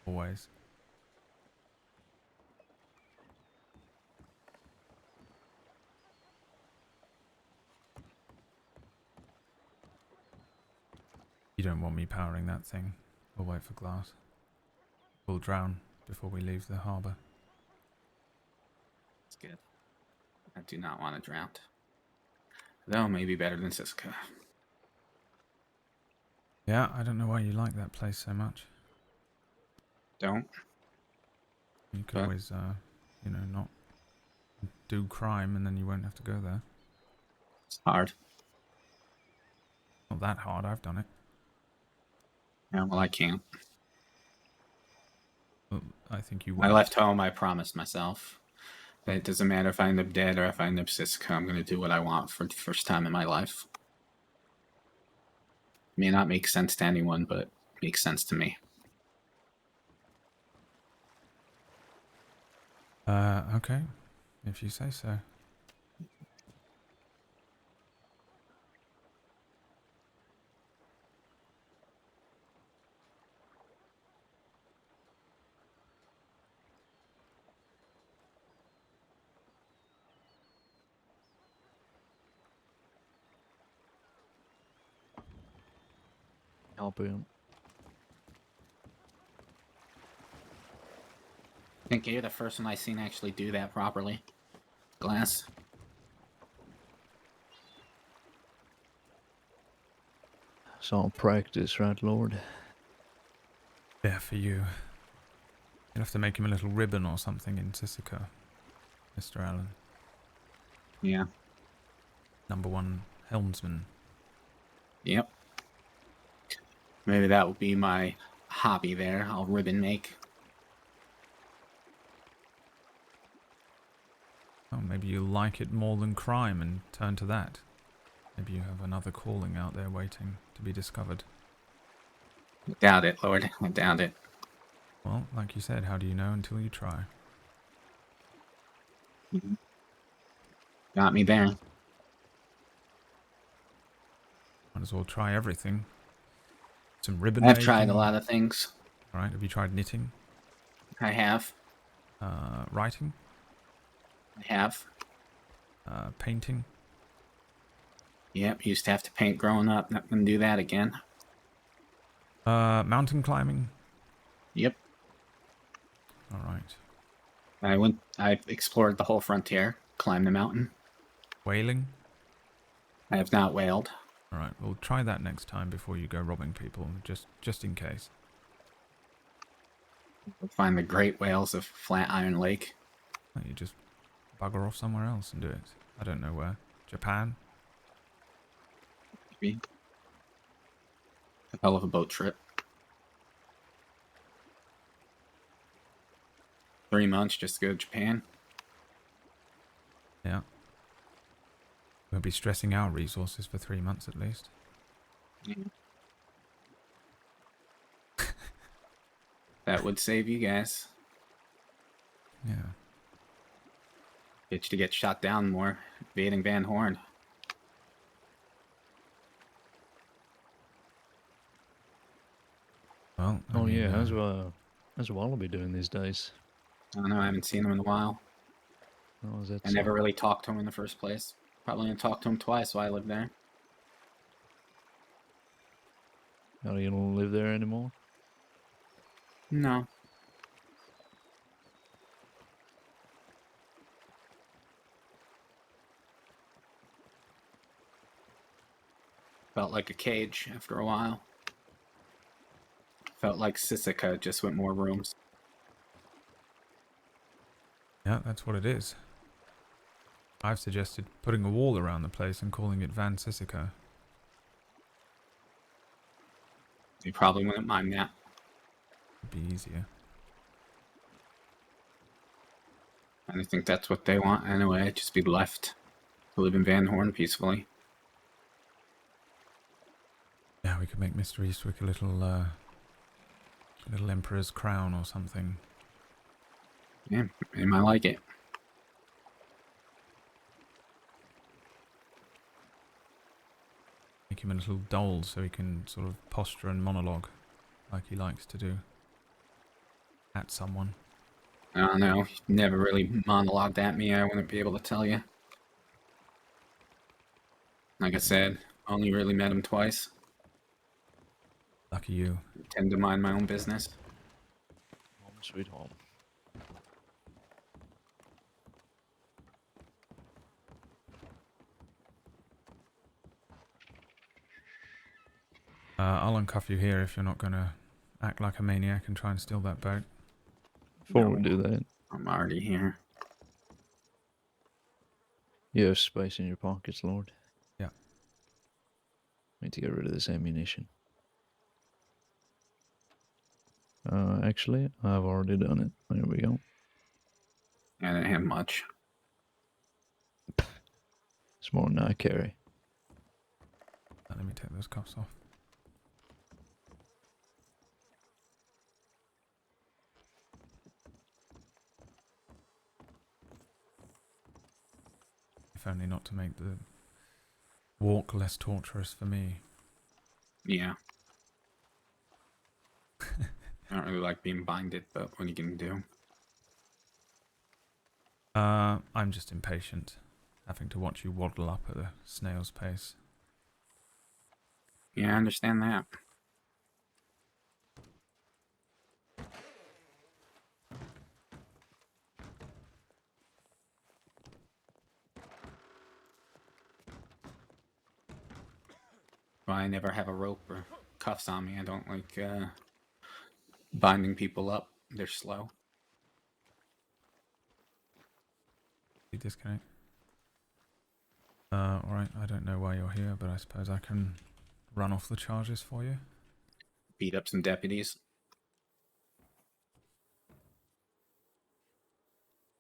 Always. You don't want me powering that thing. We'll wait for glass. We'll drown before we leave the harbour. It's good. I do not want to drown. Though maybe better than Siska. Yeah, I don't know why you like that place so much. Don't. You could always, you know, not do crime and then you won't have to go there. It's hard. Not that hard, I've done it. Yeah, well, I can't. Well, I think you I will. left home, I promised myself. That it doesn't matter if I end up dead or if I end up Siska, I'm going to do what I want for the first time in my life. May not make sense to anyone, but makes sense to me. Okay. If you say so. Hop in. I think you're the first one I've seen actually do that properly. Glass. It's all practice, right, Lord? Yeah, for you. You'll have to make him a little ribbon or something in Sissika, Mr. Allen. Yeah. #1 helmsman. Yep. Maybe that will be my hobby there. I'll ribbon make. Oh, maybe you like it more than crime and turn to that. Maybe you have another calling out there waiting to be discovered. I doubt it, Lord. I doubt it. Well, like you said, how do you know until you try? Got me there. Might as well try everything. Some ribbon I've making. tried a lot of things. Alright, have you tried knitting? I have. Writing? I have. Painting? Yep, used to have to paint growing up. Not gonna do that again. Mountain climbing? Yep. Alright. I explored the whole frontier, climbed the mountain. Whaling? I have not whaled. Alright, well try that next time before you go robbing people, just in case. Find the great whales of Flatiron Lake. Well, you just bugger off somewhere else and do it. I don't know where. Japan? Maybe. A hell of a boat trip. 3 months just to go to Japan. Yeah. Won't be stressing our resources for 3 months at least. That would save you guys. Yeah. Get you to get shot down more. Evading Van Horn. Well, Oh yeah, how's Wallaby doing these days? I don't know, I haven't seen him in a while. Oh, is that I so? never really talked to him in the first place. Probably only talked to him twice while I lived there. Oh, you don't live there anymore? No. Felt like a cage after a while. Felt like Sissika, just with more rooms. Yeah, that's what it is. I've suggested putting a wall around the place and calling it Van Sissika. You probably wouldn't mind that. It'd be easier. I think that's what they want anyway, just be left to live in Van Horn peacefully. Yeah, we could make Mr. Eastwick a little emperor's crown or something. Yeah, they might like it. Make him a little doll so he can sort of posture and monologue like he likes to do. At someone. I don't know, he never really monologued at me, I wouldn't be able to tell you. Like I said, only really met him twice. Lucky you. I tend to mind my own business. Home sweet home. I'll uncuff you here if you're not going to act like a maniac and try and steal that boat. Before we do that, I'm already here. you have space in your pockets, Lord. Yeah. Need to get rid of this ammunition. Actually, I've already done it. There we go. I didn't have much. It's more than I carry. Let me take those cuffs off. If only not to make the walk less torturous for me. Yeah. I don't really like being binded, but what are you gonna do? I'm just impatient, having to watch you waddle up at a snail's pace. Yeah, I understand that. Well, I never have a rope or cuffs on me. I don't like binding people up. They're slow. Disconnect. Alright, I don't know why you're here, but I suppose I can run off the charges for you. Beat up some deputies.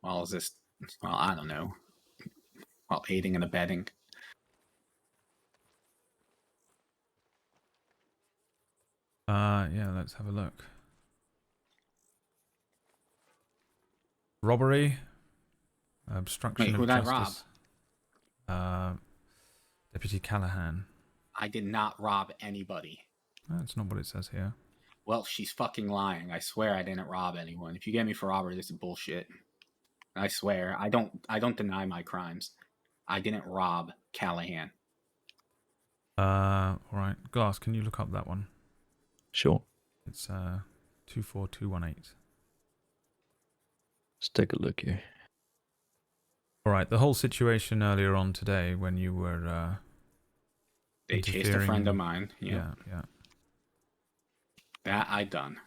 Well, is this... Well, I don't know. While aiding and abetting. Yeah, let's have a look. Robbery. Obstruction Wait, of who'd I rob? justice. Deputy Callahan. I did not rob anybody. That's not what it says here. Well, she's fucking lying. I swear I didn't rob anyone. If you get me for robbery, this is bullshit. I swear. I don't deny my crimes. I didn't rob Callahan. Alright. Glass, can you look up that one? Sure. It's 24218. Let's take a look here. Alright, the whole situation earlier on today when you were They chased a friend of mine. Yeah. Yeah. That I done.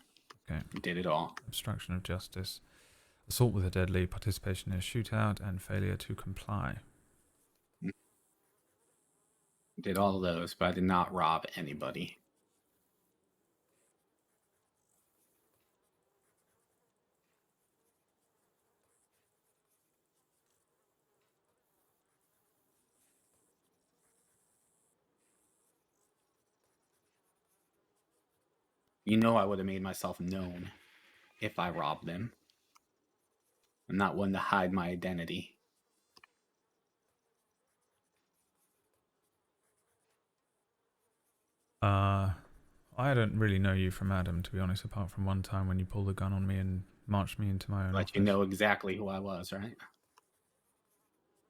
Okay. Did it all. Obstruction of justice. Assault with a deadly, participation in a shootout, and failure to comply. Did all of those, but I did not rob anybody. You know I would have made myself known if I robbed them. I'm not one to hide my identity. I don't really know you from Adam, to be honest, apart from one time when you pulled a gun on me and marched me into my own But office. you know exactly who I was, right?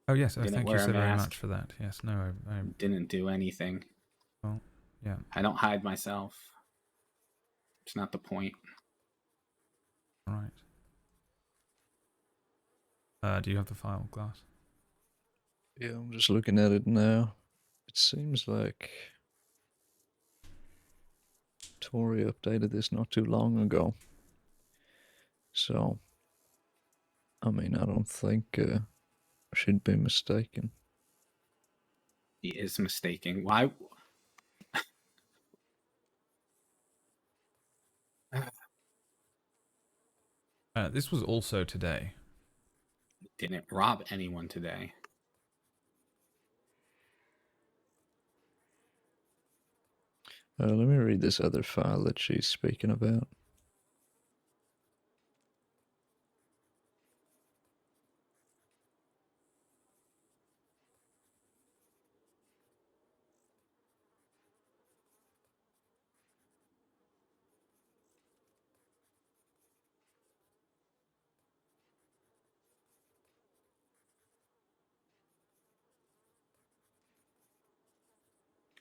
Oh, yes, Didn't thank you wear a so very mask. much for that. Yes, no, I Didn't do anything. well, yeah. I don't hide myself. It's not the point. Alright. Do you have the file, Glass? Yeah, I'm just looking at it now. It seems like Tori updated this not too long ago. So, I mean, I don't think she'd be mistaken. He is mistaken. Why? This was also today. Didn't rob anyone today. Let me read this other file that she's speaking about.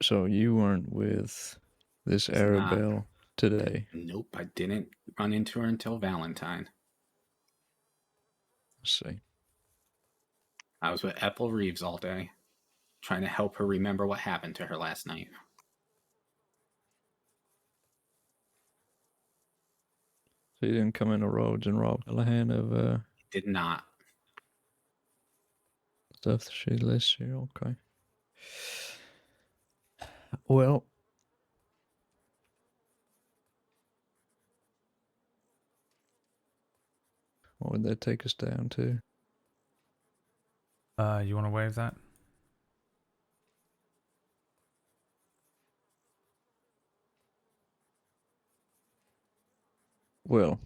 So you weren't with this It's Arabelle not. today? Nope, I didn't run into her until Valentine. Let's see. I was with Ethel Reeves all day, trying to help her remember what happened to her last night. So you didn't come into Rhodes and rob Callahan of Did not. stuff that she lists here? Okay. Well, what would that take us down to? You want to waive that? Well,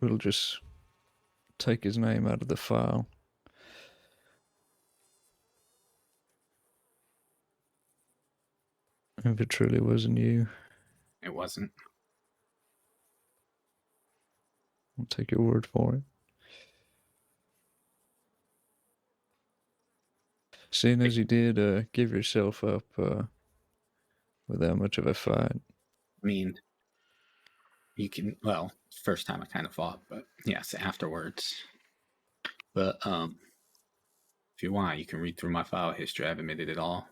we'll just take his name out of the file. If it truly wasn't you, It wasn't. I'll take your word for it. Seeing as you did give yourself up without much of a fight. I mean, you can, well, first time I kind of fought, but yes, afterwards. But if you want, you can read through my file history. I've admitted it all.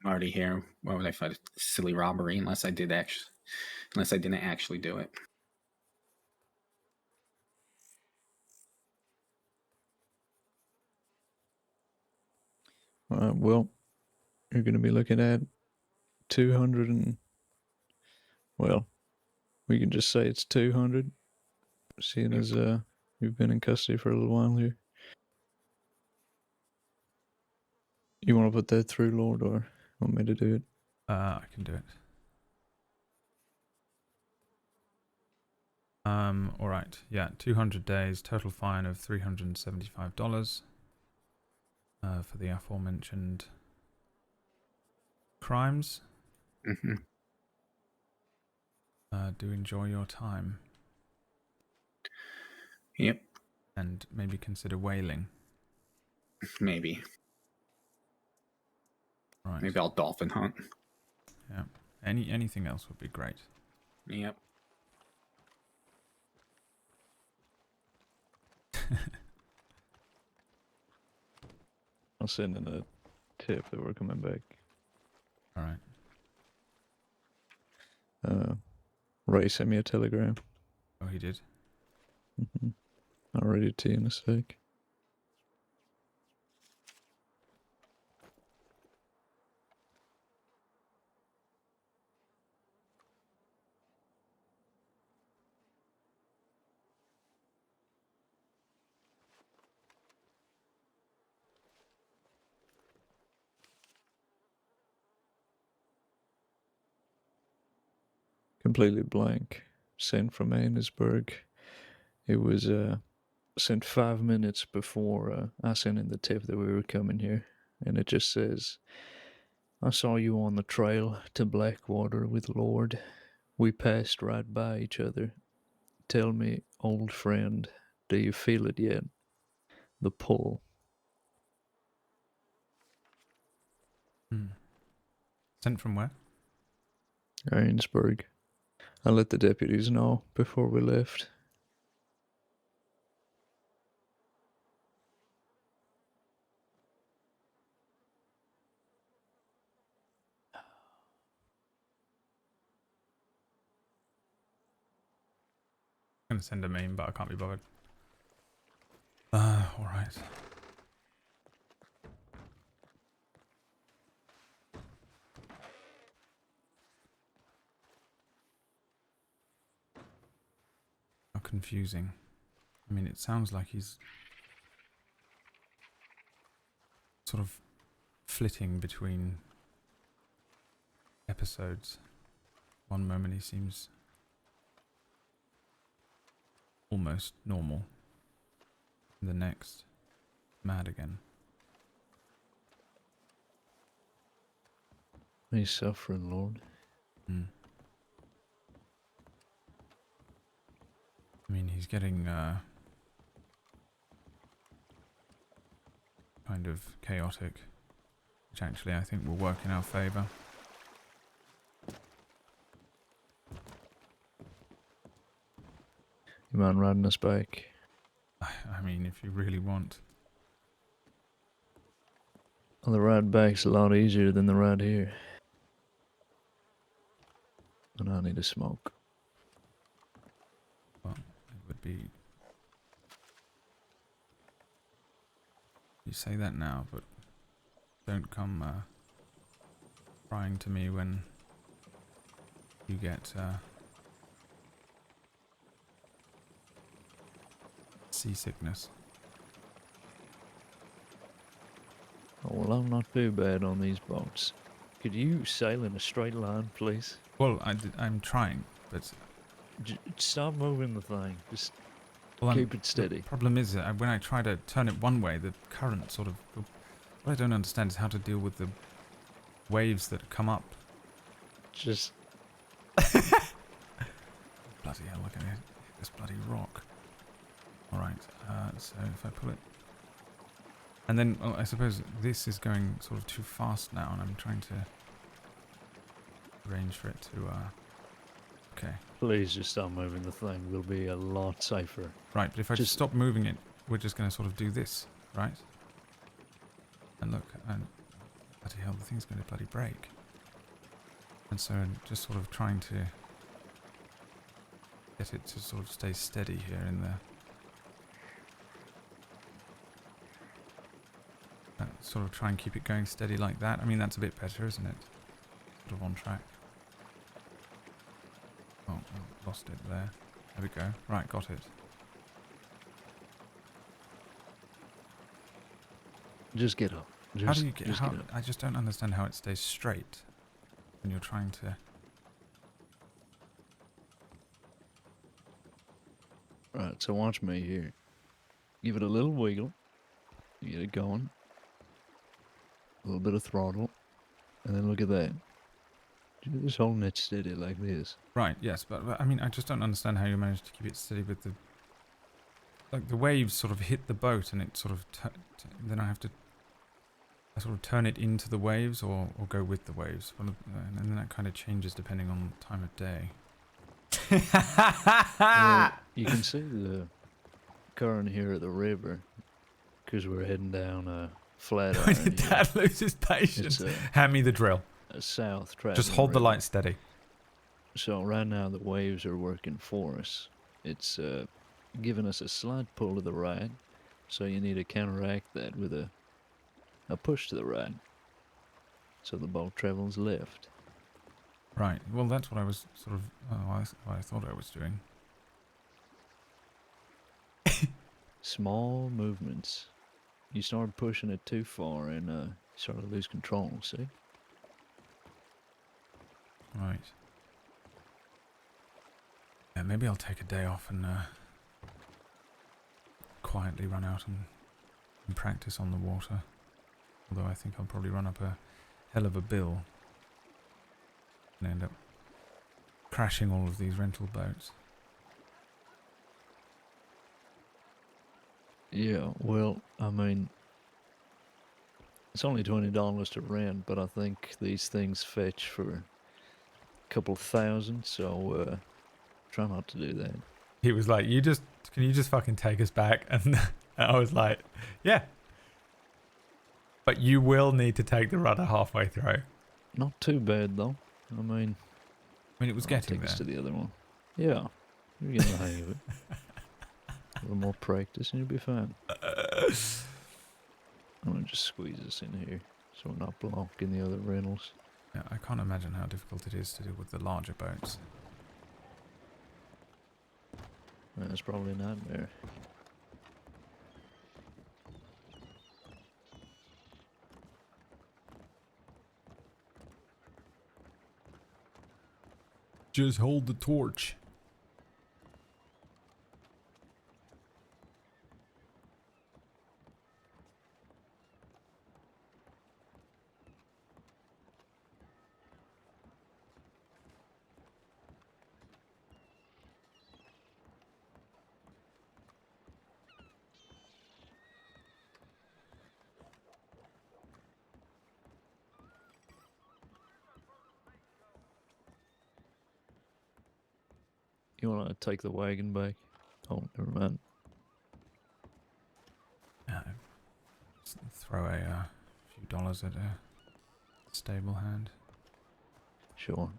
I'm already here. Why would I fight a silly robbery unless I didn't actually do it? Well, you're going to be looking at 200 and, well, we can just say it's 200, seeing as you've been in custody for a little while here. You want to put that through, Lord, or want me to do it? I can do it. All right. Yeah, 200 days, total fine of $375 for the aforementioned crimes. Mm-hmm. Do enjoy your time. Yep. And maybe consider whaling. Maybe. Right. Maybe I'll dolphin hunt. Yeah. Anything else would be great. Yep. I'll send in a tip that we're coming back. All right. Ray sent me a telegram. Oh, he did? Mm-hmm. I'll read it to you in a sec. Completely blank. Sent from Annesburg. It was sent 5 minutes before I sent in the tip that we were coming here. And it just says, I saw you on the trail to Blackwater with Lorde. We passed right by each other. Tell me, old friend, do you feel it yet? The pull. Sent from where? Arensburg. I let the deputies know before we left. I'm going to send a meme, but I can't be bothered. All right. How confusing. I mean, it sounds like he's sort of flitting between episodes. One moment he seems almost normal. The next, mad again. He's suffering, Lord. I mean, he's getting kind of chaotic, which actually I think will work in our favour. You mind riding us back? I mean, if you really want. Well, the ride back's a lot easier than the ride here. And I need a smoke. Well, it would be... You say that now, but don't come crying to me when you get seasickness. Oh, well, I'm not too bad on these boats. Could you sail in a straight line, please? Well, I'm trying, but... Stop moving the thing. Just well, keep it steady. The problem is, when I try to turn it one way, the current sort of... What I don't understand is how to deal with the waves that come up. Just... Bloody hell, look at it. Hit this bloody rock. Alright, so if I pull it... And then, well, I suppose this is going sort of too fast now, and I'm trying to arrange for it to, okay. Please just stop moving the thing. We'll be a lot safer. Right, but if I just stop moving it, we're just going to sort of do this, right? And look, and Bloody hell, the thing's going to bloody break. And so just sort of trying to get it to sort of stay steady here in there. Sort of try and keep it going steady like that. I mean, that's a bit better, isn't it? Sort of on track. Oh, I lost it there. There we go. Right, got it. Just get up. How do you get how, I just don't understand how it stays straight when you're trying to... Right, so watch me here. Give it a little wiggle. Get it going. A little bit of throttle. And then look at that. Just holding it steady like this. Right, yes, but I mean, I just don't understand how you managed to keep it steady with the... Like, the waves sort of hit the boat and it sort of... then I have to... I sort of turn it into the waves or go with the waves. And then that kind of changes depending on the time of day. You can see the current here at the river because we're heading down a flat iron. When your dad loses patience, hand me the drill. A south track. Just hold the light steady. So right now the waves are working for us. It's giving us a slight pull to the right, so you need to counteract that with a push to the right, so the boat travels left. Right. Well, that's what I was sort of... I thought I was doing. Small movements. You start pushing it too far and you start to lose control, see? Right. Yeah, maybe I'll take a day off and quietly run out and practice on the water. Although I think I'll probably run up a hell of a bill and end up crashing all of these rental boats. Yeah, well, I mean, it's only $20 to rent, but I think these things fetch for a couple thousand, so try not to do that. He was like, can you just fucking take us back? And I was like, yeah. But you will need to take the rudder halfway through. Not too bad, though. I mean, it was getting take us there. to the other one. Yeah, you're getting the hang of it. A little more practice and you'll be fine. I'm gonna just squeeze this in here so we're not blocking the other rentals. Yeah, I can't imagine how difficult it is to deal with the larger boats. That's probably a nightmare. Just hold the torch. You want to take the wagon back? Oh, never mind. Throw a few dollars at a stable hand. Sure.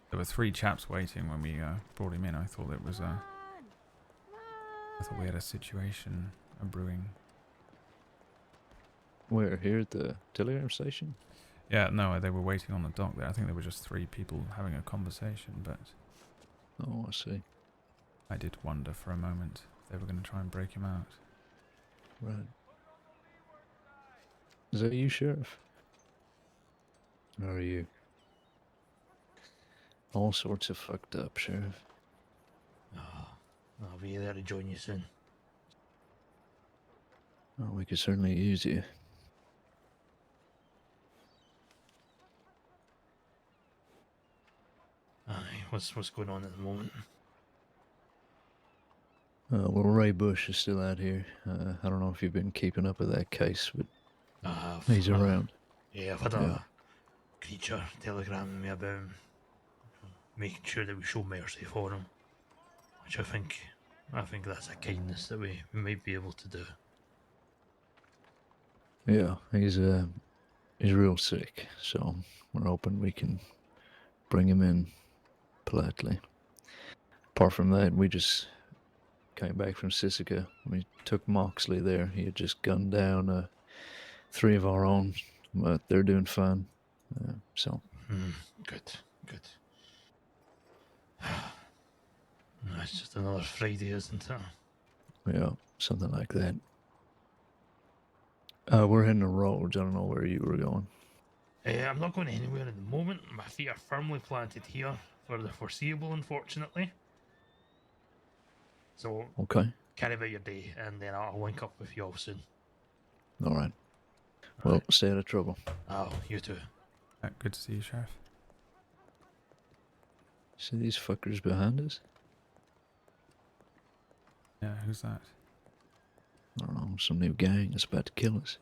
There were 3 chaps waiting when we brought him in. I thought it was I thought we had a situation brewing. Where? Here at the telegram station? Yeah, no, they were waiting on the dock there. I think there were just 3 people having a conversation, but... Oh, I see. I did wonder for a moment if they were going to try and break him out. Right. Is that you, Sheriff? How are you? All sorts of fucked up, Sheriff. I'll be there to join you soon. Oh, we could certainly use you. Aye, what's going on at the moment? Well, Ray Bush is still out here. I don't know if you've been keeping up with that case, but I have. he's around. Yeah, I've had a creature telegramming me about him, making sure that we show mercy for him, which I think that's a kindness that we might be able to do. Yeah, he's real sick, so we're hoping we can bring him in politely. Apart from that, we just came back from Sisika. We took Moxley there. He had just gunned down 3 of our own, but they're doing fine. So Good, good. It's just another Friday, isn't it? yeah, something like that. We're heading to Rhodes. I don't know where you were going. I'm not going anywhere at the moment. My feet are firmly planted here for the foreseeable, unfortunately. So, Okay. carry about your day, and then I'll link up with you all soon. All right. Well, stay out of trouble. Oh, you too. Good to see you, Sheriff. See these fuckers behind us? Yeah, who's that? I don't know, some new gang that's about to kill us.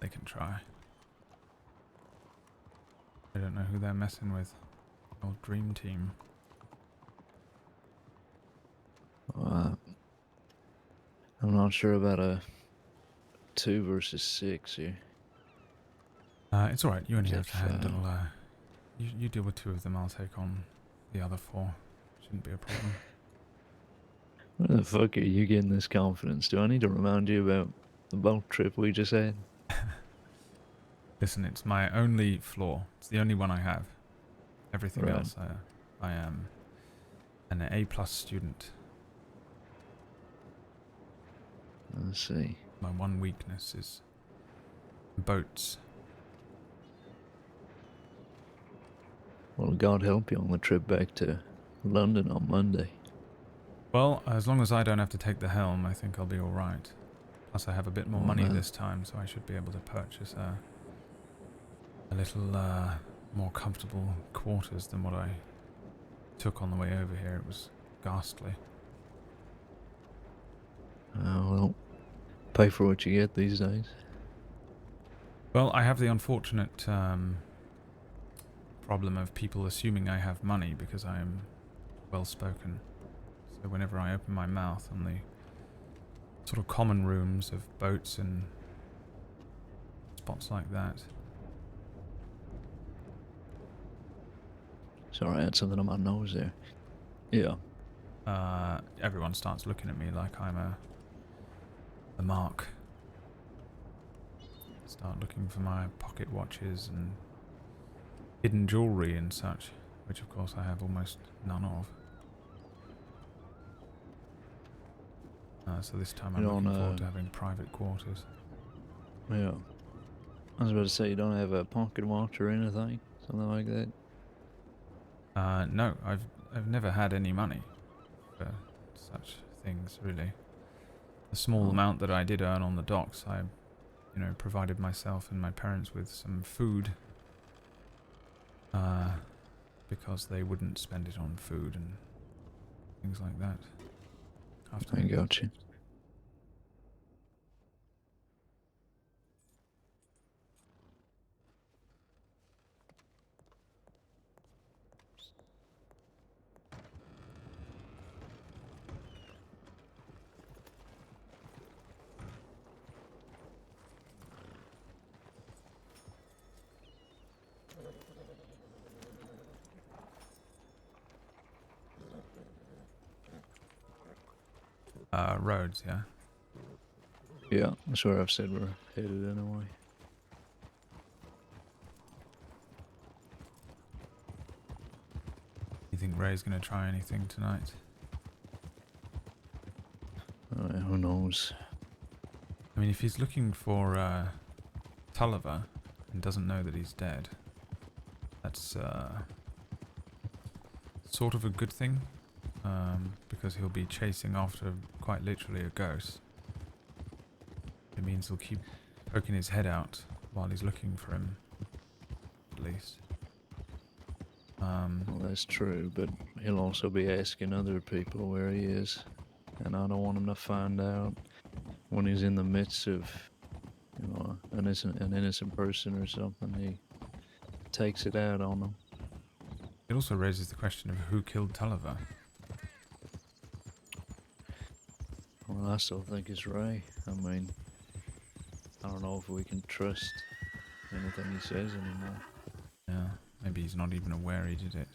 They can try. I don't know who they're messing with. Old dream team. I'm not sure about a 2 versus 6 here. It's alright, you only Is have that to handle... you deal with 2 of them, I'll take on the other 4. Shouldn't be a problem. Where the fuck are you getting this confidence? Do I need to remind you about the boat trip we just had? Listen, it's my only flaw. It's the only one I have. Everything Right. else, I am an A+ student. Let's see. My one weakness is boats. Well, God help you on the trip back to London on Monday. Well, as long as I don't have to take the helm, I think I'll be alright. Plus I have a bit more money this time, so I should be able to purchase a little more comfortable quarters than what I took on the way over here. It was ghastly. Well, pay for what you get these days. Well, I have the unfortunate problem of people assuming I have money because I am well-spoken. So whenever I open my mouth on the sort of common rooms of boats and spots like that. Sorry, I had something on my nose there. Yeah. Everyone starts looking at me like I'm a mark. Start looking for my pocket watches and hidden jewellery and such, which of course I have almost none of. So this time I'm looking forward to having private quarters. Yeah. I was about to say, you don't have a pocket watch or anything? Something like that? No, I've never had any money for such things, really. The small amount that I did earn on the docks, I, provided myself and my parents with some food, because they wouldn't spend it on food and things like that. I got you. Roads, yeah? Yeah, that's where I've said we're headed anyway. You think Ray's gonna try anything tonight? Who knows? I mean, if he's looking for Tulliver and doesn't know that he's dead, that's sort of a good thing, because he'll be chasing after quite literally a ghost. It means he'll keep poking his head out while he's looking for him, at least. Well, that's true, but he'll also be asking other people where he is, and I don't want him to find out when he's in the midst of, an innocent person or something. He takes it out on them. It also raises the question of who killed Tulliver. Well, I still think it's Ray. I mean, I don't know if we can trust anything he says anymore. Yeah, maybe he's not even aware he did it.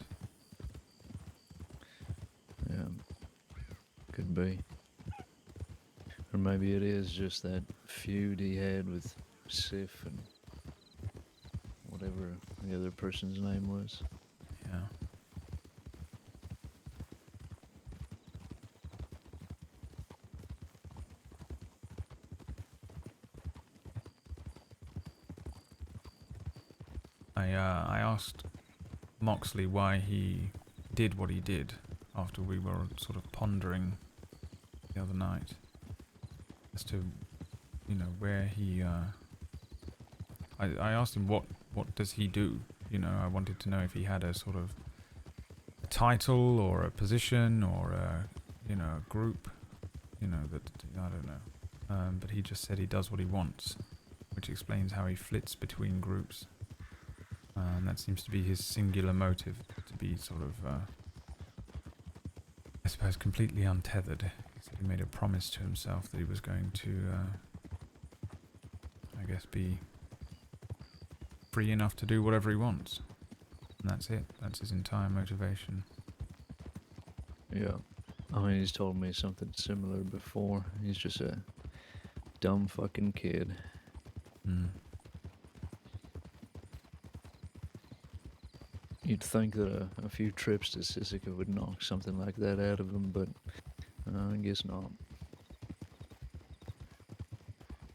Yeah, could be. Or maybe it is just that feud he had with Sif and whatever the other person's name was. Yeah. I asked Moxley why he did what he did after we were sort of pondering the other night as to, you know, where he. I asked him what does he do. You know, I wanted to know if he had a sort of title or a position or a, you know, a group. You know, that I don't know. But he just said he does what he wants, which explains how he flits between groups. And that seems to be his singular motive, to be sort of, I suppose, completely untethered. He said he made a promise to himself that he was going to, I guess, be free enough to do whatever he wants. And that's it. That's his entire motivation. Yeah. I mean, he's told me something similar before. He's just a dumb fucking kid. Hmm. You'd think that a few trips to Sisika would knock something like that out of him, but I guess not.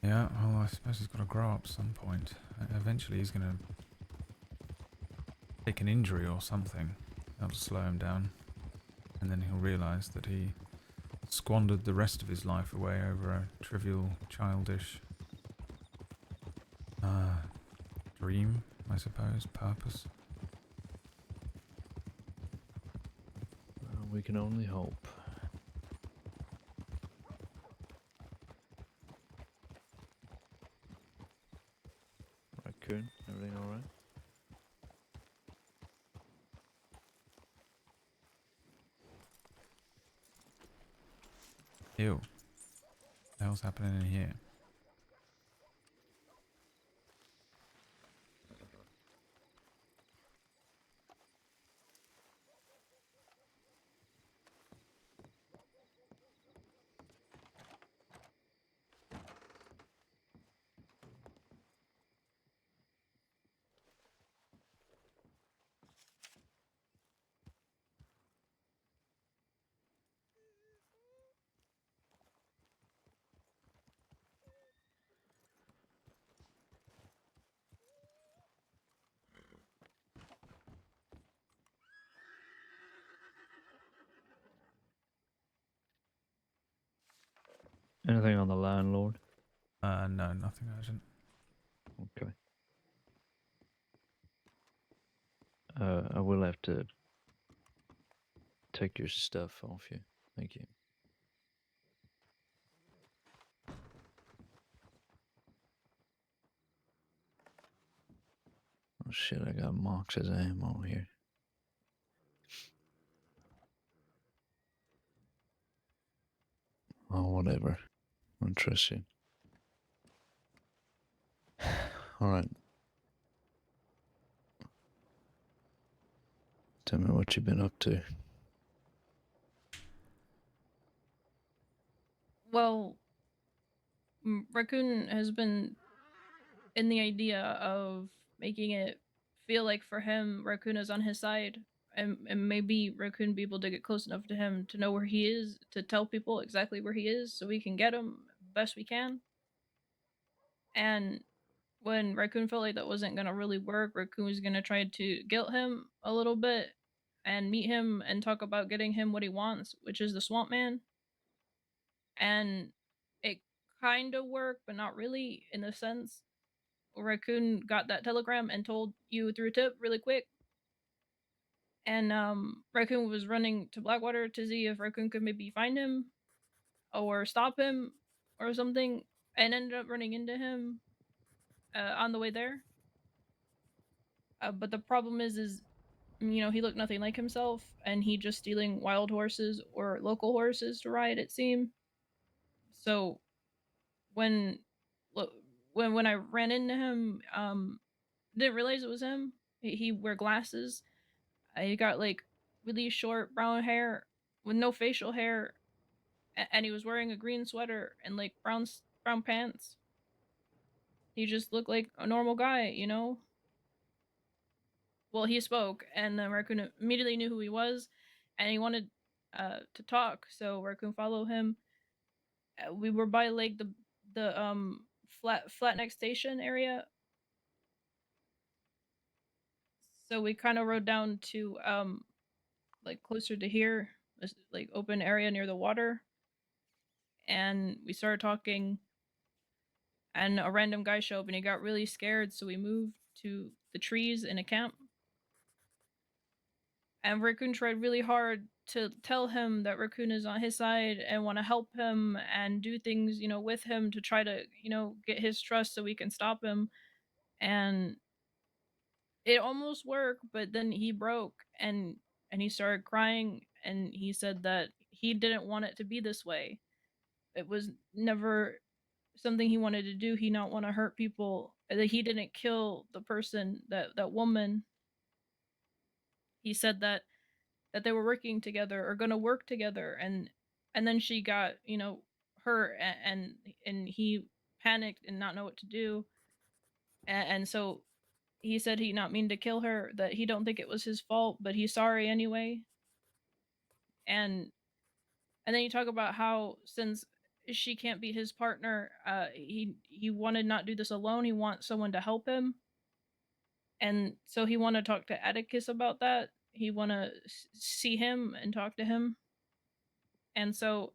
Yeah, well, I suppose he's got to grow up at some point. Eventually he's going to take an injury or something. That'll slow him down. And then he'll realise that he squandered the rest of his life away over a trivial, childish dream, I suppose, purpose. Well, we can only hope. Raccoon, everything alright? Ew. What the hell's happening in here? Anything on the line, Lord? No, nothing urgent. Okay. I will have to take your stuff off you. Thank you. Oh shit, I got Mox's ammo here. Oh, whatever. I trust you. Alright. Tell me what you've been up to. Well, Raccoon has been in the idea of making it feel like for him, Raccoon is on his side. And maybe Raccoon be able to get close enough to him to know where he is, to tell people exactly where he is so we can get him best we can. And when Raccoon felt like that wasn't going to really work, Raccoon was going to try to guilt him a little bit and meet him and talk about getting him what he wants, which is the Swamp Man. And it kind of worked, but not really, in the sense Raccoon got that telegram and told you through a tip really quick. And Raccoon was running to Blackwater to see if Raccoon could maybe find him or stop him or something, and ended up running into him on the way there. But the problem is, you know, he looked nothing like himself, and he just stealing wild horses or local horses to ride, it seemed. So when when I ran into him, didn't realize it was him. He wear glasses. He got like really short brown hair with no facial hair, and he was wearing a green sweater and like brown pants. He just looked like a normal guy, you know. Well, he spoke, and Raccoon immediately knew who he was, and he wanted to talk. So Raccoon followed him. We were by like the Flatneck Station area, so we kind of rode down to like closer to here, this like open area near the water, and we started talking. And a random guy showed up, and he got really scared, so we moved to the trees in a camp. And Raccoon tried really hard to tell him that Raccoon is on his side and want to help him and do things, you know, with him to try to, you know, get his trust so we can stop him. And it almost worked, but then he broke and he started crying, and he said that he didn't want it to be this way. It was never something he wanted to do. He not want to hurt people. That he didn't kill the person, that woman. He said that they were working together or gonna work together, and then she got, you know, hurt, and he panicked and not know what to do, and so he said he not mean to kill her, that he don't think it was his fault, but he's sorry anyway. And then you talk about how since she can't be his partner, he wanted not do this alone. He wants someone to help him, and so he want to talk to Atticus about that. He want to see him and talk to him. And so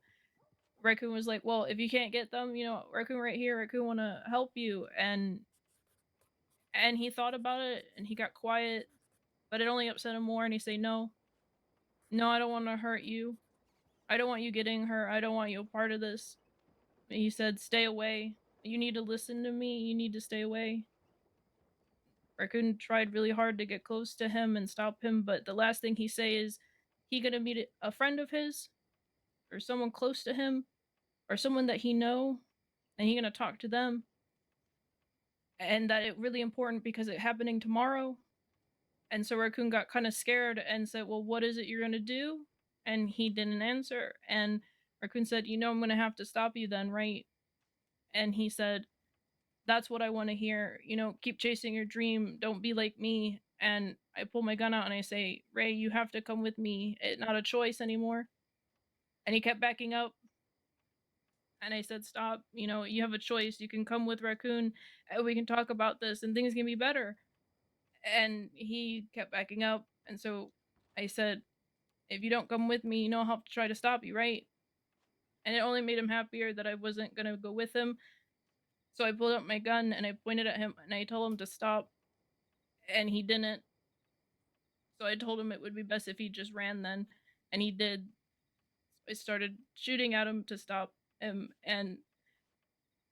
Raccoon was like, well, if you can't get them, you know, Raccoon right here, Raccoon want to help you. And he thought about it, and he got quiet, but it only upset him more, and he said, no, I don't want to hurt you. I don't want you getting hurt. I don't want you a part of this. And he said, stay away. You need to listen to me. You need to stay away. Raccoon tried really hard to get close to him and stop him, but the last thing he say is he gonna meet a friend of his or someone close to him or someone that he know, and he gonna talk to them, and that it really important because it happening tomorrow. And so Raccoon got kind of scared and said, well, what is it you're gonna do? And he didn't answer, and Raccoon said, you know, I'm gonna have to stop you then, right? And he said, that's what I want to hear. You know, keep chasing your dream. Don't be like me. And I pull my gun out and I say, Ray, you have to come with me. It's not a choice anymore. And he kept backing up. And I said, stop. You know, you have a choice. You can come with Raccoon and we can talk about this and things can be better. And he kept backing up. And so I said, if you don't come with me, you know, I'll have to try to stop you, right? And it only made him happier that I wasn't going to go with him. So I pulled up my gun and I pointed at him and I told him to stop. And he didn't. So I told him it would be best if he just ran then. And he did. I started shooting at him to stop him. And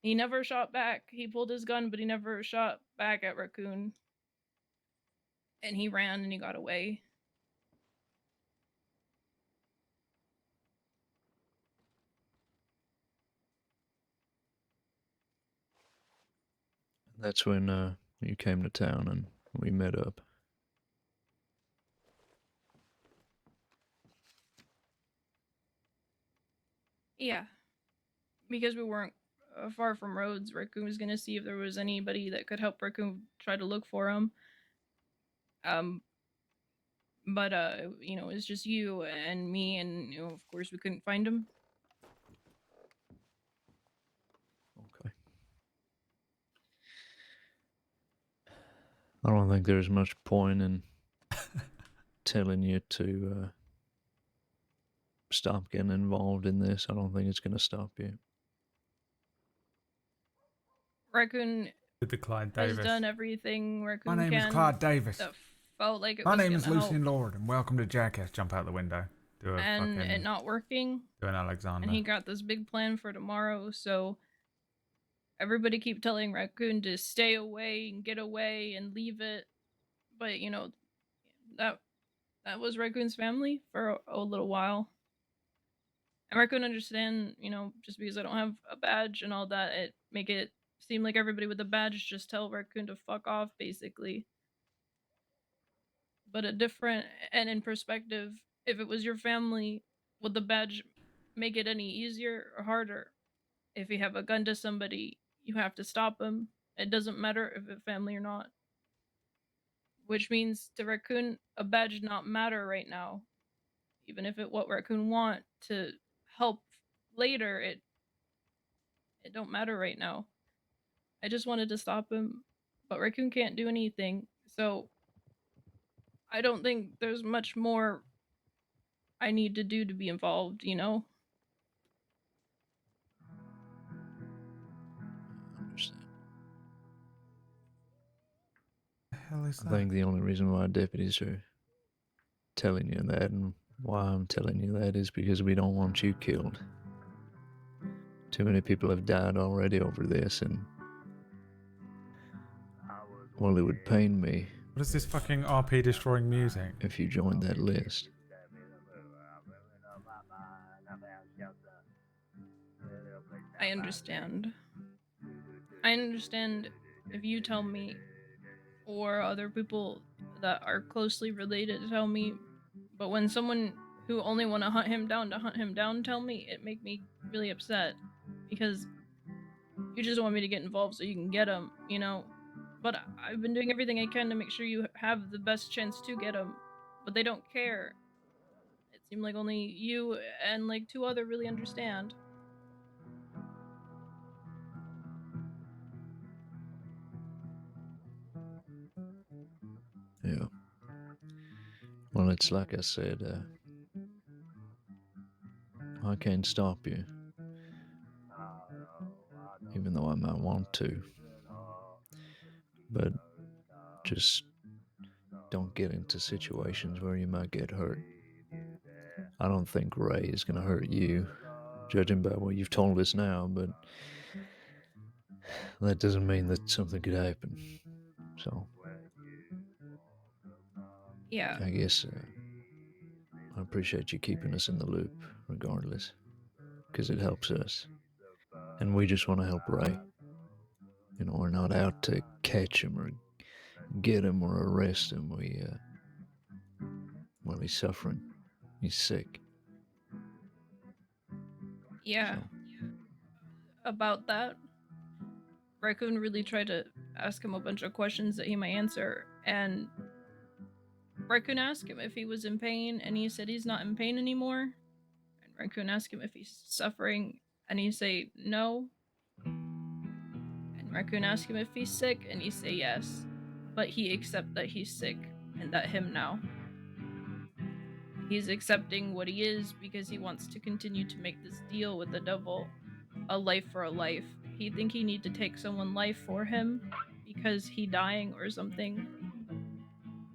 he never shot back. He pulled his gun, but he never shot back at Raccoon. And he ran and he got away. That's when you came to town and we met up. Yeah. Because we weren't far from roads, Raccoon was going to see if there was anybody that could help Raccoon try to look for him. But you know, it's just you and me, and you know, of course we couldn't find him. Okay. I don't think there's much point in telling you to stop getting involved in this. I don't think it's going to stop you. Raccoon With the Clyde has Davis. done everything Raccoon My name is can Clyde Davis. that felt like it My was name is gonna help, Lucien Lorde, and welcome to Jackass. Jump out the window. Do a and fucking. it not working. Do an Alexander. And he got this big plan for tomorrow, so everybody keep telling Raccoon to stay away and get away and leave it. But you know, that was Raccoon's family for a little while. And Raccoon understand, you know, just because I don't have a badge and all that, it make it seemed like everybody with a badge just tell Raccoon to fuck off, basically. But and in perspective, if it was your family, would the badge make it any easier or harder? If you have a gun to somebody, you have to stop them. It doesn't matter if it's family or not. Which means to Raccoon, a badge not matter right now. Even if it what Raccoon want to help later, it don't matter right now. I just wanted to stop him, but Raccoon can't do anything. So I don't think there's much more I need to do to be involved, you know? The hell is I that? think the only reason why deputies are telling you that, and why I'm telling you that, is because we don't want you killed. Too many people have died already over this, and well, it would pain me. What is this fucking RP destroying music? If you joined that list. I understand. I understand if you tell me, or other people that are closely related tell me, but when someone who only want to hunt him down tell me, it make me really upset, because you just want me to get involved so you can get him, you know? But I've been doing everything I can to make sure you have the best chance to get him, but they don't care. It seemed like only you and like 2 other really understand. Yeah. Well, it's like I said, I can't stop you. Even though I might want to. But just don't get into situations where you might get hurt. I don't think Ray is going to hurt you, judging by what you've told us now, but that doesn't mean that something could happen. So, Yeah. I guess I appreciate you keeping us in the loop, regardless, because it helps us. And we just want to help Ray. You know, we're not out to catch him or get him or arrest him. Well, he's suffering. He's sick. Yeah. So. About that, Raccoon really tried to ask him a bunch of questions that he might answer, and Raccoon asked him if he was in pain, and he said he's not in pain anymore. And Raccoon asked him if he's suffering, and he say no. And Raccoon asked him if he's sick, and he say yes. But he accept that he's sick, and that him now. He's accepting what he is because he wants to continue to make this deal with the devil. A life for a life. He think he need to take someone life for him because he dying or something.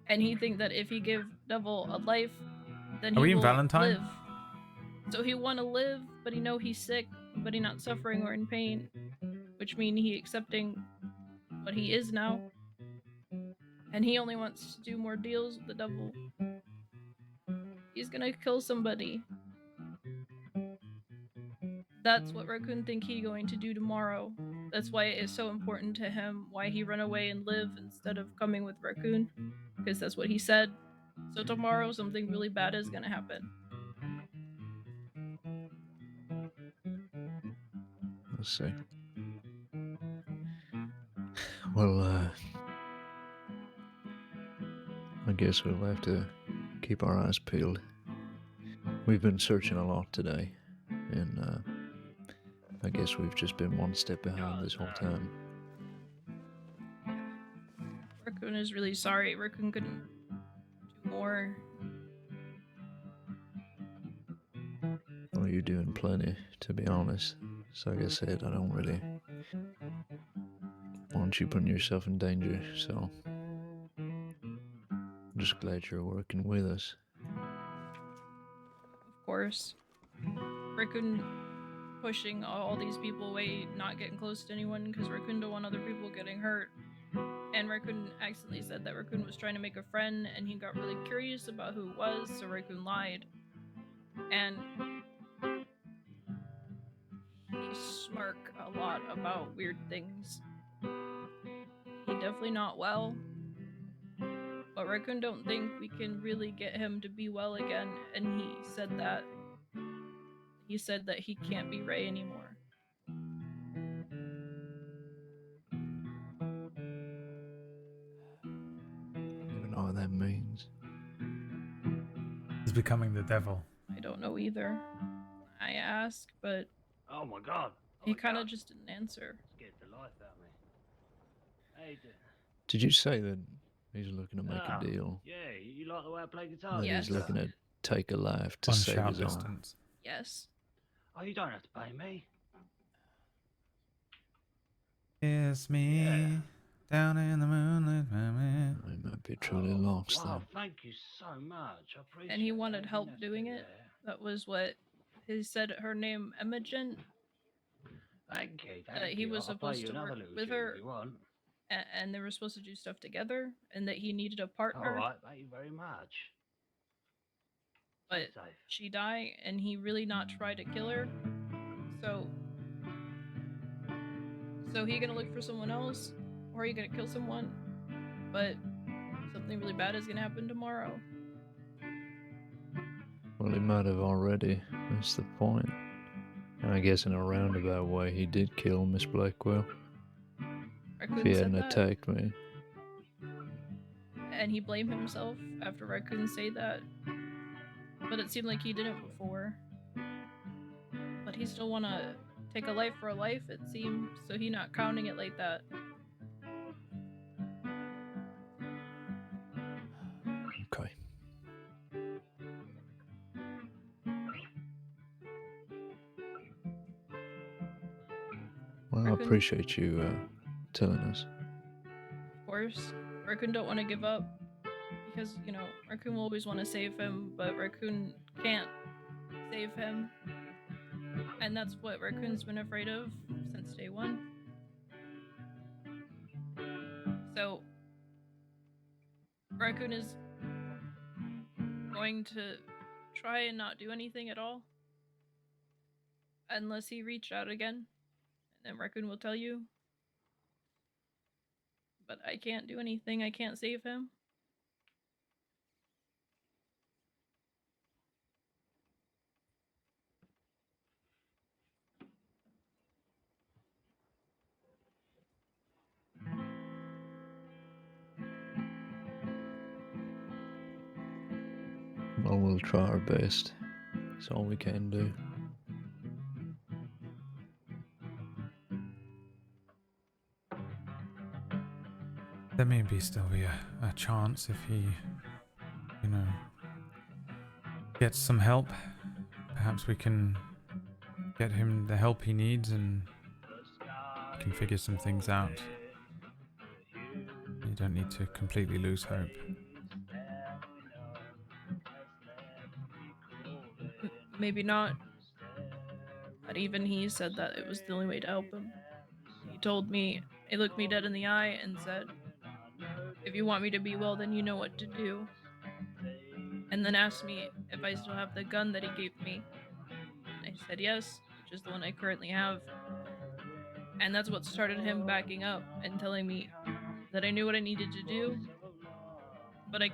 And he think that if he give devil a life, then Are we he in will Valentine? live. So he want to live, but he know he's sick, but he not suffering or in pain, which mean he accepting what he is now. And he only wants to do more deals with the devil. He's gonna kill somebody. That's what Raccoon think he going to do tomorrow. That's why it is so important to him, why he run away and live instead of coming with Raccoon. Because that's what he said. So tomorrow something really bad is gonna happen. Let's see. Well, I guess we'll have to keep our eyes peeled. We've been searching a lot today, and I guess we've just been one step behind this whole time. Raccoon is really sorry. Raccoon couldn't do more. Well, you're doing plenty, to be honest. So like I said, I don't really want you putting yourself in danger, so I'm just glad you're working with us. Of course. Raccoon pushing all these people away, not getting close to anyone because Raccoon don't want other people getting hurt. And Raccoon accidentally said that Raccoon was trying to make a friend, and he got really curious about who it was, so Raccoon lied. And smirk a lot about weird things. He definitely not well. But Raccoon don't think we can really get him to be well again, and he said that he can't be Ray anymore. I don't even know what that means. He's becoming the devil. I don't know either. I asked, but Oh my god. he kind of just didn't answer. Scared the life out of me. How you doing? Did you say that he's looking to make Ah, a deal? Yeah, you like the way I play guitar? That Yes. he's looking to take a life to On save shout his own? distance. Yes. Oh, you don't have to pay me. Kiss me down in the moonlit. He might be truly lost Wow, then. thank you so much. I appreciate And he it. wanted You help didn't have to doing do it. that. That was what he said. Her name Imogen. Thank you, That thank he you. was I'll play supposed you to another work little with tune her, if you want. and they were supposed to do stuff together, and that he needed a partner. All right, thank you very much. But Safe. she died, and he really not tried to kill her. So he gonna look for someone else, or he gonna kill someone? But something really bad is gonna happen tomorrow. Well, he might have already. That's the point. And I guess in a roundabout way, he did kill Miss Blackwell. If Raccoon he said hadn't that, attacked me. and he blamed himself after Raccoon say that. But it seemed like he didn't before. But he still wanna take a life for a life, it seemed, so he not counting it like that. Okay. Well, I Raccoon- appreciate you telling us. Of course, Raccoon don't want to give up because, you know, Raccoon will always want to save him, but Raccoon can't save him. And that's what Raccoon's been afraid of since day one. So, Raccoon is going to try and not do anything at all. Unless he reached out again. And then Raccoon will tell you. But I can't do anything. I can't save him. Well, we'll try our best. It's all we can do. There may still be a chance if he, you know, gets some help. Perhaps we can get him the help he needs and he can figure some things out. You don't need to completely lose hope. Maybe not. But even he said that it was the only way to help him. He told me, he looked me dead in the eye and said, if you want me to be well, then you know what to do. And then asked me if I still have the gun that he gave me. And I said yes, which is the one I currently have. And that's what started him backing up and telling me that I knew what I needed to do. But I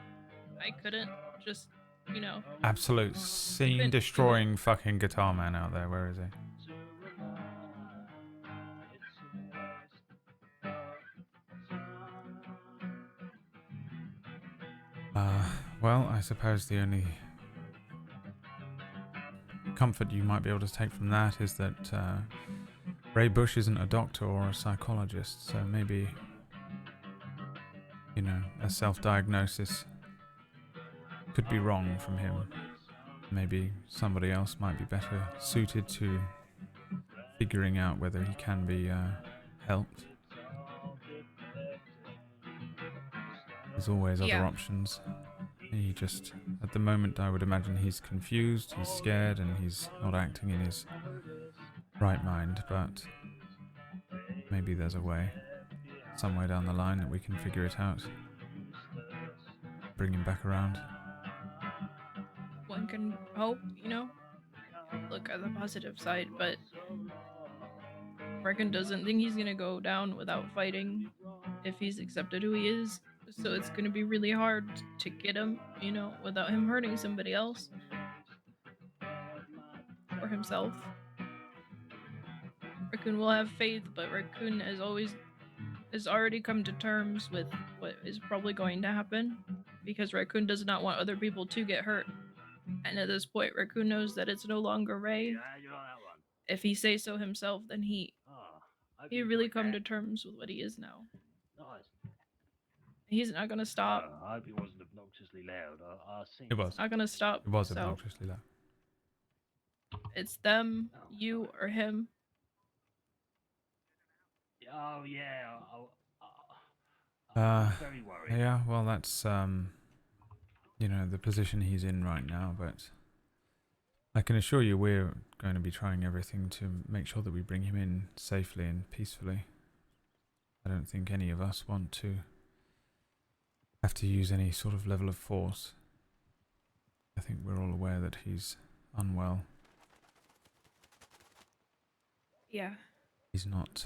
couldn't just, you know. Absolute scene destroying fucking guitar man out there. Where is he? Well, I suppose the only comfort you might be able to take from that is that Ray Bush isn't a doctor or a psychologist, so maybe, you know, a self-diagnosis could be wrong from him. Maybe somebody else might be better suited to figuring out whether he can be helped. There's always other options. He just, at the moment, I would imagine he's confused, he's scared, and he's not acting in his right mind, but maybe there's a way, somewhere down the line, that we can figure it out. Bring him back around. One can hope, you know, look at the positive side, but Reckon doesn't think he's gonna go down without fighting if he's accepted who he is. So it's gonna be really hard to get him, you know, without him hurting somebody else or himself. Raccoon will have faith, but Raccoon has already come to terms with what is probably going to happen because Raccoon does not want other people to get hurt. And at this point, Raccoon knows that it's no longer Ray. If he says so himself, then he really come to terms with what he is now. Nice. He's not gonna stop. I hope it wasn't obnoxiously loud. I It was. Not gonna stop. It was So obnoxiously loud. it's them, you, or him. Oh yeah. I'm very worried. Yeah, well, that's you know, the position he's in right now, but I can assure you we're going to be trying everything to make sure that we bring him in safely and peacefully. I don't think any of us want to have to use any sort of level of force. I think we're all aware that he's unwell. Yeah. He's not,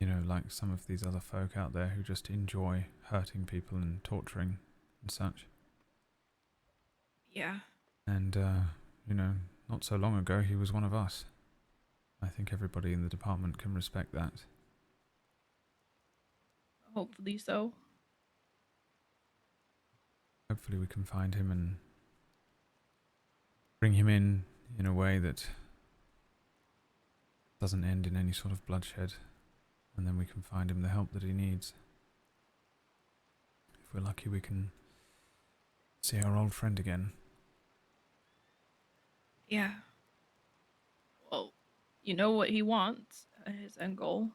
you know, like some of these other folk out there who just enjoy hurting people and torturing and such. Yeah. And, you know, not so long ago he was one of us. I think everybody in the department can respect that. Hopefully so. Hopefully we can find him and bring him in a way that doesn't end in any sort of bloodshed, and then we can find him the help that he needs. If we're lucky, we can see our old friend again. Yeah. Well, you know what he wants, his end goal.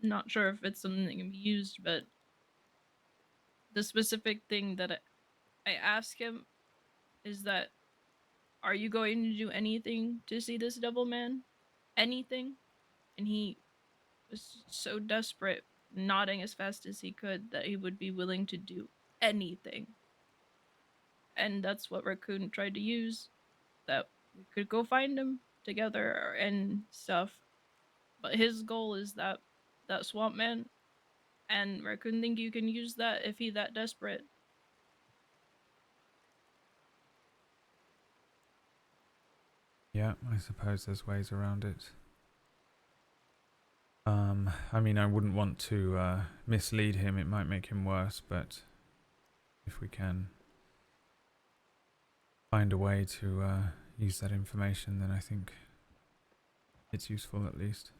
Not sure if it's something that can be used, but the specific thing that I ask him is that, are you going to do anything to see this devil man? Anything? And he was so desperate, nodding as fast as he could, that he would be willing to do anything. And that's what Raccoon tried to use, that we could go find him together and stuff. But his goal is that swamp man, and Raccoon think you can use that if he that desperate. Yeah, I suppose there's ways around it. I mean, I wouldn't want to mislead him. It might make him worse, but if we can find a way to use that information, then I think it's useful at least.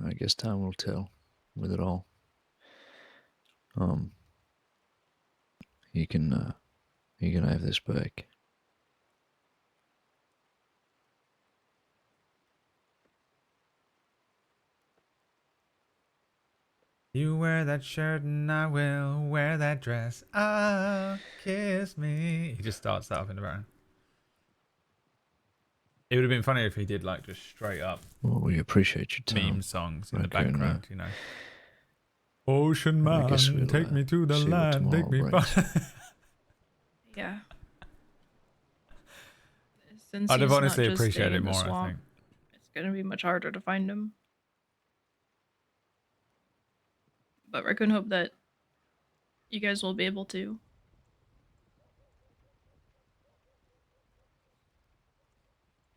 I guess time will tell with it all. You can have this back. You wear that shirt and I will wear that dress. Ah, kiss me. He just starts that up in the background. It would have been funny if he did like just straight up. Well, we appreciate your time. Meme songs in the Raccoon, background, you know. Ocean I guess man, we'll, take me to the see what land, take me tomorrow back. Yeah. Since I'd have he's honestly not just appreciated staying it in the more, I swamp, think. it's gonna be much harder to find him. But Raccoon hope that you guys will be able to.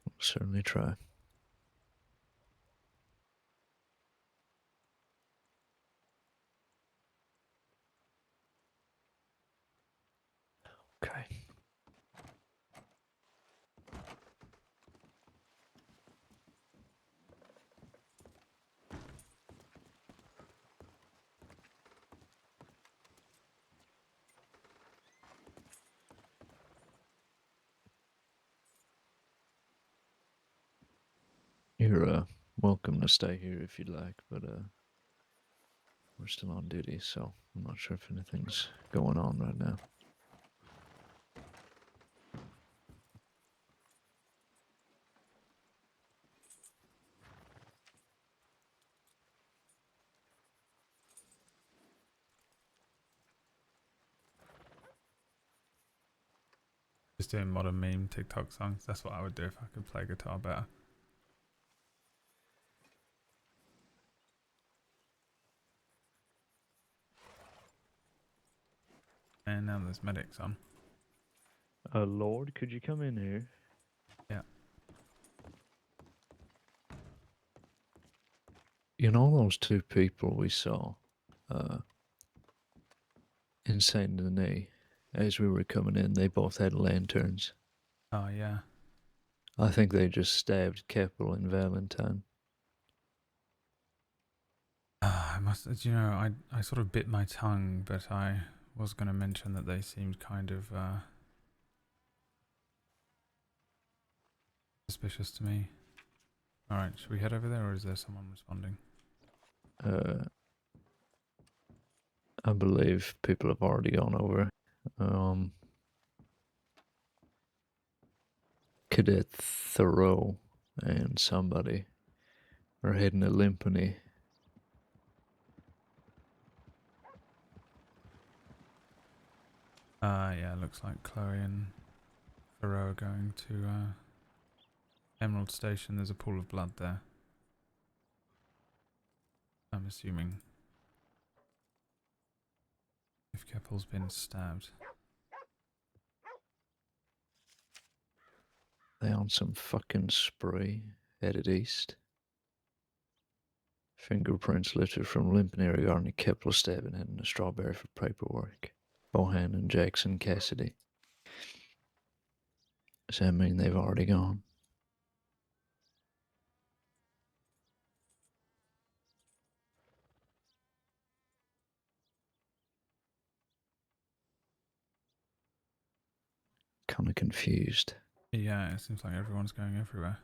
We'll certainly try. Okay. You're welcome to stay here if you'd like, but we're still on duty, so I'm not sure if anything's going on right now. Just doing modern meme TikTok songs. That's what I would do if I could play guitar better. And now there's medics on. Lord, could you come in here? Yeah. You know those two people we saw in Saint Denis? As we were coming in, they both had lanterns. Oh, yeah. I think they just stabbed Keppel and Valentine. I must, you know, I sort of bit my tongue, but I was going to mention that they seemed kind of suspicious to me. Alright, should we head over there, or is there someone responding? I believe people have already gone over. Cadet Thoreau and somebody are heading to Limpany. Yeah, looks like Chloe and Thoreau are going to Emerald Station. There's a pool of blood there. I'm assuming if Keppel's been stabbed. They on some fucking spree, headed east. Fingerprints lifted from Limpany regarding Kepler stabbing heading to Strawberry for paperwork. Bohan and Jackson Cassidy. Does that mean they've already gone? Kinda confused. Yeah, it seems like everyone's going everywhere.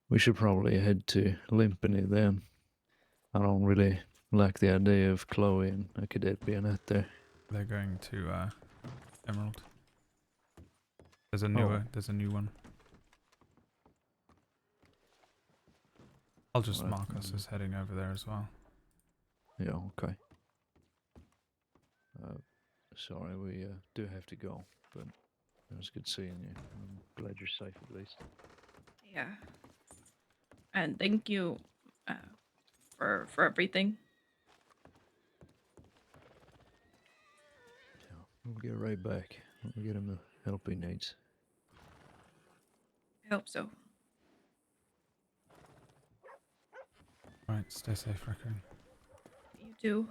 We should probably head to Limpany then. I don't really like the idea of Chloe and a cadet being out there. They're going to Emerald. There's a new one. I'll just mark us as heading over there as well. Yeah, okay. Sorry, we do have to go, but it was good seeing you. I'm glad you're safe at least. Yeah. And thank you for everything. Yeah, we'll get right back. We'll get him the help he needs. I hope so. Right, stay safe, Raccoon. You too.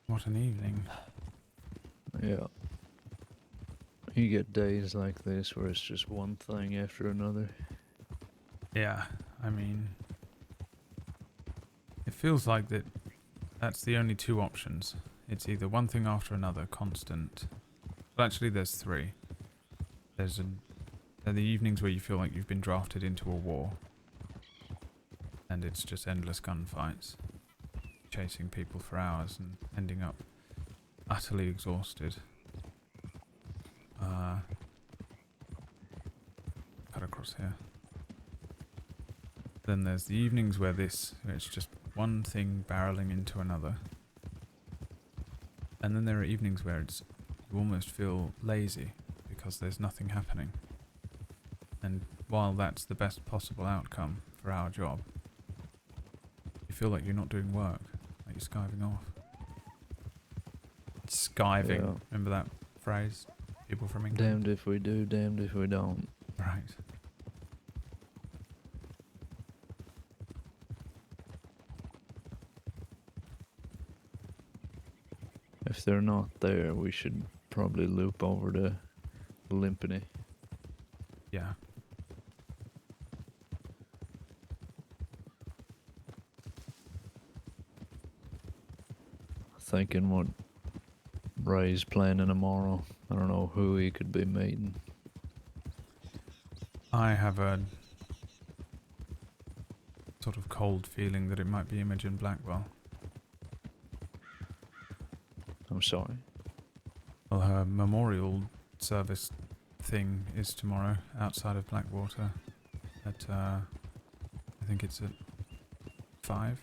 What an evening. Yeah. You get days like this where it's just one thing after another. Yeah, I mean, it feels like that's the only two options. It's either one thing after another, constant. Well, actually, there's three. There are the evenings where you feel like you've been drafted into a war, and it's just endless gunfights, chasing people for hours and ending up utterly exhausted. Cut across here. Then there's the evenings where it's just one thing barreling into another. And then there are evenings where you almost feel lazy because there's nothing happening. And while that's the best possible outcome for our job, you feel like you're not doing work, like you're skiving off. Skiving, Yeah. remember that phrase? People from England? Damned if we do, damned if we don't. Right. If they're not there, we should probably loop over to Limpany. Yeah. Thinking what Ray's planning tomorrow. I don't know who he could be meeting. I have a sort of cold feeling that it might be Imogen Blackwell. I'm sorry. Well, her memorial service thing is tomorrow outside of Blackwater at, I think it's at 5?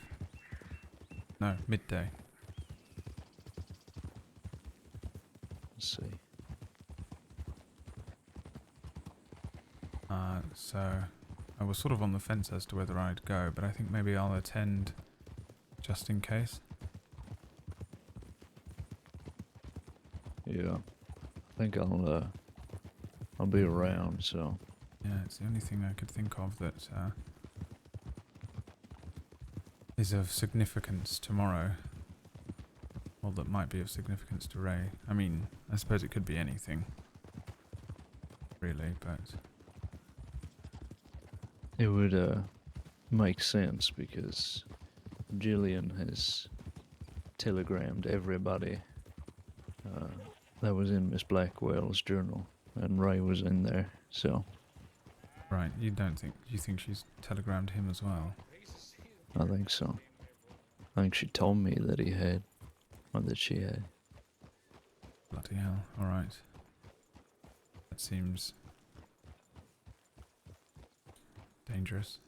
No, midday. Let's see. So I was sort of on the fence as to whether I'd go, but I think maybe I'll attend just in case. Yeah. I think I'll be around, so. Yeah, it's the only thing I could think of that is of significance tomorrow. Well, that might be of significance to Ray. I mean, I suppose it could be anything. Really, but... It would make sense because Jillian has telegrammed everybody that was in Miss Blackwell's journal, and Ray was in there, so. Right, you think she's telegrammed him as well? I think so. I think she told me that he had, or that she had. Bloody hell, alright. That seems... dangerous.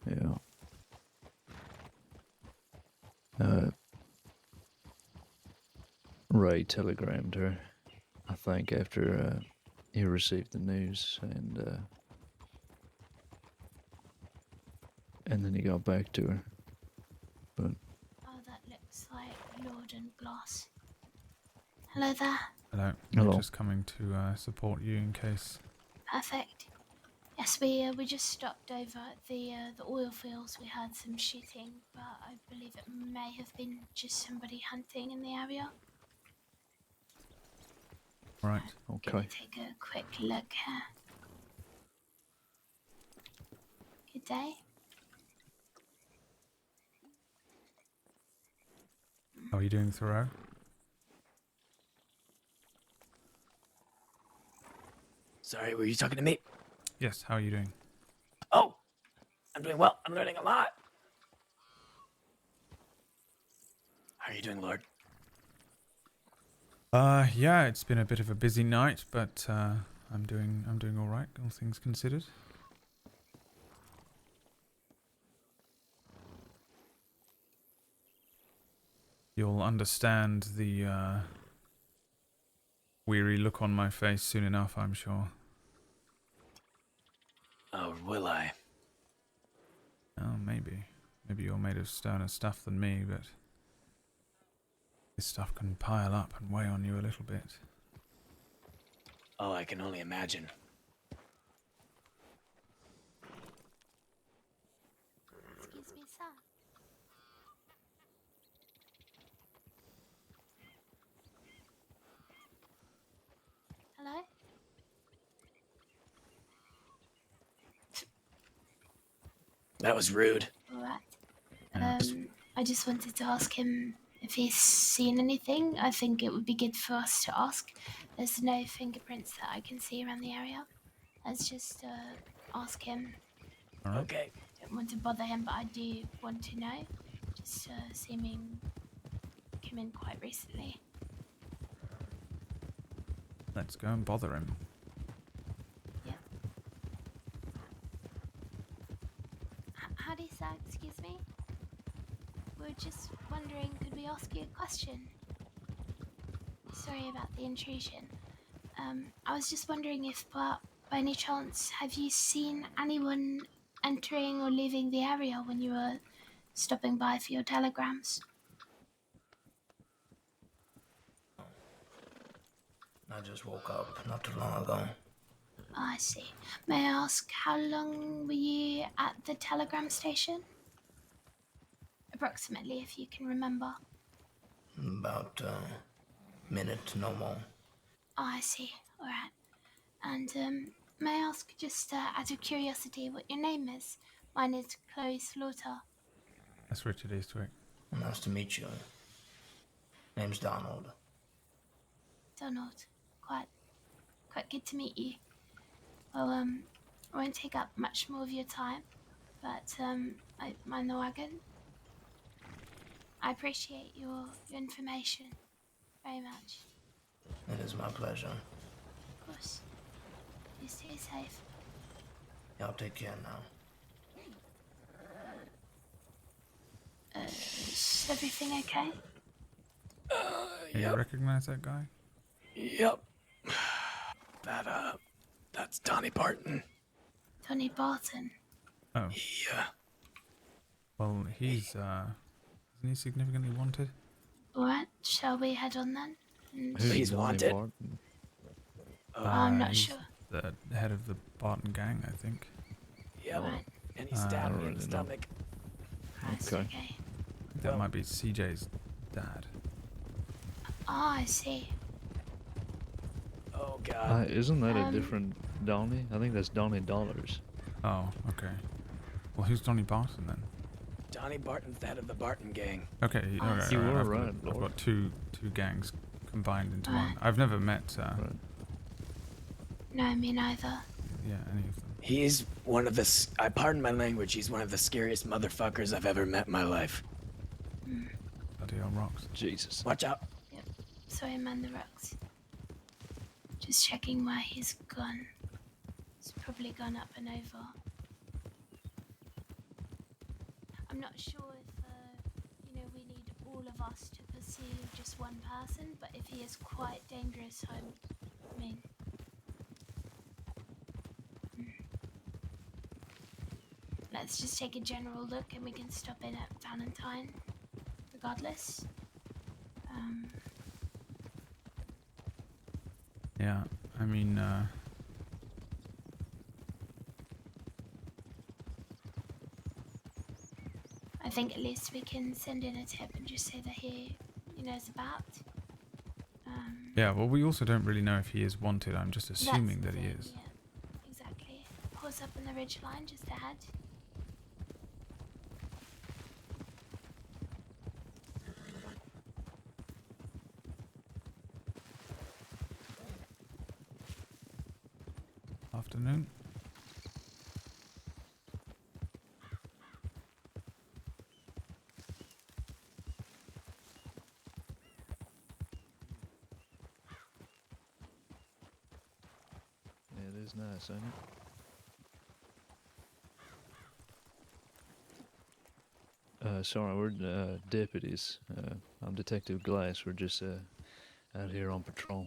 Yeah. Ray telegrammed her, I think, after he received the news, and then he got back to her. But Oh, that looks like Lorde and Glass. Hello there. Hello. Hello. We're just coming to support you in case... Perfect. Yes, we just stopped over at the oil fields. We had some shooting, but I believe it may have been just somebody hunting in the area. Right. Okay. Take a quick look here. Good day. How are you doing, Thoreau? Sorry, were you talking to me? Yes, how are you doing? Oh, I'm doing well. I'm learning a lot. How are you doing, Lorde? Yeah, it's been a bit of a busy night, but I'm doing all right, all things considered. You'll understand the weary look on my face soon enough, I'm sure. Oh, will I? Oh, maybe. Maybe you're made of sterner stuff than me, but this stuff can pile up and weigh on you a little bit. Oh, I can only imagine. Excuse me, sir. Hello? That was rude. Alright. I just wanted to ask him if he's seen anything. I think it would be good for us to ask. There's no fingerprints that I can see around the area. Let's just ask him. All right. Okay. Don't want to bother him, but I do want to know. Just seeming came in quite recently. Let's go and bother him. Howdy, sir. Excuse me. We're just wondering, could we ask you a question? Sorry about the intrusion. I was just wondering if, by any chance, have you seen anyone entering or leaving the area when you were stopping by for your telegrams? I just woke up not too long ago. I see. May I ask, how long were you at the telegram station? Approximately, if you can remember. About a minute, no more. Oh, I see. Alright. And, may I ask, just out of curiosity, what your name is? Mine is Chloe Slaughter. That's Richard Eastwick. Nice to meet you. Name's Donald. Donald. Quite good to meet you. Well, I won't take up much more of your time, but I mind the wagon. I appreciate your information very much. It is my pleasure. Of course. You stay safe. Y'all take care now. Is everything okay? Can you recognize that guy? Yep. That's Donnie Barton. Tony Barton. Oh. Yeah. Well, he's, isn't he significantly wanted? Alright, shall we head on then? And- He's wanted. I'm not he's sure. the head of the Barton gang, I think. Yep. Right. And he stabbed me in the stomach. Okay. That might be CJ's dad. Ah, I see. Oh God. Isn't that a different Donnie? I think that's Donnie Dollars. Oh, okay. Well, who's Donnie Barton then? Donnie Barton's the head of the Barton gang. Okay, okay, You alright, were I've right, got, I've Lord. got two gangs combined into Right. one. I've never met, No, me neither. yeah, any of them. He's one of the. I pardon my language. He's one of the scariest motherfuckers I've ever met in my life. Bloody hell rocks. Jesus. Watch out. Yep. Sorry, man, the rocks. Just checking where he's gone. He's probably gone up and over. I'm not sure if, we need all of us to pursue just one person, but if he is quite dangerous, I mean... Let's just take a general look and we can stop in at Valentine, regardless. Yeah, I mean, I think at least we can send in a tip and just say that he knows about. yeah, well, we also don't really know if he is wanted. I'm just assuming That's that the he thing, is. Yeah, exactly. Horse up on the ridge line just ahead. Afternoon. Yeah, it is nice, ain't it? Sorry, we're deputies. I'm Detective Glass. We're just out here on patrol.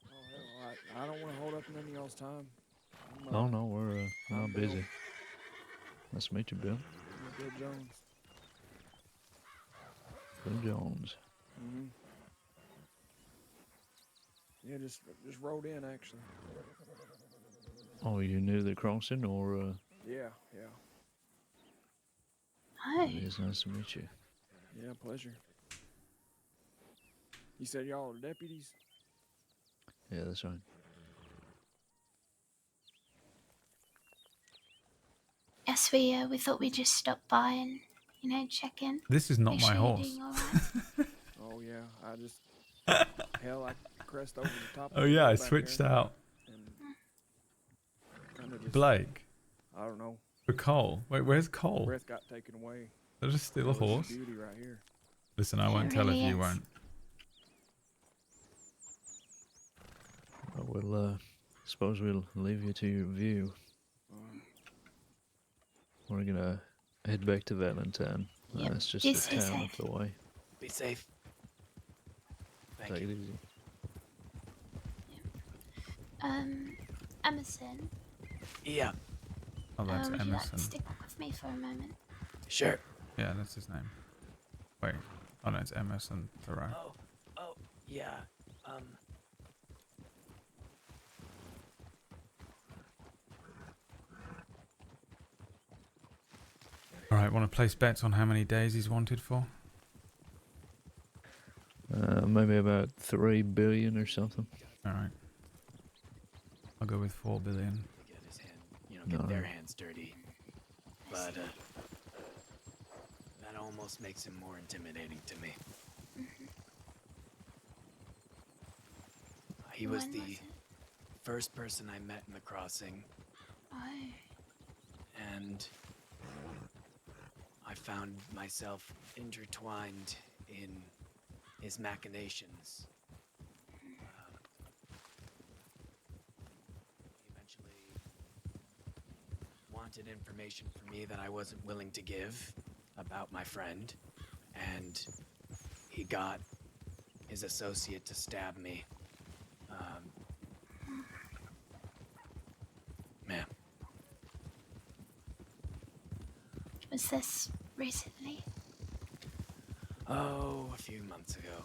Oh, hell, I don't want to hold up none of y'all's time. Oh no, we're I'm not Bill. busy. Nice to meet you, Bill. I'm Bill Jones. Bill Jones. Mm-hmm. Yeah, just rode in actually. Oh, you knew the crossing, or? Yeah. Hi. It is nice to meet you. Yeah, pleasure. You said y'all are deputies? Yeah, that's right. Yes, we thought we'd just stop by and, check in. This is not Make my sure you're horse. doing all right. Oh yeah, I just hell I crest over the top. Oh of the yeah, hill I back switched there out and kinda just, Blake I don't know. for Cole. Wait, where's Cole? Breath got taken away. Did I just steal a That was horse? Beauty right here. Listen, I won't It tell if really you is. won't. Well, suppose we'll leave you to your view. We're gonna head back to Valentine. Yep. It's just Be a town safe. up the way. Be safe. Thank Take you. it easy. Emerson. Yeah. Oh, that's Would you like to Emerson. stick with me for a moment? Sure. Yeah, that's his name. Wait. Oh no, it's Emerson Thoreau. Oh, yeah. Alright, want to place bets on how many days he's wanted for? Maybe about 3 billion or something. Alright. I'll go with 4 billion. Get his hand, get No. their hands dirty. But that almost makes him more intimidating to me. He was When the was it? first person I met in the crossing. Oh. And I found myself intertwined in his machinations. He eventually wanted information from me that I wasn't willing to give about my friend, and he got his associate to stab me. Man. Was this recently? Oh, a few months ago.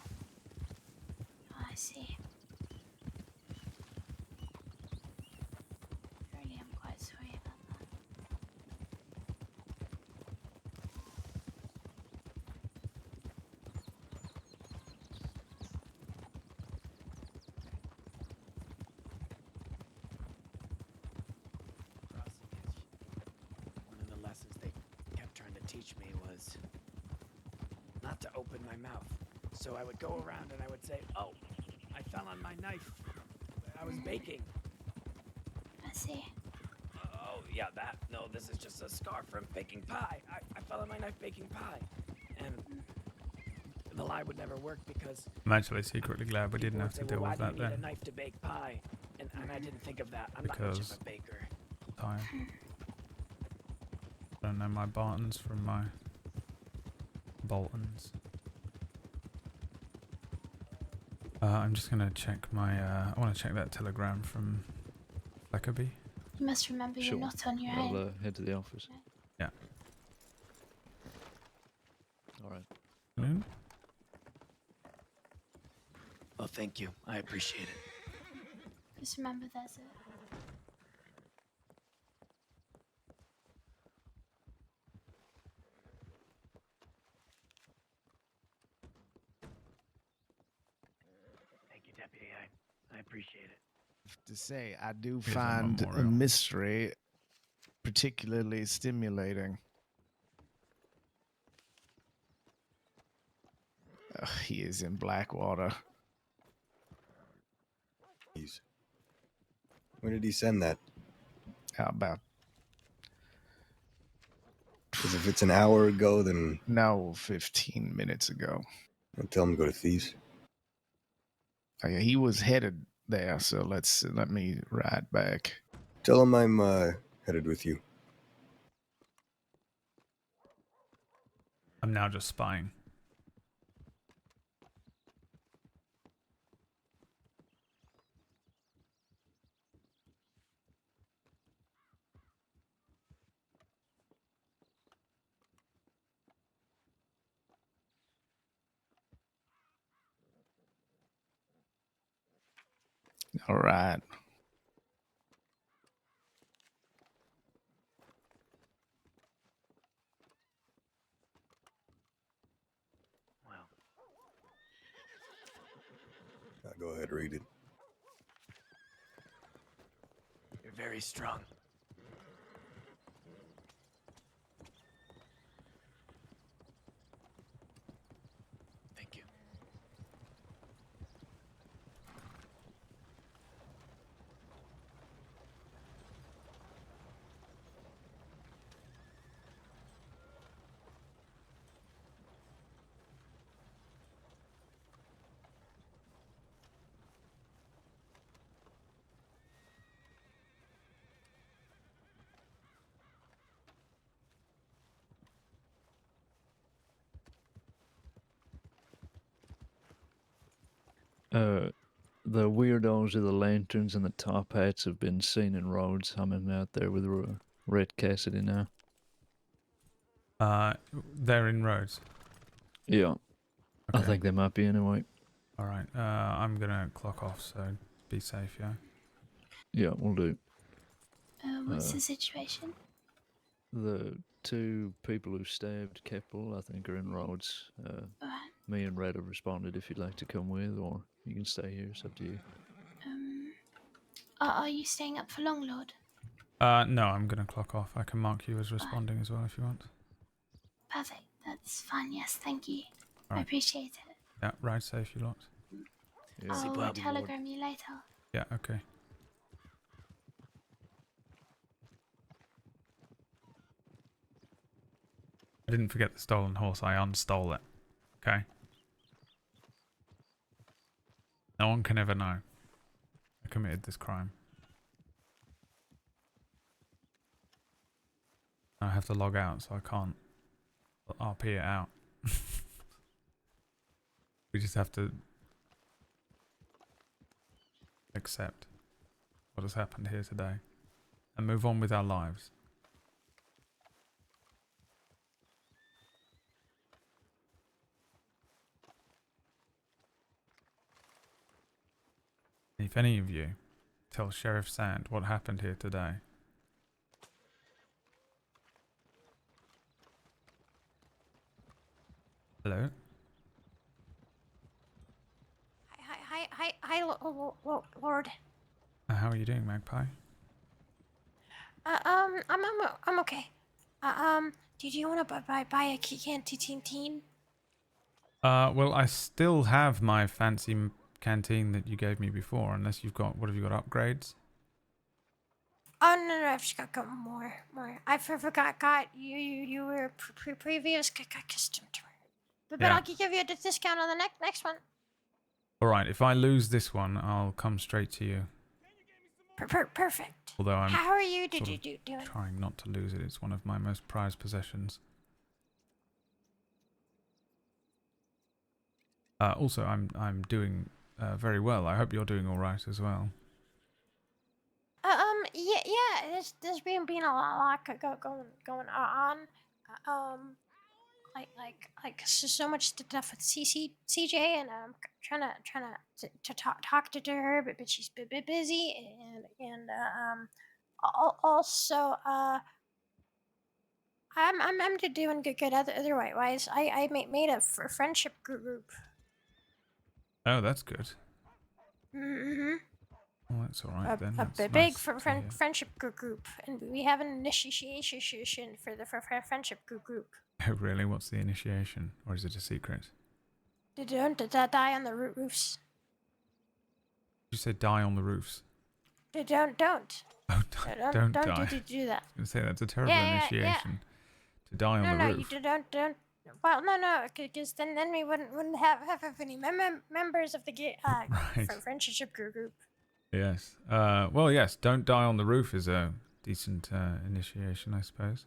Oh, I see. Really, I'm quite sorry about that. One of the lessons they kept trying to teach me was not to open my mouth. So I would go around and I would say, "Oh, I fell on my knife. I was baking." I see. "Oh, yeah, that. No, this is just a scar from baking pie. I fell on my knife baking pie." And the lie would never work because I'm actually secretly glad we didn't have to deal "Well, with why that do you need a then. knife to bake pie?" And I didn't think of that. I'm not much Because of a baker. time. Don't know my Bartons from my Boltons. I'm just gonna check my. I want to check that telegram from Fleckerby. You must remember you're not on your I'll own. head to the office. Yeah. All right. Noon? Well, thank you. I appreciate it. Just remember there's a... Thank you, Deputy. I appreciate it. To say, I do Here's a find a memorial. mystery particularly stimulating. He is in Blackwater. When did he send that? How about? Because if it's an hour ago, then... No, 15 minutes ago. I'll tell him to go to Thieves. He was headed there, so let me ride back. Tell him I'm headed with you. I'm now just spying. All right. Go ahead, read it. You're very strong. Thank you. The weirdos with the lanterns and the top hats have been seen in roads. I'm out there with Red Cassidy now. They're in roads. Yeah. I Okay. think they might be anyway. All right. I'm gonna clock off, so be safe, yeah. Yeah, we'll do. What's the situation? The two people who stabbed Keppel, I think, are in roads. Alright. Me and Red have responded if you'd like to come with, or you can stay here. It's up to you. Are you staying up for long, Lord? No, I'm gonna clock off. I can mark you as responding as well if you want. Perfect. That's fine. Yes, thank you. I Alright. appreciate it. Yeah, ride safe, you lot. I'll telegram you later. Yeah, okay. I didn't forget the stolen horse. I unstole it. Okay? No one can ever know I committed this crime. I have to log out, so I can't RP it out. We just have to accept what has happened here today and move on with our lives. If any of you tell Sheriff Sand what happened here today, hello? Hi, Lord. How are you doing, Magpie? I'm okay. Did you want to buy a canteen? Well, I still have my fancy canteen that you gave me before, unless you've got, what have you got, upgrades? Oh no, I've just got more. I forgot you were previous customer. But Yeah. I'll give you a discount on the next one. Alright, if I lose this one, I'll come straight to you. Perfect. Although I'm How are you sort of doing? trying not to lose it. It's one of my most prized possessions. Also, I'm doing very well. I hope you're doing all right as well. Yeah. There's been a lot going on. So much stuff with CJ, and I'm trying to talk to her, but she's a bit busy, and also I'm doing good otherwise. I made a friendship group. Oh, that's good. Mm-hmm. Well, that's all right then. That's A big nice to hear. friendship group, and we have an initiation for the friendship group. Oh, really? What's the initiation? Or is it a secret? Don't die on the roofs. You said die on the roofs. Don't. Oh, don't die. Do that. I was going to say, that's a terrible initiation. To die on the roof. You don't. Well, no, because then we wouldn't have any members of the friendship group. Yes. Well, yes, don't die on the roof is a decent initiation, I suppose.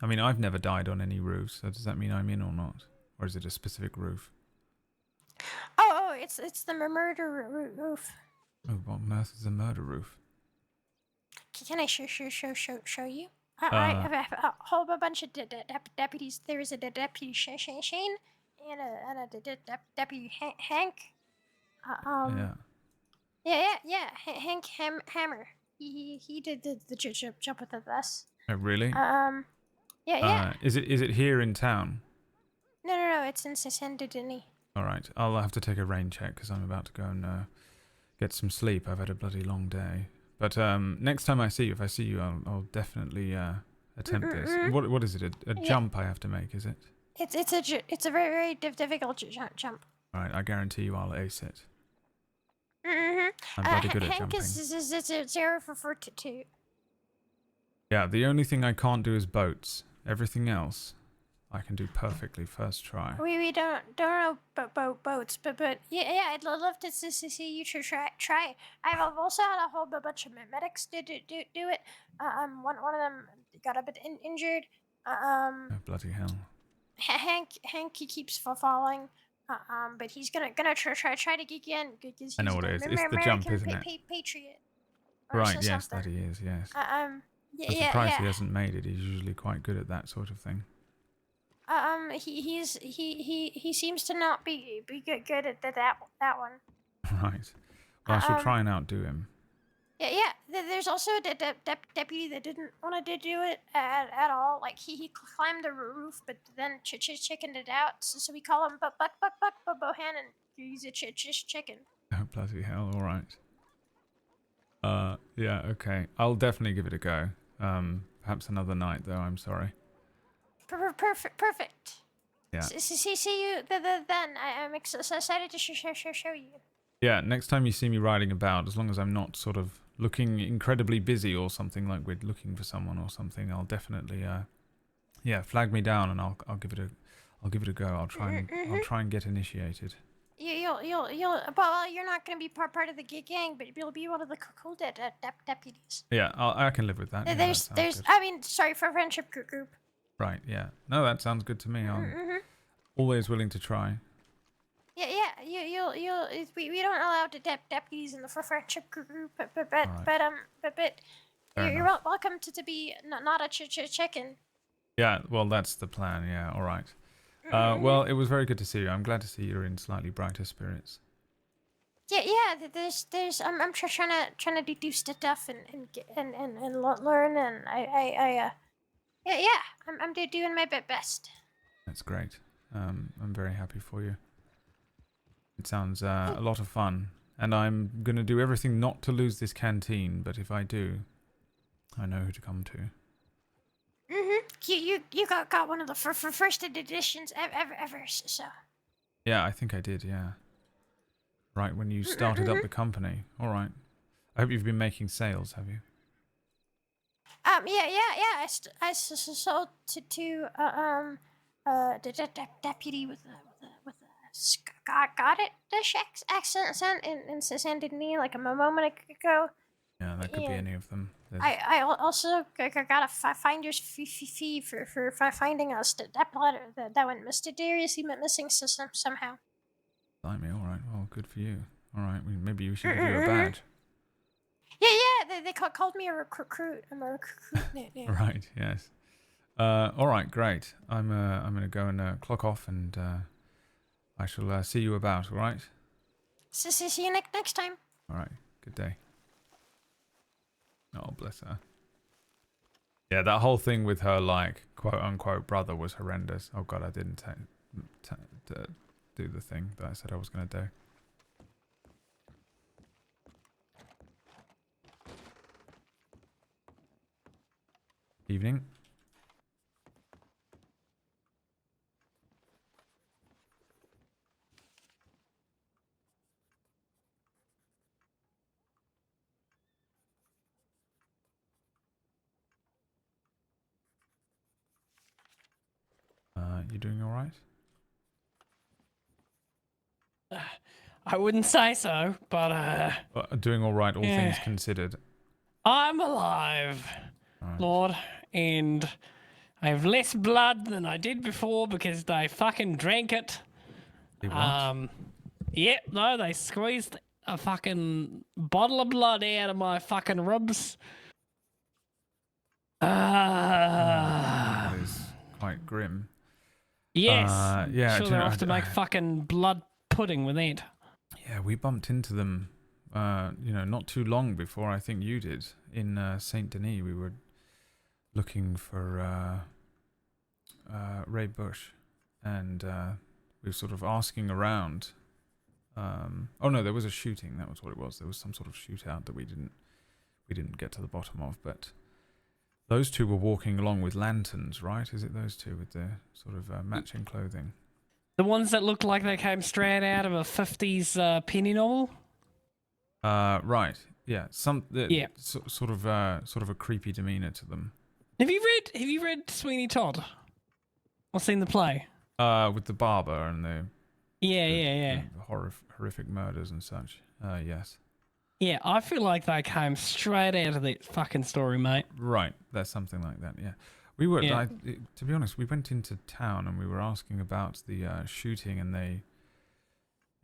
I mean, I've never died on any roofs, so does that mean I'm in or not? Or is it a specific roof? Oh, it's the murder roof. Oh, what on earth is a murder roof? Can I show you? I have a whole bunch of deputies. There is a deputy Shane and a deputy Hank. Yeah. Hank Hammer. He did the jump with us. Oh, really? Yeah. Is it here in town? No. It's in Saint Denis. All right. I'll have to take a rain check because I'm about to go and get some sleep. I've had a bloody long day. But next time I see you, if I see you, I'll definitely attempt this. What is it? A jump I have to make, is it? It's a very difficult jump. All right. I guarantee you I'll ace it. Mm-hmm. I'm bloody good at Hank jumping. is 0 for 2. Yeah, the only thing I can't do is boats. Everything else, I can do perfectly first try. We don't know boats, but yeah, I'd love to see you try. I've also had a whole bunch of medics do it. One of them got a bit injured. Oh, bloody hell! Hank he keeps falling. But he's gonna try to get in because I know what it is. It's the jump, isn't it? Patriot. Right. Yes, that he is. Yes. I'm surprised he hasn't made it. He's usually quite good at that sort of thing. He seems to not be good at that one. Right. Well, I shall try and outdo him. Yeah. There's also a deputy that didn't want to do it at all. Like he climbed the roof, but then chickened it out. So we call him Buck Bohannon. He's a chicken. Oh, bloody hell! All right. Yeah. Okay. I'll definitely give it a go. Perhaps another night, though. I'm sorry. Perfect. Yeah. See you then. I'm excited to show you. Yeah, next time you see me riding about, as long as I'm not sort of looking incredibly busy or something like we're looking for someone or something, I'll definitely Yeah, flag me down and I'll give it a go. I'll try and get initiated. Well, you're not gonna be part of the gang, but you'll be one of the cool deputies. Yeah, I can live with that. Yeah, that sounds good. I mean, sorry for friendship group. Right, yeah. No, that sounds good to me. I'm always willing to try. Yeah, we don't allow the deputies in the friendship group, but Fair you're enough. welcome to be not a chicken. Yeah, well, that's the plan. Yeah, all right. Well, it was very good to see you. I'm glad to see you're in slightly brighter spirits. Yeah. There's I'm trying to do stuff and learn, and I'm doing my best. That's great. I'm very happy for you. It sounds a lot of fun, and I'm gonna do everything not to lose this canteen. But if I do, I know who to come to. You got one of the first editions ever. So. Yeah, I think I did. Yeah. Right when you started up the company. All right. I hope you've been making sales. Have you? Yeah. I sold to the deputy with the got it the accent in Saint Denis like a moment ago. Yeah, that could be any of them. I also got a finder's fee for finding us that letter that went mysteriously missing somehow. Blimey, all right. Well, good for you. All right. Maybe we should give you a badge. Yeah. They called me a recruit. I'm a recruit. Yeah. Right. Yes. All right. Great. I'm gonna go and clock off, and I shall see you about. All right. See you next time. All right. Good day. Oh, bless her. Yeah, that whole thing with her, like, quote-unquote brother was horrendous. Oh, God, I didn't do the thing that I said I was going to do. Evening. You doing all right? I wouldn't say so, but doing all right, all things considered. I'm alive, Lord, and I have less blood than I did before because they fucking drank it. Yep, no, they squeezed a fucking bottle of blood out of my fucking ribs. That is quite grim. Yes. Yeah. Sure, they'll have to make fucking blood pudding with it. Yeah, we bumped into them, not too long before I think you did in Saint Denis. We were looking for Ray Bush, and we were sort of asking around. Oh no, there was a shooting. That was what it was. There was some sort of shootout that we didn't get to the bottom of, but. Those two were walking along with lanterns, right? Is it those two with the sort of matching clothing? The ones that looked like they came straight out of a 50s penny novel? Right. Yeah. Sort of a creepy demeanor to them. Have you read Sweeney Todd? Or seen the play? With the barber and the the horrific murders and such. Yes. Yeah, I feel like they came straight out of that fucking story, mate. Right, that's something like that, yeah. We were, Yeah. to be honest, we went into town and we were asking about the shooting, and they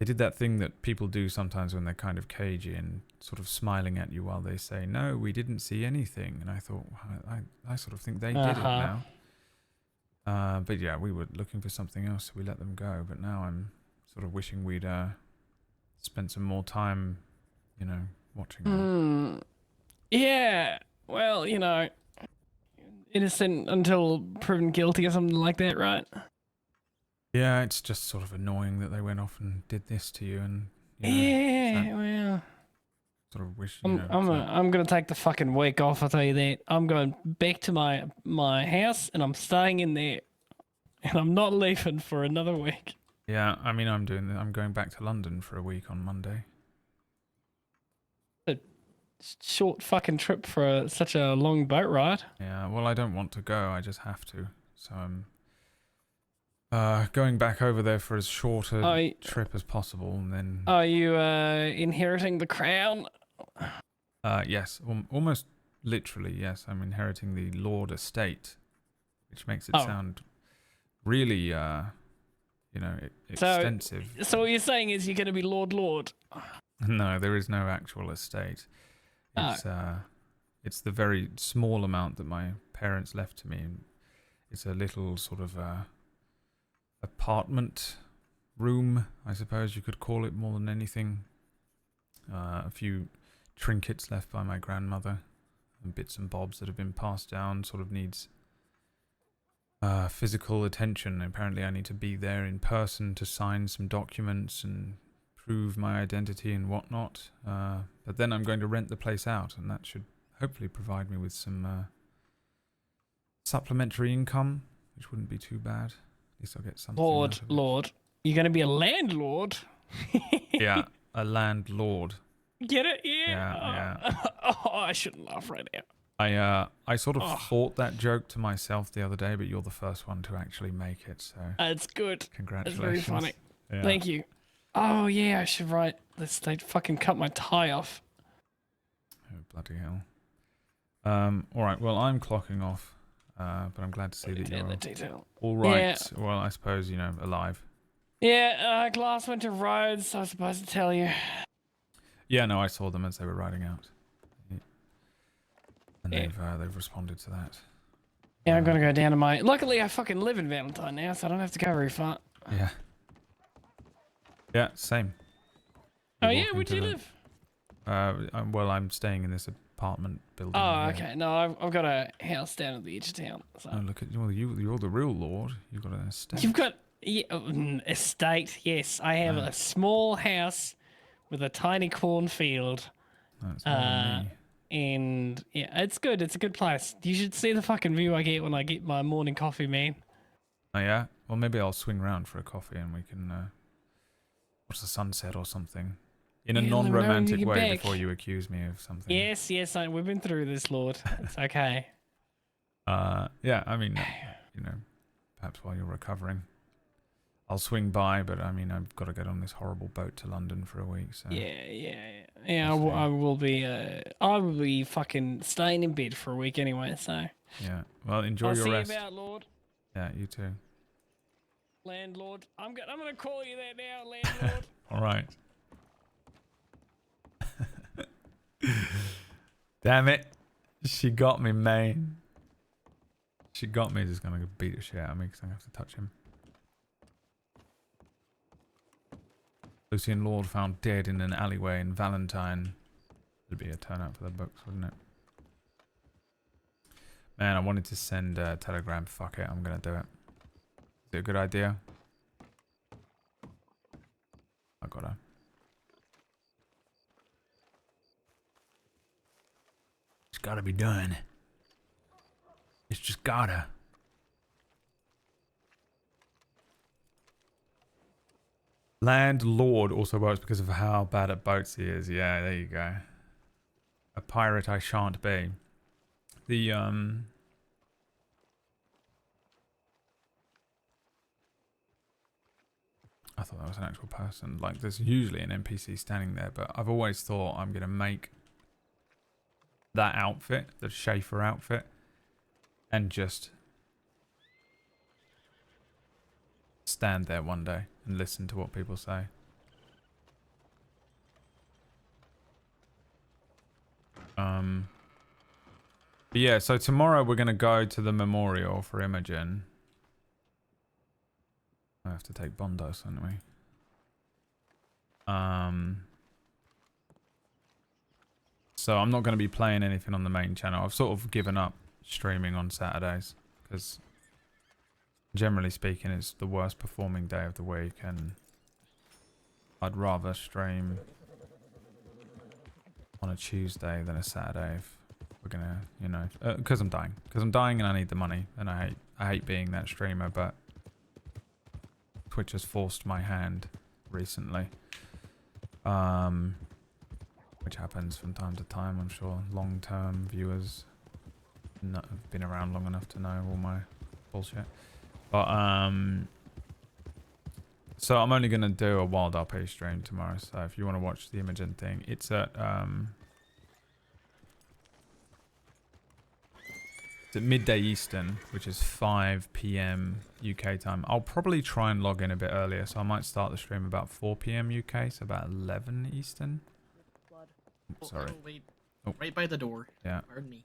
did that thing that people do sometimes when they're kind of cagey and sort of smiling at you while they say, no, we didn't see anything. And I thought, I sort of think they did it now. But yeah, we were looking for something else, so we let them go. But now I'm sort of wishing we'd spent some more time watching them. Yeah, well, innocent until proven guilty or something like that, right? Yeah, it's just sort of annoying that they went off and did this to you, and well, sort of wish. I'm gonna take the fucking week off. I'll tell you that. I'm going back to my house, and I'm staying in there, and I'm not leaving for another week. Yeah, I mean, I'm going back to London for a week on Monday. Short fucking trip for such a long boat ride. Yeah, well, I don't want to go. I just have to. So I'm going back over there for as short a trip as possible, and then. Are you inheriting the crown? Yes, almost literally. Yes, I'm inheriting the Lorde estate, which makes it sound really, extensive. So what you're saying is you're going to be Lord? No, there is no actual estate. It's the very small amount that my parents left to me. It's a little sort of apartment room, I suppose you could call it, more than anything. A few trinkets left by my grandmother and bits and bobs that have been passed down. Sort of needs physical attention. Apparently I need to be there in person to sign some documents and prove my identity and whatnot. But then I'm going to rent the place out, and that should hopefully provide me with some supplementary income, which wouldn't be too bad. At least I'll get something. Lord. You're going to be a landlord? Yeah, a landlord. Get it? Yeah. Yeah. Oh, I shouldn't laugh right now. I sort of thought that joke to myself the other day, but you're the first one to actually make it, so. That's good. Congratulations. That's very funny. Yeah. Thank you. Oh, yeah, I should write this. They fucking cut my tie off. Oh, bloody hell. Alright, well, I'm clocking off, but I'm glad to see that you're alright. Yeah. Well, I suppose, alive. Yeah, Glass went to Rhodes, I was supposed to tell you. Yeah, no, I saw them as they were riding out. And they've responded to that. Yeah, I'm gonna go down to my... Luckily, I fucking live in Valentine now, so I don't have to go very far. Yeah. Yeah, same. Oh, yeah? Where'd you live? Well, I'm staying in this apartment building. Oh, okay. No, I've got a house down at the edge of town. So. Oh, look at you. Well, you're the real Lord. You've got an estate. You've got... estate, yes. I have a small house with a tiny cornfield. That's more than me. And yeah, it's good. It's a good place. You should see the fucking view I get when I get my morning coffee, man. Oh yeah? Well, maybe I'll swing round for a coffee and we can watch the sunset or something. In a non-romantic way before you accuse me of something. Yes, we've been through this, Lord. It's okay. Yeah, I mean, perhaps while you're recovering. I'll swing by, but I mean, I've got to get on this horrible boat to London for a week. So Yeah. I will be fucking staying in bed for a week anyway. So yeah. Well, enjoy your rest. See you about, Lord. Yeah, you too. Landlord. I'm gonna call you that now, landlord. All right. Damn it! She got me, man. She got me. Just gonna beat the shit out of me because I have to touch him. Lucien Lorde found dead in an alleyway in Valentine. It'd be a turnout for the books, wouldn't it? Man, I wanted to send a telegram. Fuck it, I'm gonna do it. Is it a good idea? I gotta. It's gotta be done. It's just gotta. Landlord also works because of how bad at boats he is. Yeah, there you go. A pirate I shan't be. The I thought that was an actual person. Like, there's usually an NPC standing there, but I've always thought I'm gonna make that outfit, the Schaefer outfit, and just stand there one day and listen to what people say. But yeah, so tomorrow we're gonna go to the memorial for Imogen. I have to take Bondos, don't we? So I'm not going to be playing anything on the main channel. I've sort of given up streaming on Saturdays because, generally speaking, it's the worst performing day of the week, and I'd rather stream on a Tuesday than a Saturday if we're gonna, because I'm dying. Because I'm dying and I need the money, and I hate being that streamer, but Twitch has forced my hand recently. Which happens from time to time. I'm sure long-term viewers have been around long enough to know all my bullshit. But so I'm only gonna do a Wild RP stream tomorrow. So if you want to watch the Imogen thing, it's at midday Eastern, which is 5 p.m. UK time. I'll probably try and log in a bit earlier, so I might start the stream about 4 p.m. UK, so about 11 Eastern. Sorry. Oh, wait. Oh. Right by the door. Yeah. Pardon me.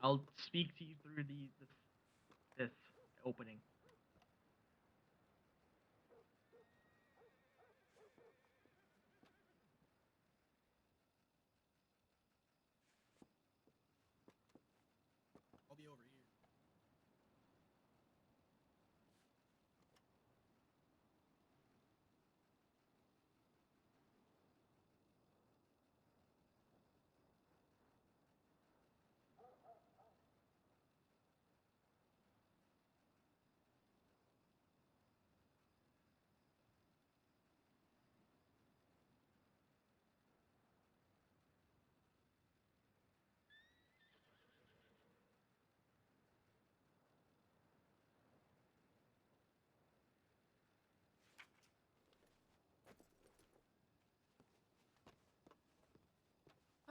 I'll speak to you through this opening. I'll be over here.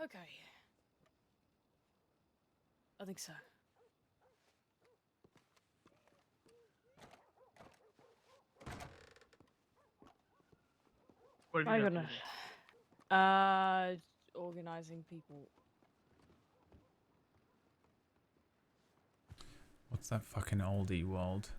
Okay. I think so. What have My you got goodness. Organizing people. What's that fucking oldie world?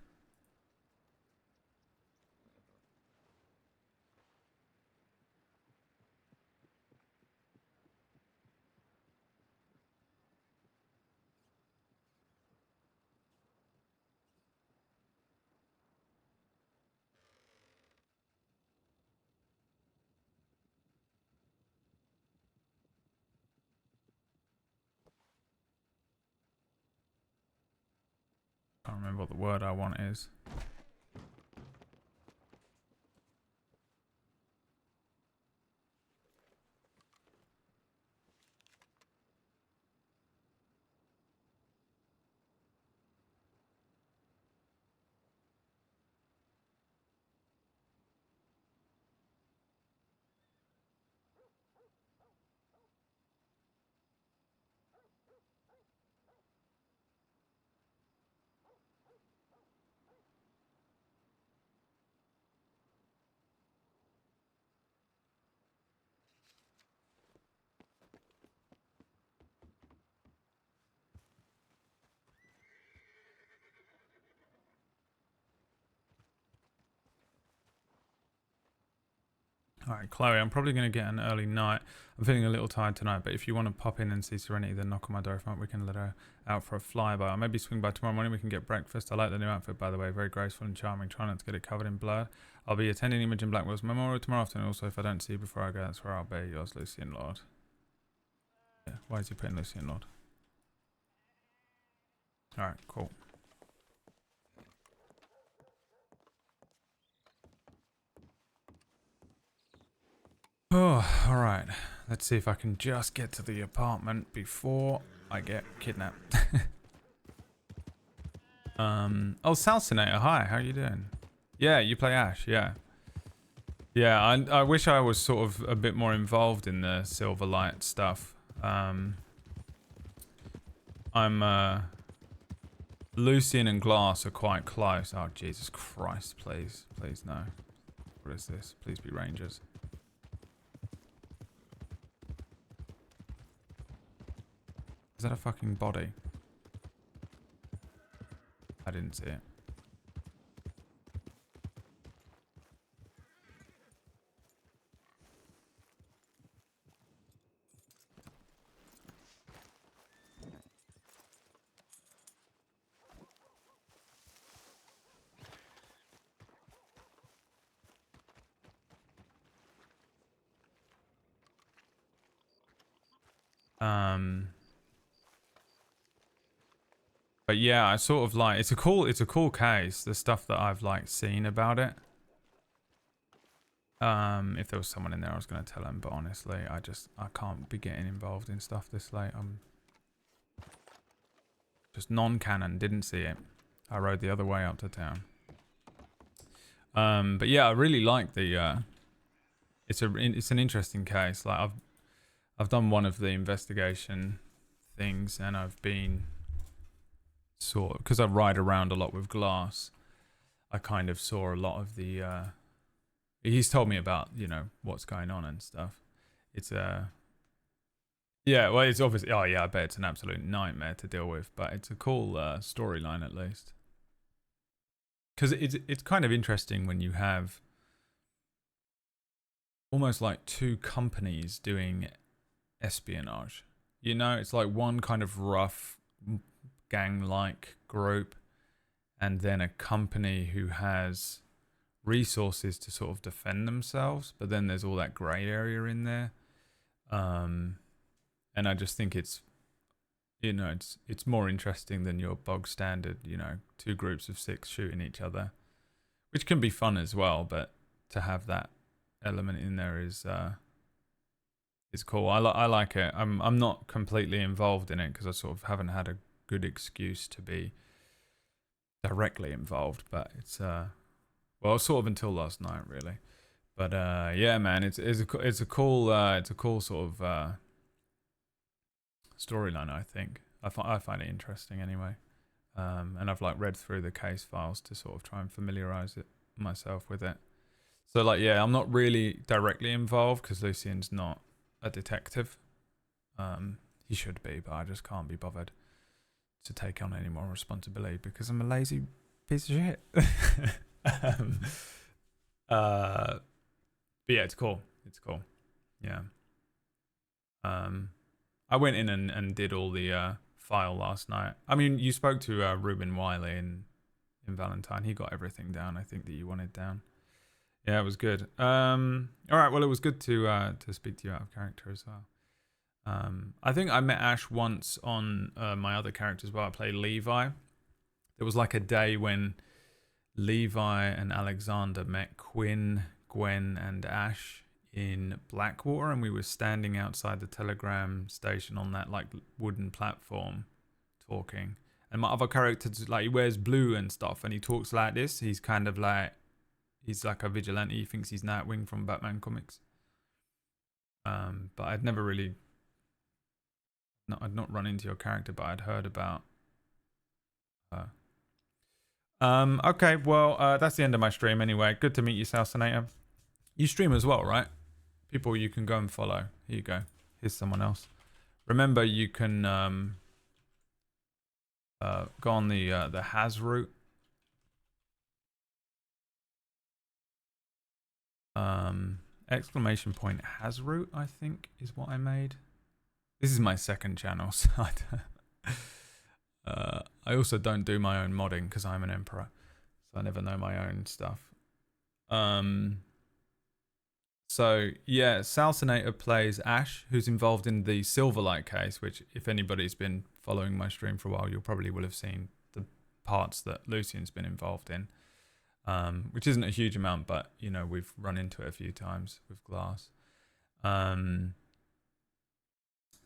I can't remember what the word I want is. Alright, Chloe, I'm probably going to get an early night. I'm feeling a little tired tonight, but if you want to pop in and see Serenity, then knock on my door. If not, we can let her out for a flyby. Or maybe swing by tomorrow morning, we can get breakfast. I like the new outfit, by the way. Very graceful and charming. Try not to get it covered in blood. I'll be attending Imogen Blackwell's memorial tomorrow afternoon. Also, if I don't see you before I go, that's where I'll be. Yours, Lucien Lorde. Yeah, why is he putting Lucien Lorde? Alright, cool. Oh, alright. Let's see if I can just get to the apartment before I get kidnapped. Oh, Salsinator, hi, how are you doing? Yeah, you play Ash, yeah. Yeah, I wish I was sort of a bit more involved in the Silverlight stuff. Lucien and Glass are quite close. Oh, Jesus Christ, please. Please, no. What is this? Please be Rangers. Is that a fucking body? I didn't see it. But yeah, I sort of like it's a cool case, the stuff that I've like seen about it. If there was someone in there, I was going to tell him, but honestly, I can't be getting involved in stuff this late. I'm just non-canon, didn't see it. I rode the other way up to town. But yeah, I really like the, it's an interesting case. Like I've done one of the investigation things, and I've been because I ride around a lot with Glass, I kind of saw a lot of the, he's told me about, you know, what's going on and stuff. It's yeah, well, it's obviously, oh yeah, I bet it's an absolute nightmare to deal with, but it's a cool storyline at least. Because it's kind of interesting when you have almost like two companies doing espionage. You know, it's like one kind of rough gang-like group, and then a company who has resources to sort of defend themselves, but then there's all that grey area in there. And I just think it's, you know, it's more interesting than your bog standard, you know, 2 groups of 6 shooting each other, which can be fun as well, but to have that element in there is cool. I like it. I'm not completely involved in it because I sort of haven't had a good excuse to be directly involved, but it's well, sort of until last night really. But yeah, man, it's a cool sort of storyline. I think I find it interesting anyway, and I've like read through the case files to sort of try and familiarize myself with it. So like, yeah, I'm not really directly involved because Lucien's not a detective. He should be, but I just can't be bothered to take on any more responsibility because I'm a lazy piece of shit. But yeah, it's cool. It's cool. Yeah. I went in and did all the file last night. I mean, you spoke to Ruben Wiley in Valentine. He got everything down, I think, that you wanted down. Yeah, it was good. All right, well, it was good to speak to you out of character as well. I think I met Ash once on my other character as well. I played Levi. There was like a day when Levi and Alexander met Quinn, Gwen, and Ash in Blackwater, and we were standing outside the telegram station on that like wooden platform talking. And my other character, like, he wears blue and stuff, and he talks like this. He's kind of like, he's like a vigilante. He thinks he's Nightwing from Batman comics. But I'd never really, I'd not run into your character, but I'd heard about her. Okay, well, that's the end of my stream anyway. Good to meet you, Salsinator. You stream as well, right? People you can go and follow. Here you go. Here's someone else. Remember, you can go on the Has route. Exclamation point Has route, I think, is what I made. This is my second channel, so I also don't do my own modding because I'm an emperor, so I never know my own stuff. So yeah, Salsinator plays Ash, who's involved in the Silverlight case, which if anybody's been following my stream for a while, you probably will have seen the parts that Lucien's been involved in, which isn't a huge amount, but you know, we've run into it a few times with Glass. And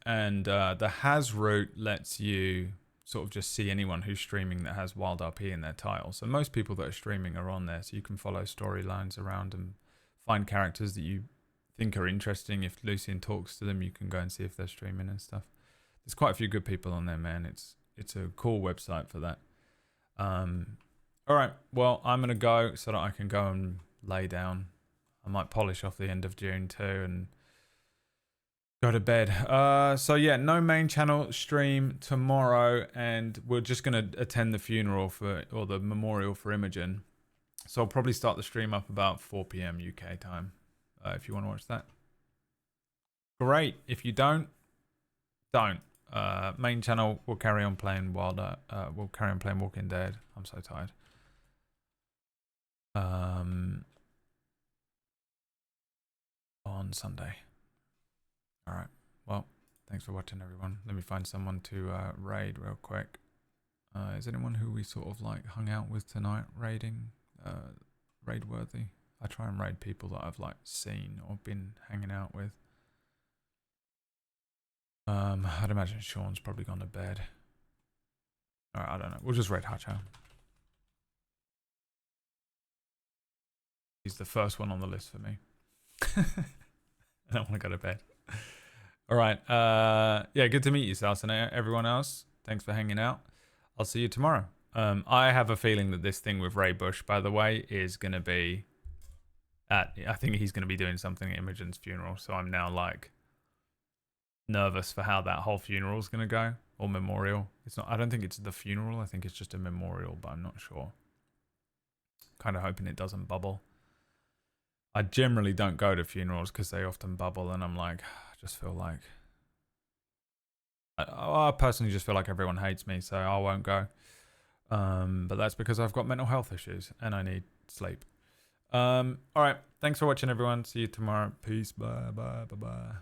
the Has route lets you sort of just see anyone who's streaming that has Wild RP in their title. So most people that are streaming are on there, so you can follow storylines around and find characters that you think are interesting. If Lucien talks to them, you can go and see if they're streaming and stuff. There's quite a few good people on there, man. It's a cool website for that. All right, well, I'm gonna go so that I can go and lay down. I might polish off the end of June too and go to bed. So yeah, no main channel stream tomorrow, and we're just gonna attend the funeral or the memorial for Imogen. So I'll probably start the stream up about 4 p.m. UK time, if you want to watch that. Great. If you don't. Main channel will carry on playing we'll carry on playing Walking Dead. I'm so tired. On Sunday. All right. Well, thanks for watching, everyone. Let me find someone to raid real quick. Is anyone who we sort of like hung out with tonight raiding? Raid worthy? I try and raid people that I've like seen or been hanging out with. I'd imagine Sean's probably gone to bed. Alright, I don't know. We'll just raid Hacho. He's the first one on the list for me. I don't want to go to bed. Alright, yeah, good to meet you, Salsinator. Everyone else, thanks for hanging out. I'll see you tomorrow. I have a feeling that this thing with Ray Bush, by the way, is going to be I think he's going to be doing something at Imogen's funeral, so I'm now like nervous for how that whole funeral is going to go, or memorial. It's not. I don't think it's the funeral. I think it's just a memorial, but I'm not sure. Kind of hoping it doesn't bubble. I generally don't go to funerals because they often bubble, and I'm like, I just feel like I personally just feel like everyone hates me, so I won't go. But that's because I've got mental health issues and I need sleep. All right. Thanks for watching, everyone. See you tomorrow. Peace. Bye. Bye. Bye. Bye.